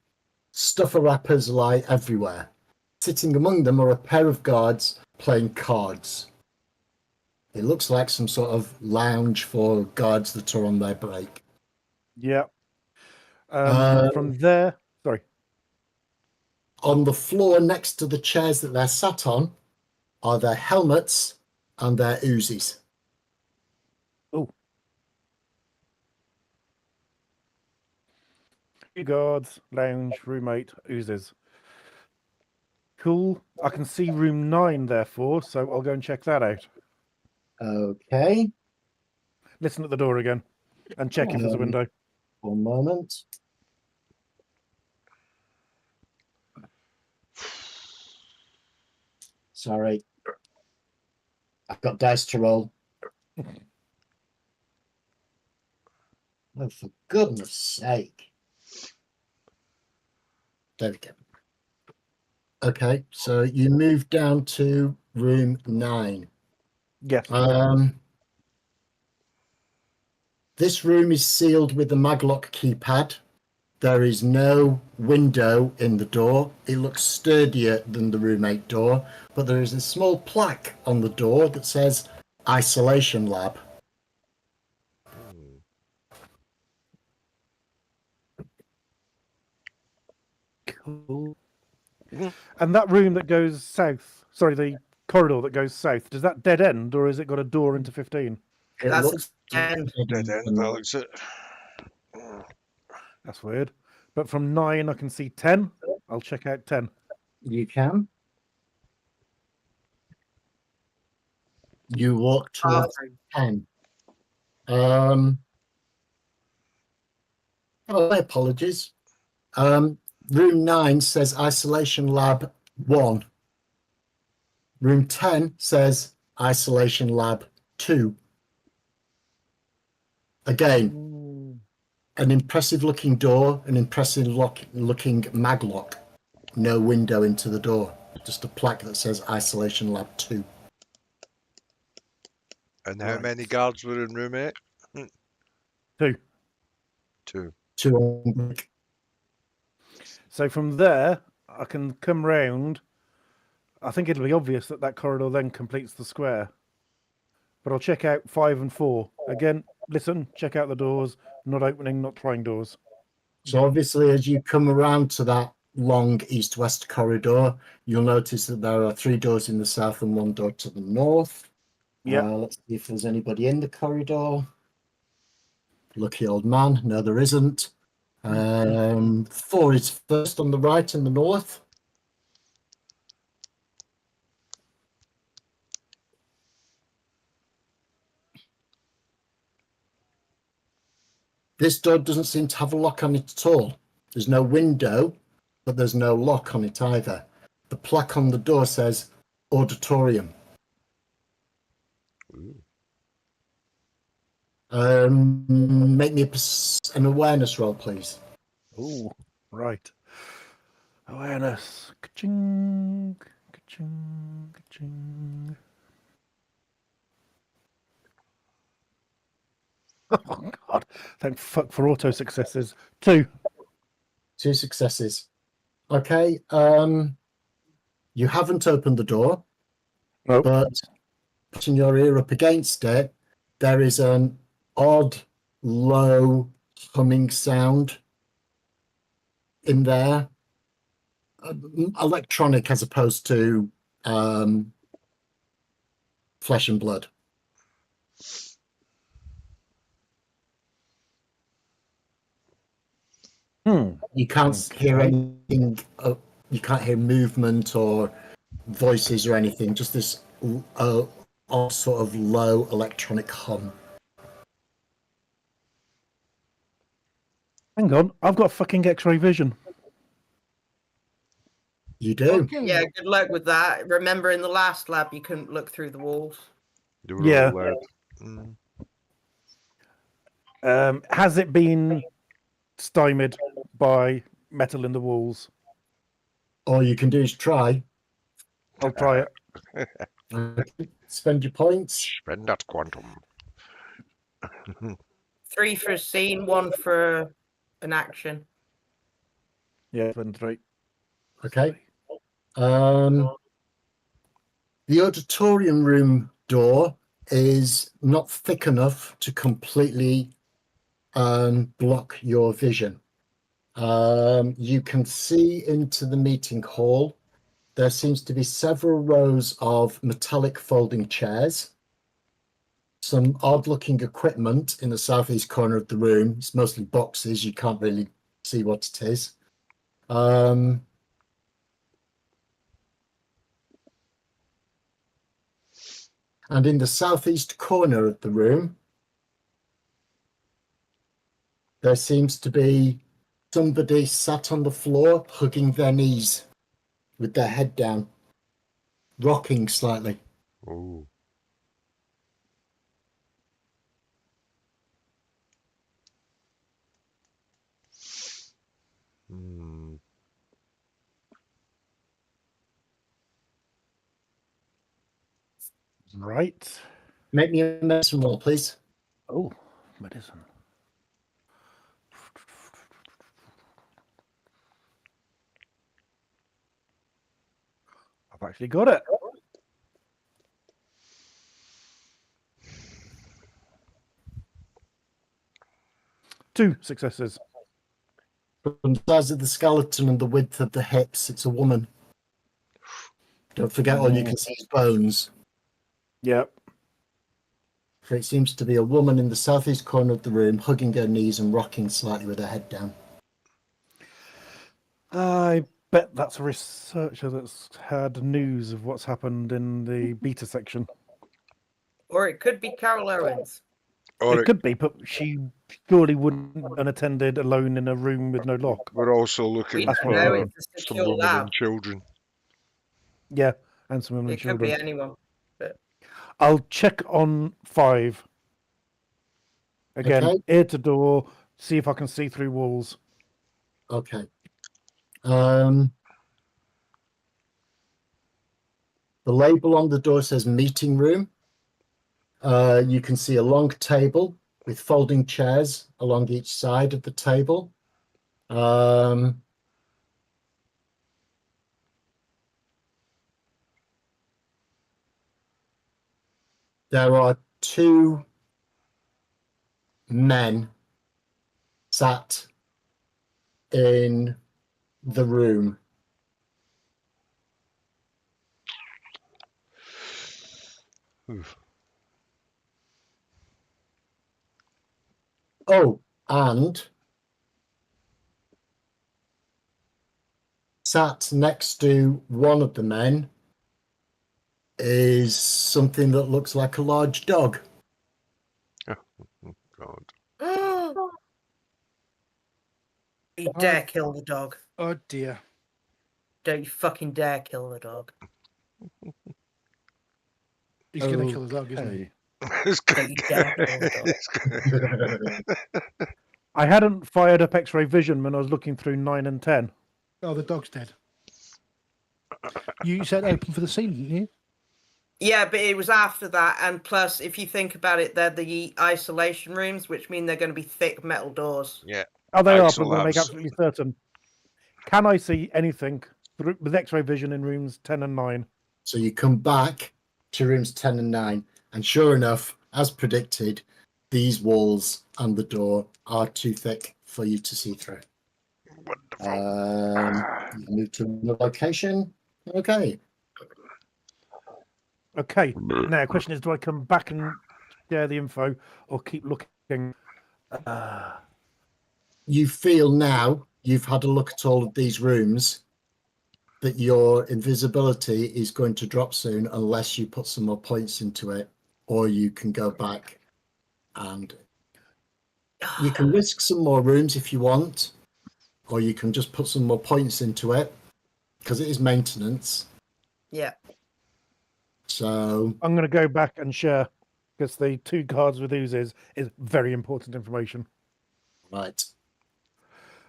Stuffer wrappers lie everywhere. Sitting among them are a pair of guards playing cards. It looks like some sort of lounge for guards that are on their break.
Yeah.
Um,
From there, sorry.
On the floor next to the chairs that they're sat on are their helmets and their Uzis.
Oh. Few guards, lounge, roommate, oozes. Cool. I can see room 9, therefore, so I'll go and check that out.
Okay.
Listen at the door again and check if there's a window.
1 moment. Sorry. I've got dice to roll. Oh, for goodness sake. There we go. Okay, so you move down to room 9.
Yes.
This room is sealed with the maglock keypad. There is no window in the door. It looks sturdier than the roommate door, but there is a small plaque on the door that says Isolation Lab.
Cool. And that room that goes south, sorry, the corridor that goes south, does that dead end or has it got a door into 15?
It
That's
looks
a 10.
Dead end, that looks it.
That's weird. But from 9, I can see 10. I'll check out 10.
You can. You walk towards 10. Oh, my apologies. Room 9 says Isolation Lab 1. Room 10 says Isolation Lab 2. Again, an impressive looking door, an impressive looking maglock. No window into the door. Just a plaque that says Isolation Lab 2.
And how
Right.
many guards were in room 8?
2.
2.
2 on break.
So from there, I can come round. I think it'll be obvious that that corridor then completes the square. But I'll check out 5 and 4. Again, listen, check out the doors. Not opening, not trying doors.
So obviously, as you come around to that long east-west corridor, you'll notice that there are 3 doors in the south and 1 door to the north.
Yeah.
Let's see if there's anybody in the corridor. Lucky old man. No, there isn't. 4 is first on the right in the north. This door doesn't seem to have a lock on it at all. There's no window, but there's no lock on it either. The plaque on the door says auditorium. Make me an awareness roll, please.
Oh, right. Awareness. Ka-ching, ka-ching, ka-ching. Oh, God. Thank fuck for auto successes. 2.
2 successes. Okay. You haven't opened the door,
Nope.
but putting your ear up against it, there is an odd, low humming sound in there. Electronic as opposed to flesh and blood. You can't hear anything. You can't hear movement or voices or anything. Just this odd sort of low electronic hum.
Hang on. I've got fucking X-ray vision.
You do.
Okay.
Yeah, good luck with that. Remember, in the last lab, you couldn't look through the walls.
They were
Yeah.
all loud.
Has it been stymied by metal in the walls?
All you can do is try.
I'll try it.
Spend your points.
Spend that quantum.
3 for a scene, 1 for an action.
Yeah, 23.
Okay. The auditorium room door is not thick enough to completely block your vision. You can see into the meeting hall. There seems to be several rows of metallic folding chairs. Some odd-looking equipment in the southeast corner of the room. It's mostly boxes. You can't really see what it is. And in the southeast corner of the room, there seems to be somebody sat on the floor, hugging their knees with their head down, rocking slightly.
Oh. Hmm.
Right.
Make me a medicine roll, please.
Oh, medicine. I've actually got it. 2 successes.
From the size of the skeleton and the width of the hips, it's a woman. Don't forget, all you can see is bones.
Yep.
So it seems to be a woman in the southeast corner of the room, hugging her knees and rocking slightly with her head down.
I bet that's a researcher that's had news of what's happened in the beta section.
Or it could be Carol Owens.
Or
It could be, but she surely wouldn't be unattended alone in a room with no lock.
we're also looking
We
That's
don't
what
know.
I
for
It's a
some
secure
women
lab.
and children.
Yeah, and some women
It
and
could be
children.
anyone.
I'll check on 5. Again,
Okay.
ear to door, see if I can see through walls.
Okay. The label on the door says meeting room. You can see a long table with folding chairs along each side of the table. There are 2 men sat in the room.
Oof.
Oh, and sat next to one of the men is something that looks like a large dog.
God.
You dare kill the dog.
Oh dear.
Don't you fucking dare kill the dog.
He's going to kill the dog, isn't he?
Okay.
It's
Don't you dare kill the dog.
I hadn't fired up X-ray vision when I was looking through 9 and 10.
Oh, the dog's dead. You said open for the scene, didn't you?
Yeah, but it was after that, and plus, if you think about it, they're the isolation rooms, which mean they're going to be thick metal doors.
Yeah.
Oh, they are, but I'm going to make
Isolabs.
absolutely certain. Can I see anything with X-ray vision in rooms 10 and 9?
So you come back to rooms 10 and 9, and sure enough, as predicted, these walls and the door are too thick for you to see through.
Wonderful.
You move to another location. Okay.
Okay. Now, the question is, do I come back and share the info or keep looking?
You feel now you've had a look at all of these rooms that your invisibility is going to drop soon unless you put some more points into it, or you can go back and you can risk some more rooms if you want, or you can just put some more points into it because it is maintenance.
Yeah.
So
I'm going to go back and share because the 2 cards with oozes is very important information.
right.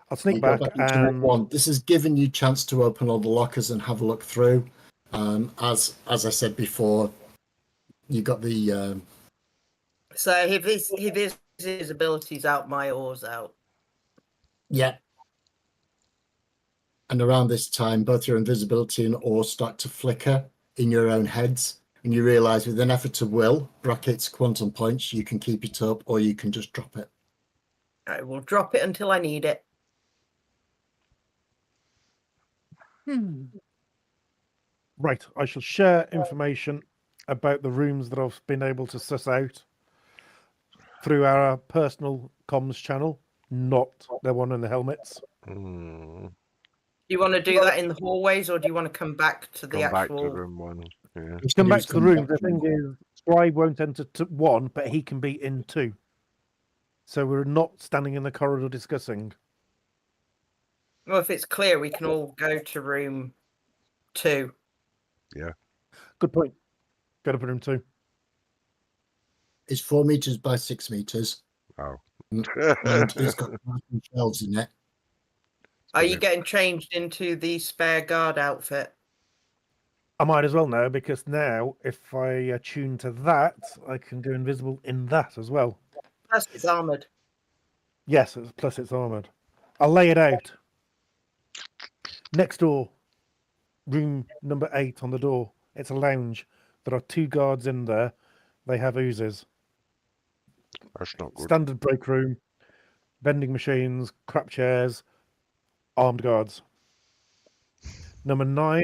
I'll sneak
You go
back
into room
and
1. This has given you a chance to open all the lockers and have a look through. As I said before, you got the
So if his abilities out, my oars out.
yeah. And around this time, both your invisibility and awe start to flicker in your own heads. And you realize with an effort of will, brackets, quantum points, you can keep it up or you can just drop it.
I will drop it until I need it.
Right, I shall share information about the rooms that I've been able to suss out through our personal comms channel, not the one in the helmets.
Hmm.
Do you want to do that in the hallways, or do you want to come back to the
Come back
actual?
to room 1. Yeah.
Just
Come back
just
to the
come
room.
back
The
to
thing is, Scribe won't enter 1, but he can be in 2. So we're not standing in the corridor discussing.
Well, if it's clear, we can all go to room 2.
Good point. Go to room 2.
It's 4 meters by 6 meters.
Oh.
And it's got shelves in it.
Are you getting changed into the spare guard outfit?
I might as well now, because now if I attune to that, I can go invisible in that as well.
Plus, it's armored.
Yes, plus it's armored. I'll lay it out. Next door, room number 8 on the door. It's a lounge. There are 2 guards in there. They have oozes.
That's not good.
Standard break room, vending machines, crap chairs, armed guards. Number 9,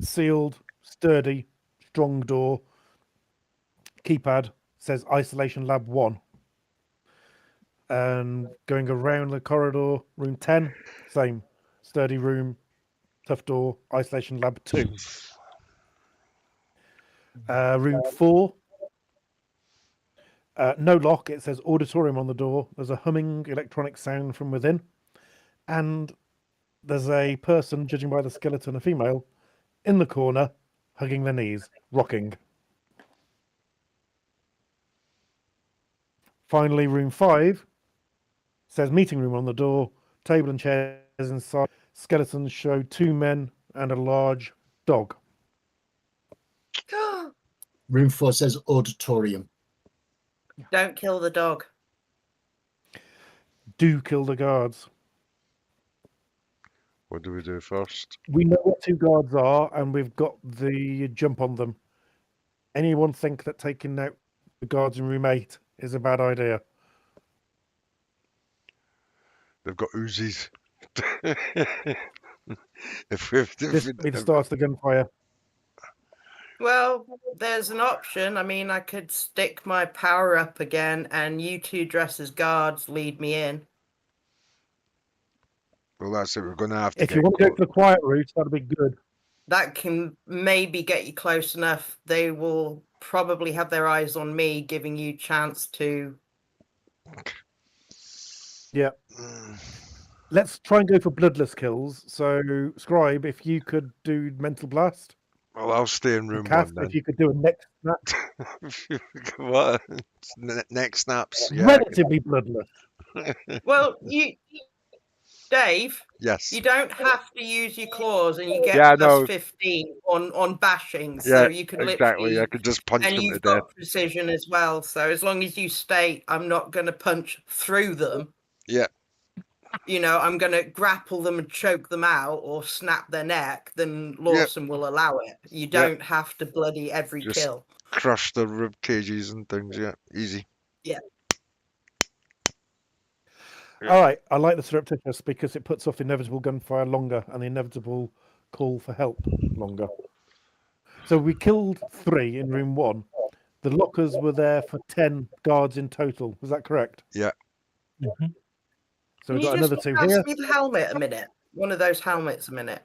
sealed, sturdy, strong door. Keypad says Isolation Lab 1. And going around the corridor, room 10, same. Sturdy room, tough door, Isolation Lab 2. Room 4, no lock. It says auditorium on the door. There's a humming electronic sound from within. And there's a person, judging by the skeleton, a female, in the corner, hugging their knees, rocking. Finally, room 5 says meeting room on the door, table and chairs inside. Skeletons show 2 men and a large dog.
Room 4 says auditorium.
Don't kill the dog.
Do kill the guards.
What do we do first?
We know what 2 guards are, and we've got the jump on them. Anyone think that taking out the guards in room 8 is a bad idea?
They've got Uzis. if we've,
This would be the start of the gunfire.
Well, there's an option. I mean, I could stick my power up again, and you 2 dress as guards, lead me in.
well, that's it. We're going to have to
If you want to go for the quiet route, that'd be good.
That can maybe get you close enough. They will probably have their eyes on me, giving you chance to.
Yeah. Let's try and go for bloodless kills. So, Scribe, if you could do mental blast.
Well, I'll stay in room
Kath,
1 then.
if you could do a neck snap.
What? Neck snaps? Yeah.
Relatively bloodless.
Well, Dave,
Yes.
you don't have to use your claws, and you get
Yeah,
plus
no.
15 on bashing.
Yeah,
So you could
exactly.
literally.
I could just punch
And
them to
you've
death.
got precision as well. So as long as you state, I'm not going to punch through them.
Yeah.
You know, I'm going to grapple them and choke them out or snap their neck, then Lawson will allow it. You don't have to bloody every
Just-
kill.
Crush the rib cages and things. Yeah, easy.
Yeah.
All right, I like the surreptitious because it puts off inevitable gunfire longer and the inevitable call for help longer. So we killed 3 in room 1. The lockers were there for 10 guards in total. Was that correct?
Yeah.
So
Can
we've
you
got
just
another 2
pass
here.
me the helmet a minute? One of those helmets a minute.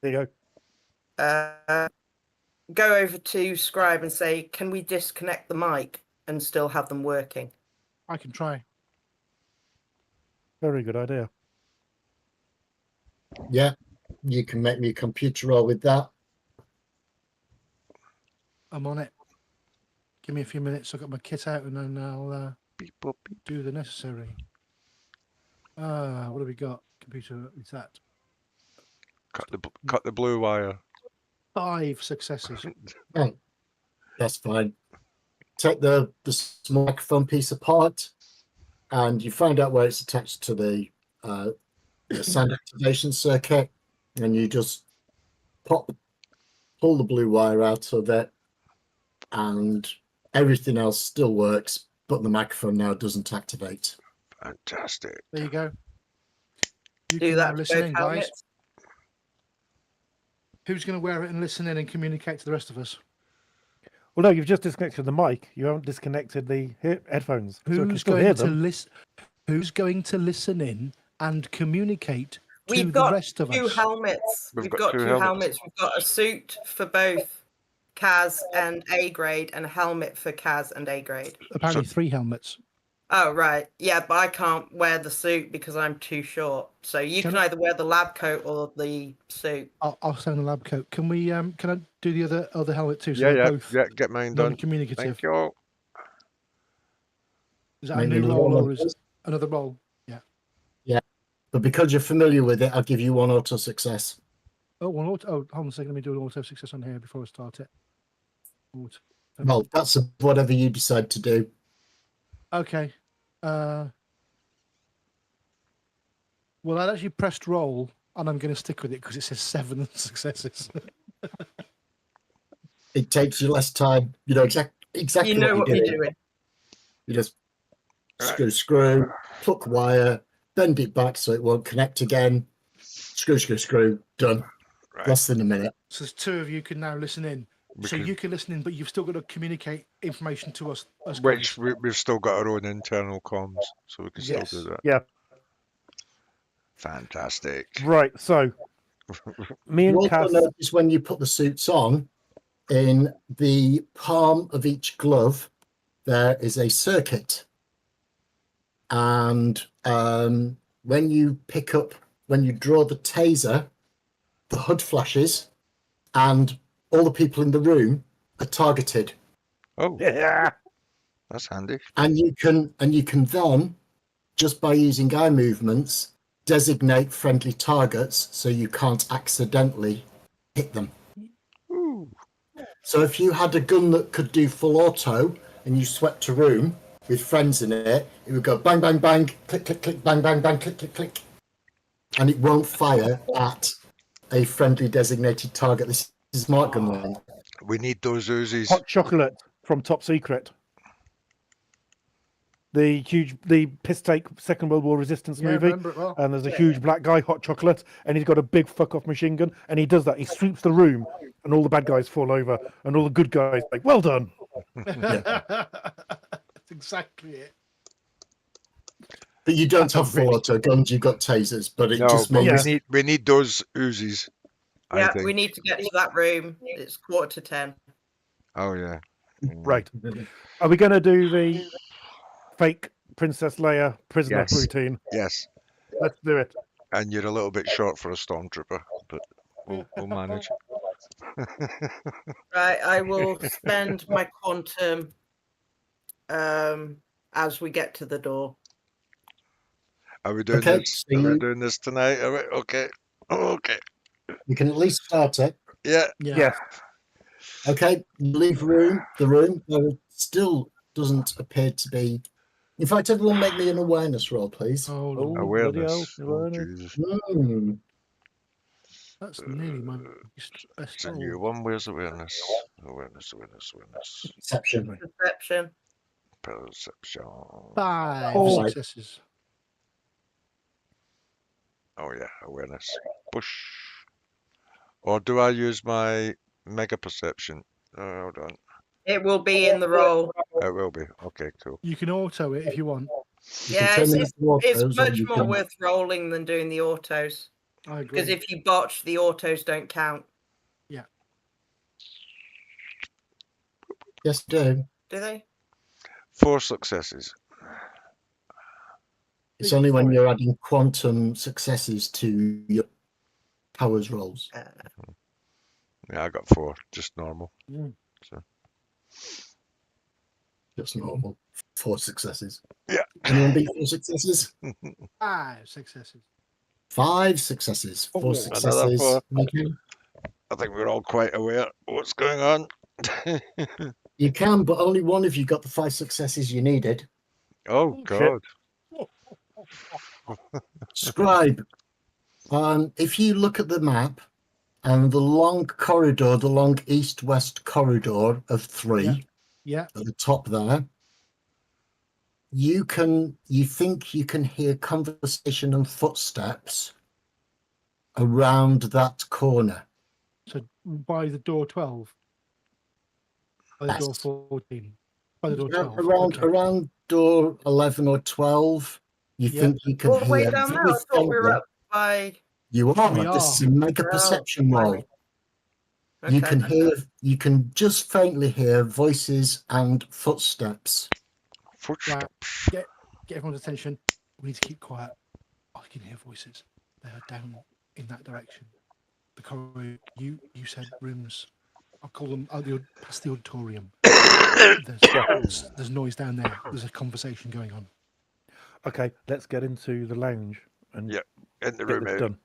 There you go.
Go over to Scribe and say, can we disconnect the mic and still have them working?
I can try.
Very good idea.
Yeah, you can make me a computer roll with that.
I'm on it. Give me a few minutes. I'll get my kit out and then I'll
Beep, boop, beep.
do the necessary. What have we got? Computer, what's that?
Cut the blue wire.
5 successes.
Oh, that's fine. Take the microphone piece apart, and you find out where it's attached to the the sound activation circuit, and you just pull the blue wire out of it, and everything else still works, but the microphone now doesn't activate.
Fantastic.
There you go. You
Do
can
that
now
to
listen
both
in, guys.
helmets.
Who's going to wear it and listen in and communicate to the rest of us?
Well, no, you've just disconnected the mic. You haven't disconnected the headphones. So we can
Who's
still hear
going to
them.
listen? Who's going to listen in and communicate to
We've
the
got
rest of
two
us?
helmets.
We've
We've
got
got
two
two
helmets.
helmets. We've got a suit for both Kaz and A grade, and a helmet for Kaz and A grade.
Apparently, 3 helmets.
Oh right, yeah, but I can't wear the suit because I'm too short. So you
Can
can either wear the lab coat or the suit.
I'll stay on the lab coat. Can we? Can I do the other helmet too? So
Yeah,
they're
yeah,
both
yeah. Get mine done.
non-communicative.
Thank you.
Is that a
Maybe
new
another
role
one,
or is it
please.
another role?
But because you're familiar with it, I'll give you 1 auto success.
Oh, one auto. Oh, hold on a second. Let me do an auto success on here before I start it. Auto.
Well, that's whatever you decide to do.
Okay. Well, I actually pressed roll, and I'm going to stick with it because it says 7 successes.
It takes you less time. You know exactly
You know what
you're
you're
doing.
doing.
You just screw, pluck wire, bend it back so it won't connect again. Screw, done.
Right.
Less than a minute.
So there's 2 of you can now listen in. So you can listen in, but you've still got to communicate information to us.
Which
guys.
we've still got our own internal comms, so we can
Yes.
still do that.
Yeah.
Fantastic.
Right. So me
You
and
also
Cass.
notice when you put the suits on, in the palm of each glove, there is a circuit. And when you draw the taser, the HUD flashes, and all the people in the room are targeted.
Oh,
Yeah.
that's handy.
And you can then, just by using eye movements, designate friendly targets so you can't accidentally hit them.
Ooh.
So if you had a gun that could do full auto and you swept a room with friends in it, it would go bang, bang, bang, click, click, click, bang, bang, bang, click, click, click. And it won't fire at a friendly designated target. This is smart gun line.
We need those Uzis.
Hot chocolate from Top Secret. The piss take Second World War resistance
Yeah, I
movie.
remember it well.
And there's a huge black guy, Hot Chocolate, and he's got a big fuck off machine gun, and he does that. He sweeps the room, and all the bad guys fall over, and all the good guys like, well done.
That's exactly it.
But you don't have full auto guns, you've got tasers, but it
No,
just
but
means
we need those Uzis. I
Yeah,
think.
we need to get to that room. It's 9:45.
Oh yeah.
Right. Are we going to do the fake Princess Leia prisoner
Yes.
routine?
Yes.
Let's do it.
And you're a little bit short for a stormtrooper, but we'll manage.
Right, I will spend my quantum as we get to the door.
Are we doing
Okay,
this?
so
Are we
you-
doing this tonight? Are we? Okay. Okay.
you can at least start it.
Yeah.
Yeah.
Yes.
Okay, you leave the room. There still doesn't appear to be. In fact, everyone make me an awareness roll, please.
Oh,
Oh,
Lord.
Awareness.
bloody hell,
Oh,
awareness.
Jesus.
That's nearly my best
It's a
roll.
new one. Where's awareness? Awareness.
Perception.
Perception.
Perception.
5
All right.
successes.
Oh yeah, awareness. Push. Or do I use my mega perception? Hold on.
It will be in the roll.
It will be. Okay, cool.
You can auto it if you want.
You can
Yeah,
turn them
it's
into autos, or
much
you
more
can-
worth rolling than doing the autos.
I agree.
Because if you botch, the autos don't count.
Yes, do.
Do they?
4 successes.
It's only when you're adding quantum successes to your powers rolls.
Yeah, I got 4. Just normal.
Just normal. 4 successes.
Yeah.
Anyone beat 4 successes?
5 successes.
5 successes. 4
another
successes.
4.
Okay.
I think we're all quite aware of what's going on.
You can, but only one of you got the 5 successes you needed.
Oh,
shit.
God.
Scribe, If you look at the map and the long corridor, the long east-west corridor of 3
Yeah.
at the top there, you think you can hear conversation and footsteps around that corner.
So by the door 12. By the door
Yes.
14. By the door
Yeah,
12.
around
Okay.
around door 11 or 12, you
Yeah.
think you can
All the way
hear
down there.
very
I thought we were
faintly.
up by.
You are.
We
This is
are.
a make a
Oh,
perception
blimey.
roll. You
Okay.
can hear, you can just faintly hear voices and footsteps.
Footsteps.
Get everyone's attention. We need to keep quiet. I can hear voices. They are down in that direction. The corridor. You said rooms. I'll call them past the auditorium. There's noise down there. There's a conversation going on.
Okay, let's get into the lounge and
Yeah, in the
get
room
this
out.
done.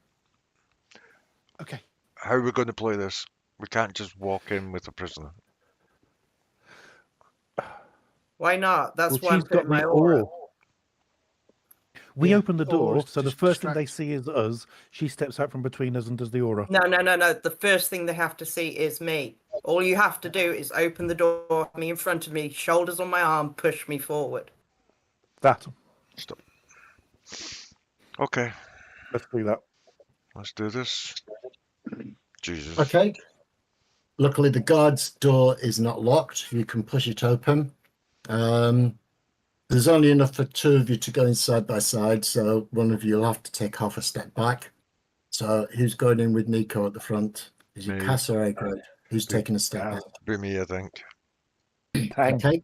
Okay.
How are we going to play this? We can't just walk in with a prisoner.
Why not? That's
Well,
why I'm
she's got
putting my
the
aura.
ore. We
Yeah,
open the door,
auras
so the
just
first thing they
distract.
see is us. She steps out from between us and does the aura.
No. The first thing they have to see is me. All you have to do is open the door, me in front of me, shoulders on my arm, push me forward.
That.
Stop. Okay,
Let's do that.
let's do this. Jesus.
Okay. Luckily, the guard's door is not locked. You can push it open. There's only enough for 2 of you to go in side by side, so one of you will have to take half a step back. So who's going in with Nico at the front? Is it
Me.
Cass or A-grade? Who's taking a step
Cass.
back?
Be me, I think.
Tang.
Okay.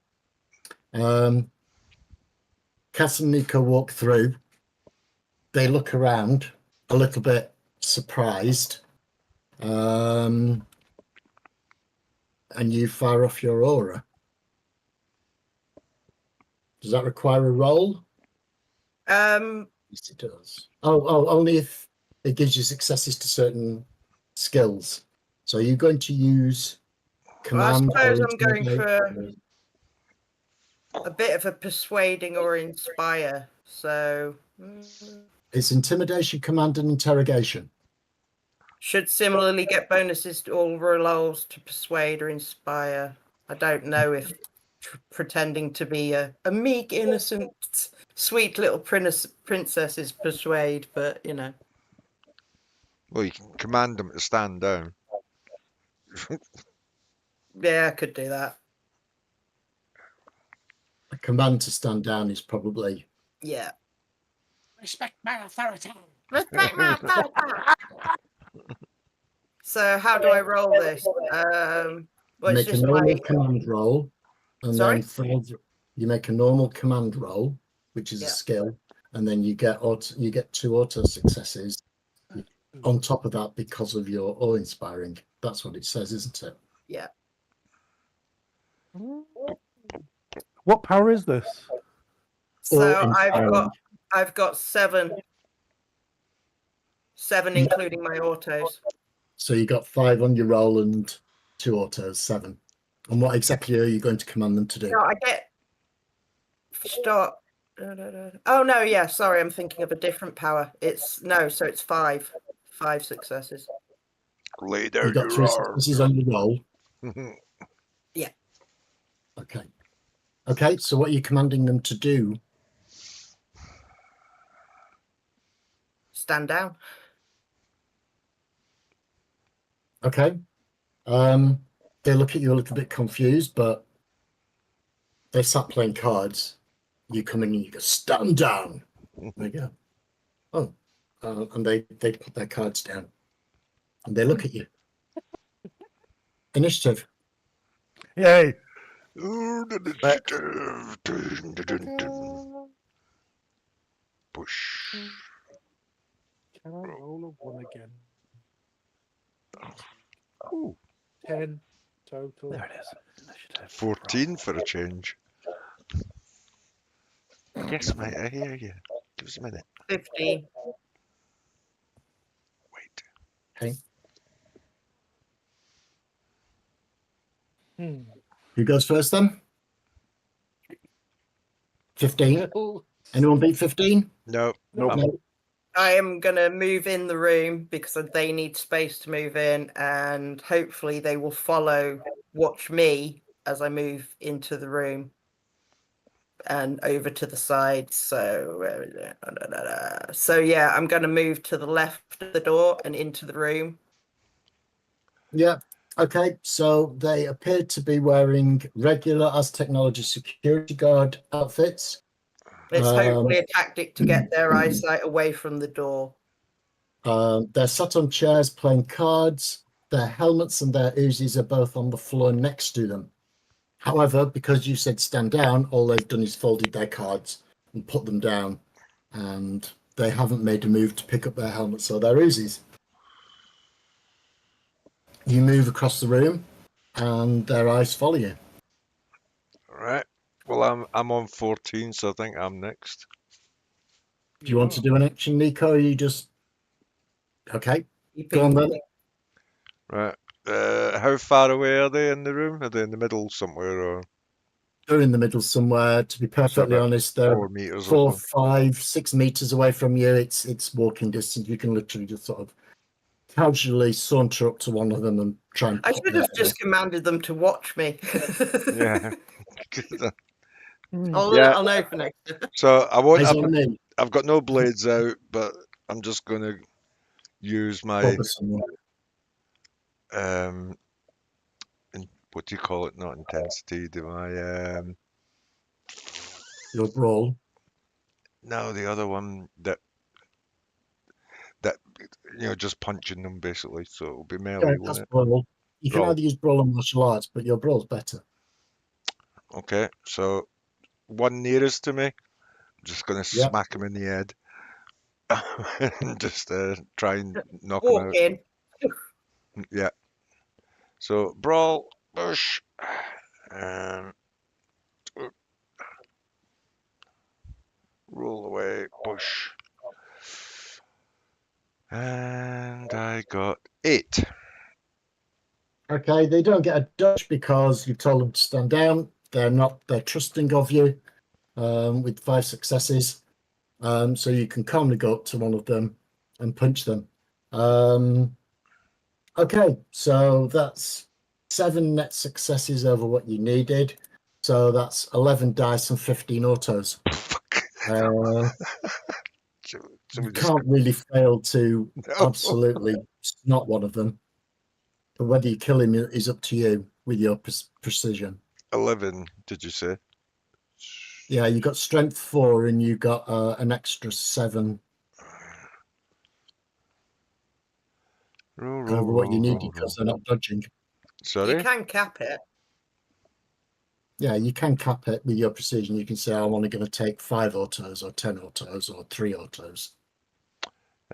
Cass and Nico walk through. They look around a little bit surprised. And you fire off your aura. Does that require a roll? Yes, it does. Oh, only if it gives you successes to certain skills. So you're going to use command.
Well, I suppose
or
I'm going for
intimidate?
a bit of a persuading or inspire. So
It's intimidation, command, and interrogation.
should similarly get bonuses to all rolls to persuade or inspire. I don't know if pretending to be a meek, innocent, sweet little princess is persuade, but you know.
Well, you can command them to stand down.
Yeah, I could do that.
A command to stand down is probably.
Yeah.
Respect my authority.
Respect my authority. So how do I roll this? Well, it's
Make a
just
normal
my.
command roll, and
Sorry?
then you make a normal command roll, which is
Yeah.
a skill, and then you get 2 auto successes on top of that because of your awe-inspiring. That's what it says, isn't it?
Yeah.
What power is this?
So
Awe-inspiring.
I've got 7. 7
Yeah.
including my autos.
So you got 5 on your roll and 2 autos, 7. And what exactly are you going to command them to do?
No, I get stop. Oh no, yeah, sorry, I'm thinking of a different power. So it's 5. 5 successes.
Lay down
You got
your
3
arms.
successes on your roll.
Yeah.
Okay. Okay, so what are you commanding them to do?
Stand down.
Okay. They look at you a little bit confused, but they sat playing cards. You come in and you go, stand down. They go, oh. And they put their cards down. And they look at you. Initiative.
Yay!
Push.
Can I roll a 1 again?
Ooh,
10 total.
There it is. Initiative.
14 for a change. Yes, mate, I hear you. Give us a minute.
15.
Wait.
Okay.
Hmm.
Who goes first then? 15.
Well,
Anyone beat 15?
No.
Nope.
No.
I am going to move in the room because they need space to move in, and hopefully they will watch me as I move into the room and over to the side. So yeah, I'm going to move to the left of the door and into the room.
Yeah. Okay. So they appear to be wearing regular as technology security guard outfits.
It's hopefully a tactic to get their eyesight away from the door.
They're sat on chairs playing cards. Their helmets and their Uzis are both on the floor next to them. However, because you said stand down, all they've done is folded their cards and put them down, and they haven't made a move to pick up their helmets or their Uzis. You move across the room, and their eyes follow you.
All right. Well, I'm on 14, so I think I'm next.
Do you want to do an action, Nico? Or you just okay? Go on then.
Right. How far away are they in the room? Are they in the middle somewhere, or
They're in the middle somewhere. To be perfectly
about
honest, they're
4 meters
4,
or something?
5, 6 meters away from you. It's walking distance. You can literally just sort of casually saunter up to one of them and try and.
I should have just commanded them to watch me.
Yeah.
I'll know for next time.
So I won't.
Eyes on me.
I've got no blades out, but I'm just going to use my
Focus on me.
what do you call it? Not intensity. Do I?
Your brawl.
No, the other one that just punching them basically. So it'll be melee,
Yeah,
won't
that's
it?
brawl. You can
Brawl.
either use brawl or martial arts, but your brawl's better.
Okay, so one nearest to me, I'm just going to
Yep.
smack him in the head and just try and knock him
Walk
out.
in.
Yeah. So brawl, push, and roll away, push, and I got 8.
Okay, they don't get a dodge because you've told them to stand down. They're trusting of you with 5 successes. So you can calmly go up to one of them and punch them. Okay, so that's 7 net successes over what you needed. So that's 11 dice and 15 autos. You can't really fail to absolutely snot one of them. But whether you kill him is up to you with your precision.
11, did you say?
Yeah, you got strength 4 and you got an extra 7 over what you needed because they're not dodging.
Sorry?
You can cap it.
Yeah, you can cap it with your precision. You can say, I'm only going to take 5 autos or 10 autos or 3 autos.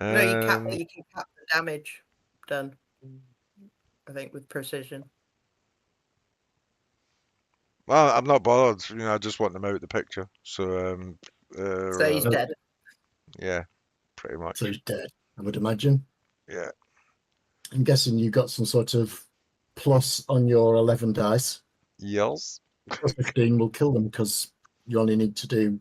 No, you can cap the damage done. I think with precision.
Well, I'm not bothered. I just want them out of the picture. So,
So he's dead.
Yeah, pretty much.
So he's dead, I would imagine.
Yeah.
I'm guessing you got some sort of plus on your 11 dice.
Yes.
Plus 15 will kill them because you only need to do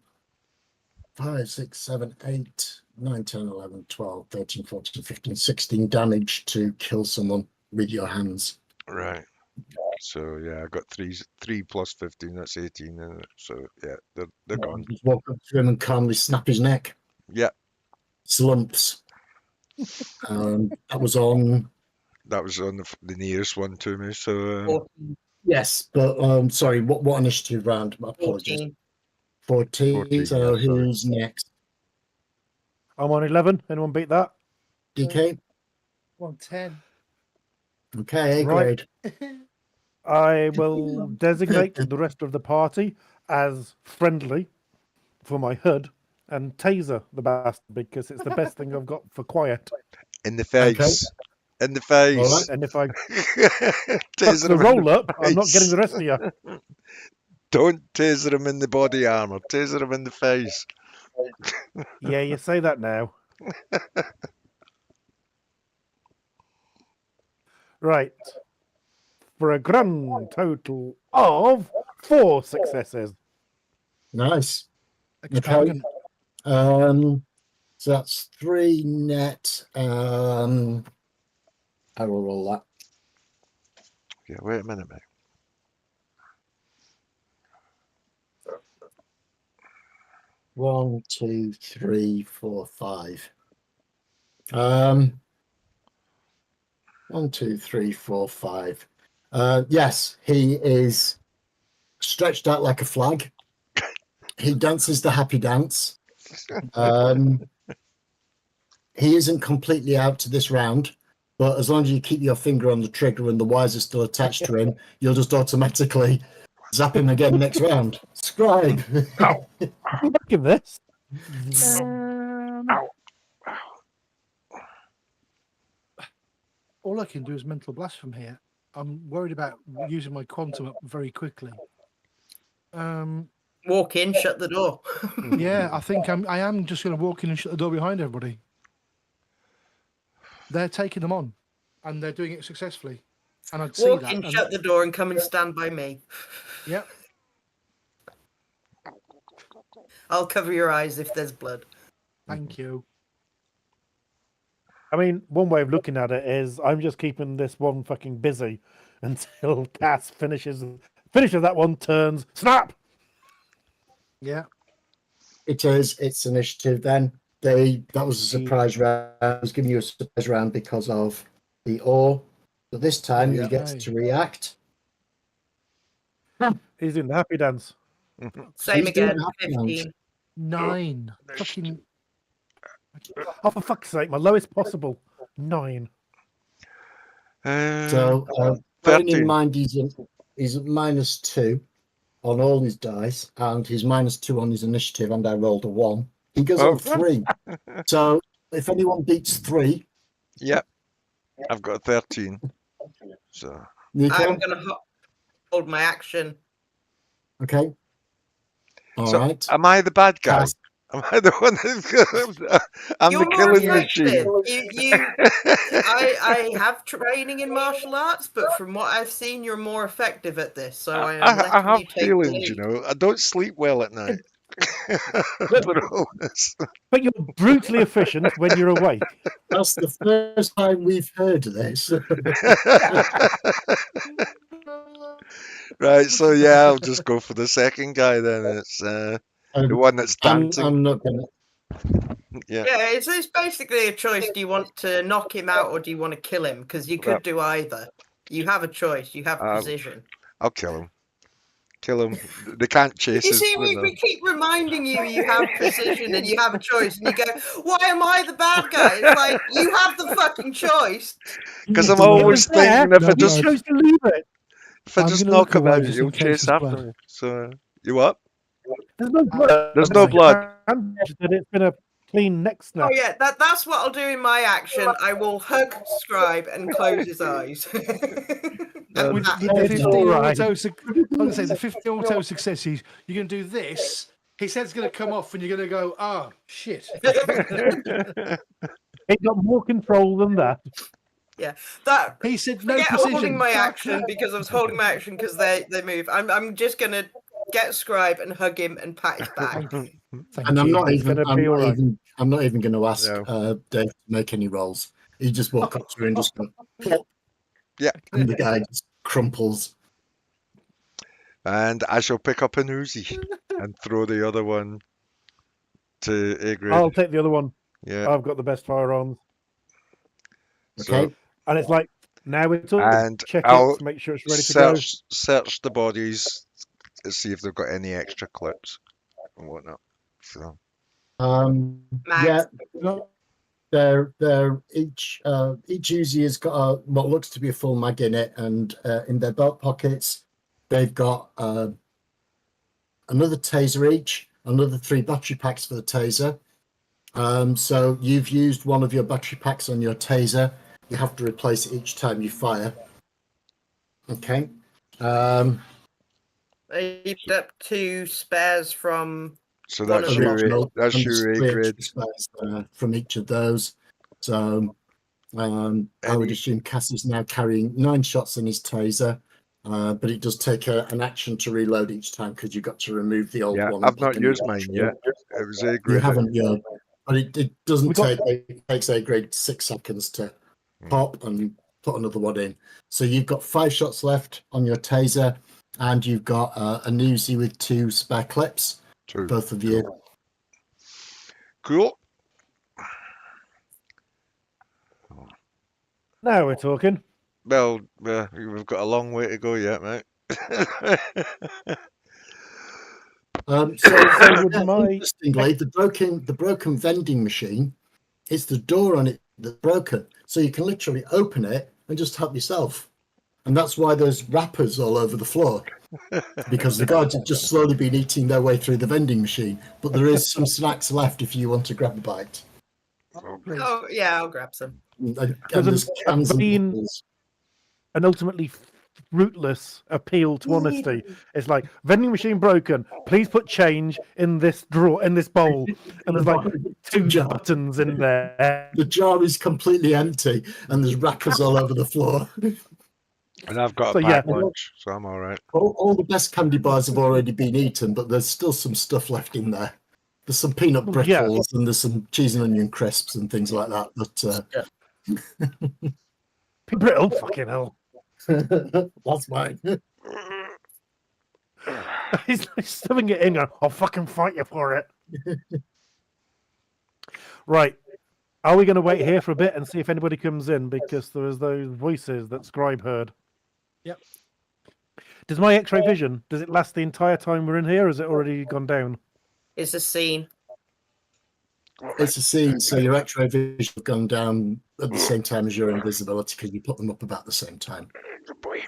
5, 6, 7, 8, 9, 10, 11, 12, 13, 14, 15, 16 damage to kill someone with your hands.
Right. So yeah, I got 3 plus 15. That's 18. So yeah, they're gone.
Just walk up to him and calmly snap his neck.
Yeah.
Slumps. That was on.
That was on the nearest one to me. So
Yes, but sorry. What initiative round? My apologies. 14. So
yeah, sorry.
who's next?
I'm on 11. Anyone beat that?
DK.
110.
Okay, A
Right.
grade.
I will designate the rest of the party as friendly for my hood and taser the bastard because it's the best thing I've got for quiet.
In the face. In the face.
All right.
And if I
Taser
the
him in
roll up, I'm not
face.
getting the rest of you.
Don't taser him in the body armor. Taser him in the face.
Yeah, you say that now. Right. For a grand total of 4 successes.
Nice.
Extravagant.
So that's 3 net. I will roll that.
Yeah, wait a minute, mate.
One, 2, 3, 4, 5. 1, 2, 3, 4, 5. Yes, he is stretched out like a flag. He dances the happy dance. He isn't completely out to this round, but as long as you keep your finger on the trigger and the wires are still attached to him, you'll just automatically zap him again next round. Scribe.
Look at this.
Ow.
All I can do is mental blast from here. I'm worried about using my quantum up very quickly.
Walk in, shut the door.
Yeah, I think I am just going to walk in and shut the door behind everybody. They're taking them on, and they're doing it successfully. And I'd see
Walk
that.
in,
and-
shut the door, and come and stand by me.
Yeah.
I'll cover your eyes if there's blood.
Thank you.
I mean, one way of looking at it is I'm just keeping this one fucking busy until Cass finishes that one, turns, snap!
Yeah.
It is. It's initiative then. That was a surprise round. I was giving you a surprise round because of the ore. But this time you get
Okay.
to react.
He's doing the happy dance.
Same
He's doing
again,
happy dance.
15.
9. Fucking.
Oh, for fuck's sake, my lowest possible. 9.
So bearing
13.
in mind he's at -2 on all his dice, and he's -2 on his initiative, and I rolled a 1. He goes
Oh.
on 3. So if anyone beats 3,
Yep. I've got 13. So
Nico,
I'm going to hold my action.
okay. All right.
am I the bad guy?
Cass,
Am I the one that's I'm
You're
the
more
killing machine?
effective. I have training in martial arts, but from what I've seen, you're more effective at this. So I am
I
letting
have
you take the
feelings, you
lead.
know. I don't sleep well at night. After all this.
But you're brutally efficient when you're awake.
that's the first time we've heard of this.
Right, so yeah, I'll just go for the second guy then. It's the one that's dancing.
I'm not gonna.
Yeah.
Yeah, it's basically a choice. Do you want to knock him out or do you want to kill him? Because you could do either. You have a choice. You have precision.
I'll kill him. Kill him. They can't chase
You
us.
see,
when
we keep reminding you have precision and you have a choice, and you go, "Why am I the bad guy?" It's like you have the fucking choice.
Because I'm
It
always
was there,
thinking if I
No,
just
You chose to leave it.
I'm
just
gonna
knock
look
him
away
out,
just in
he'll
case
chase
there's
after
blood.
me. So you what?
There's no blood.
There's no blood.
That it's been a clean neck snap.
Oh yeah, that's what I'll do in my action. I will hug Scribe and close his eyes. And
With
pat
the
him.
It's
15
all right.
auto, I'm gonna say the 15 auto successes. You're gonna do this. His head's gonna come off, and you're gonna go, "Ah, shit."
It got more control than that.
That
He said no
forget
precision.
holding my action because I was holding my action because they move. I'm just gonna get Scribe and hug him and pat his back.
Thank
And I'm
you.
not
It's
even.
gonna
I'm
be
not
all right.
even. I'm not even going to ask
No.
Dave to make any rolls. He just walk up to her and just go, plop,
Yeah.
and the guy just crumples.
And I shall pick up an Uzi and throw the other one to Ygritte.
I'll take the other one.
Yeah.
I've got the best firearms.
Okay.
So,
And it's like, now it's all
and
check
I'll
it to make sure it's ready to go.
search the bodies to see if they've got any extra clips and whatnot. So
Max.
Yeah. No, they're each Uzi has got what looks to be a full mag in it, and in their belt pockets they've got another taser each, another 3 battery packs for the taser. So you've used one of your battery packs on your taser. You have to replace it each time you fire. Okay.
I picked up 2 spares from.
so
One
that's
of the
your
original,
that's
and
your
there's 3
Ygritte.
extra spares, from each of those. So I would
Any-
assume Cass is now carrying 9 shots in his taser, but it does take an action to reload each time because you've got to remove the old
Yeah,
one. and
I've
put
not
the new
used mine
battery
yet.
in.
It was
You
Ygritte.
haven't yet. But it doesn't
We got-
take. It takes a grade 6 seconds to pop and put another one in. So you've got 5 shots left on your taser, and you've got a Uzi with 2 spare clips.
2.
Both of you.
Cool.
Now we're talking.
Well, we've got a long way to go yet, mate.
So
would my-
interestingly, the broken vending machine, it's the door on it that's broken. So you can literally open it and just help yourself. And that's why there's wrappers all over the floor. Because the guards have just slowly been eating their way through the vending machine. But there is some snacks left if you want to grab a bite.
Oh yeah, I'll grab some.
And
There's
there's
a
cans and
bean-
bottles.
An ultimately fruitless appeal to honesty. It's like vending machine broken. Please put change in this drawer, in this bowl. And there's like 2
jar.
buttons in there.
The jar is completely empty and there's wrappers all over the floor.
And I've got
So,
a
yeah.
packed lunch, so I'm all right.
All the best candy bars have already been eaten, but there's still some stuff left in there. There's some peanut
Well, yeah.
brittles and there's some cheese and onion crisps and things like that. But
Brittle, fucking hell.
that's mine.
He's like stuffing it in. Going, I'll fucking fight you for it. Right. Are we going to wait here for a bit and see if anybody comes in? Because there was those voices that Scribe heard.
Yep.
Does my X-ray vision, does it last the entire time we're in here, or has it already gone down?
It's a scene.
It's a scene, so your X-ray vision have gone down at the same time as your invisibility because you put them up about the same time.
Good boy.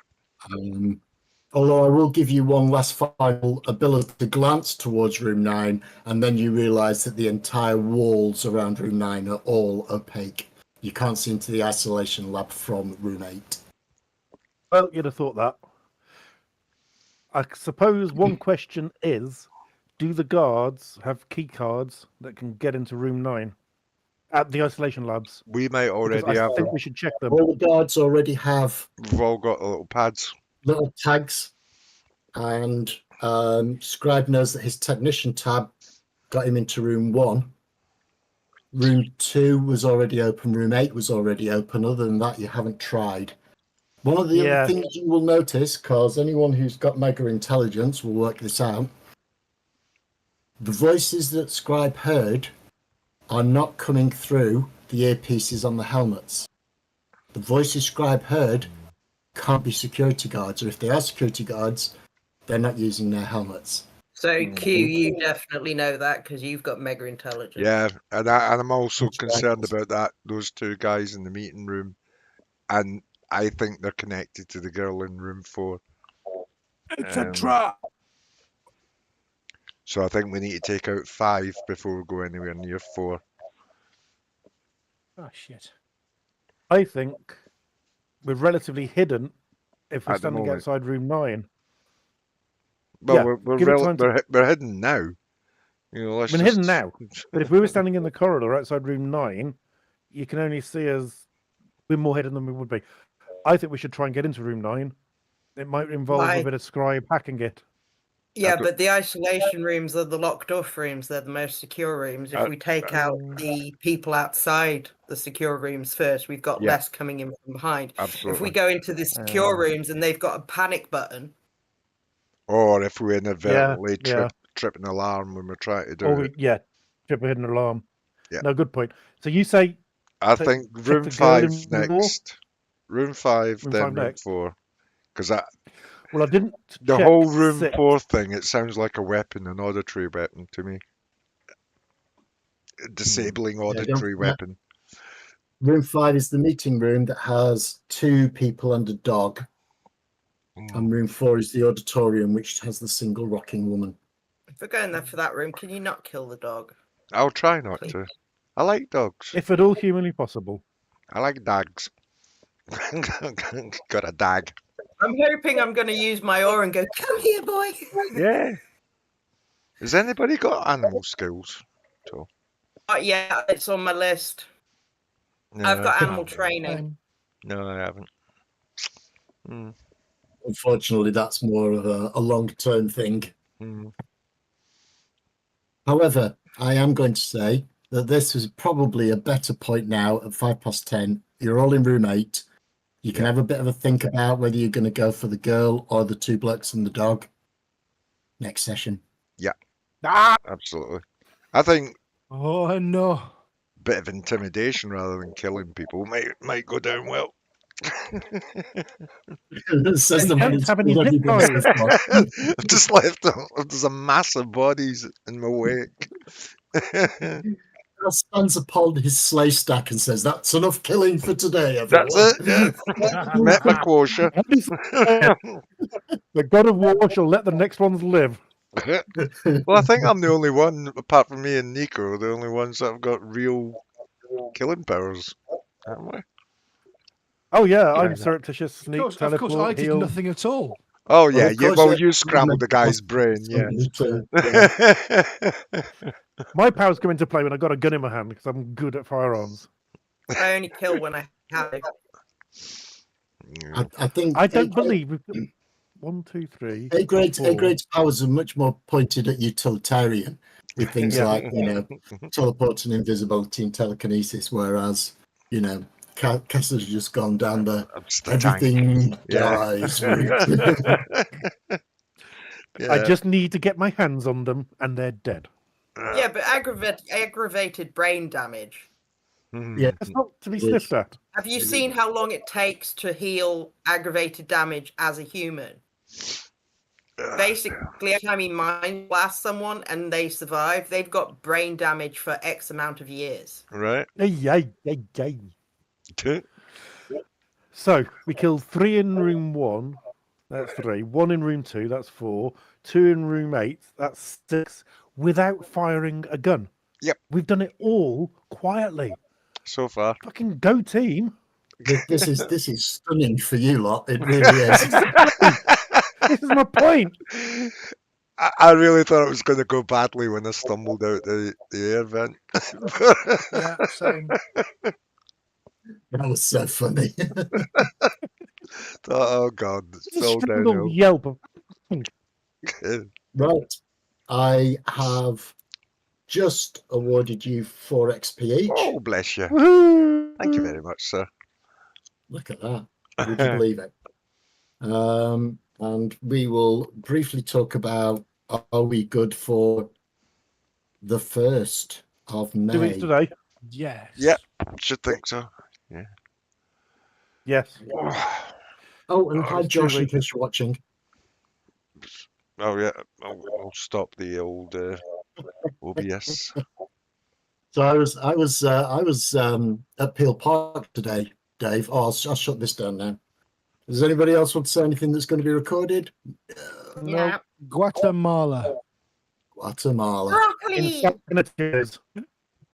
Although I will give you one last final ability to glance towards room 9, and then you realise that the entire walls around room 9 are all opaque. You can't see into the isolation lab from room 8.
Well, you'd have thought that. I suppose one question is, do the guards have key cards that can get into room 9 at the isolation labs?
We might
Because
already
I
have
think
them.
we should check them.
All the guards already have
We've all got the little pads.
little tags, and Scribe knows that his technician tab got him into room 1. Room 2 was already open, room 8 was already open. Other than that, you haven't tried. One of the
Yeah.
other things you will notice, because anyone who's got mega intelligence will work this out, the voices that Scribe heard are not coming through the earpieces on the helmets. The voices Scribe heard can't be security guards, or if they are security guards, they're not using their helmets.
So Q, you definitely know that because you've got mega intelligence.
Yeah, and I'm also
That's right.
concerned about that. Those 2 guys in the meeting room, and I think they're connected to the girl in room 4.
It's
Um,
a trap.
So I think we need to take out 5 before we go anywhere near 4.
Oh shit.
I think we're relatively hidden if we're
At the
standing
moment.
outside room 9.
Well,
Yeah,
we're
give it time to-
we're hidden now. You know, let's
We're
just...
hidden now. But if we were standing in the corridor outside room 9, you can only see us. We're more hidden than we would be. I think we should try and get into room 9. It might involve
Why?
a bit of Scribe hacking it.
Yeah,
don't-
but the isolation rooms are the locked off rooms. They're the most secure rooms. If we take out the people outside the secure rooms first, we've got
Yeah.
less coming in from behind. If
Absolutely.
we go into the secure rooms and they've got a panic button,
Or if we inadvertently
yeah.
trip an alarm when we're trying to do
Or
it.
trip a hidden alarm.
Yeah.
No, good point. So you say
I
So
think
check
room
the girl
5
in the door?
next. Room 5,
Room
then
5
room
next.
4. Because
well, I didn't.
the
check
whole room
6.
4 thing, it sounds like a weapon, an auditory weapon to me. A disabling
don't
auditory
forget-
weapon.
Room 5 is the meeting room that has 2 people and a dog. And room 4 is the auditorium, which has the single rocking woman.
if we're going there for that room, can you not kill the dog?
I'll try not
Please.
to. I like dogs.
If at all humanly possible.
I like dags. Got a dag.
I'm hoping I'm going to use my aura and go, come here, boy.
Yeah. Has anybody got animal skills?
Yeah, it's on my list.
No,
I've got animal training.
No, I haven't.
Unfortunately, that's more of a long-term thing.
Mm.
However, I am going to say that this is probably a better point now at 10:05. You're all in room 8. You can have a bit of a think about whether you're going to go for the girl or the 2 blokes and the dog next session.
Ah!
Absolutely. I think
Oh no.
a bit of intimidation rather than killing people might go down well.
Says the
I
man
don't
who's
have any
killed
zip
everybody
ties.
so far.
I've just left. There's a massive bodies in my wake.
Stands upon his sleigh stack and says, "That's enough killing for today, everyone."
That's it. Yeah. Met my quota.
The god of war shall let the next ones live.
Well, I think I'm the only one, apart from me and Nico, the only ones that have got real killing powers, haven't we?
Oh yeah, I'm
Yeah.
surreptitious,
Of
sneak,
course,
teleport,
I did
heal.
nothing at all.
Oh
Well,
yeah,
of course,
well
yeah,
you scrambled the guy's brain, yeah.
somebody to, yeah.
My powers come into play when I got a gun in my hand because I'm good at firearms.
I only kill when I have to.
Yeah.
I think
I don't believe we've got 1, 2, 3.
A grade's
four.
powers are much more pointed at utilitarian with things
Yeah.
like, teleport and invisibility and telekinesis, whereas, Kessler's just gone down the
I'm just a tank.
everything
Yeah.
dies route.
I
Yeah.
just need to get my hands on them and they're dead.
Yeah, but aggravated brain damage.
Hmm.
Yeah.
That's not to be
It
sniffed
is.
at.
Have you seen how long it takes to heal aggravated damage as a human? Basically, every time you mind blast someone and they survive, they've got brain damage for X amount of years.
Right.
Yay. So we killed 3 in room 1. That's 3. 1 in room 2. That's 4. 2 in room 8. That's 6. Without firing a gun.
Yep.
We've done it all quietly.
So far.
Fucking go team.
This is stunning for you lot. It really is.
This is my point.
I really thought it was going to go badly when I stumbled out the air vent.
Yeah, same.
That was so funny.
Oh god, it's
Just
all
strangle
downhill.
yelp of
Right. I have just awarded you 4 XP each.
Oh, bless you.
woohoo.
Thank you very much, sir.
Look at that. Would you believe it? And we will briefly talk about, are we good for the 1st of
2 weeks
May?
today.
Yes.
Yep. Should think so.
Yes.
Oh, and hi
it's 2
Josh, in
weeks.
case you're watching.
Oh yeah, I'll stop the old OBS.
So I was at Peel Park today, Dave. Oh, I'll shut this down now. Does anybody else want to say anything that's going to be recorded?
No. Guatemala.
Guatemala.
Broccoli!
In tears.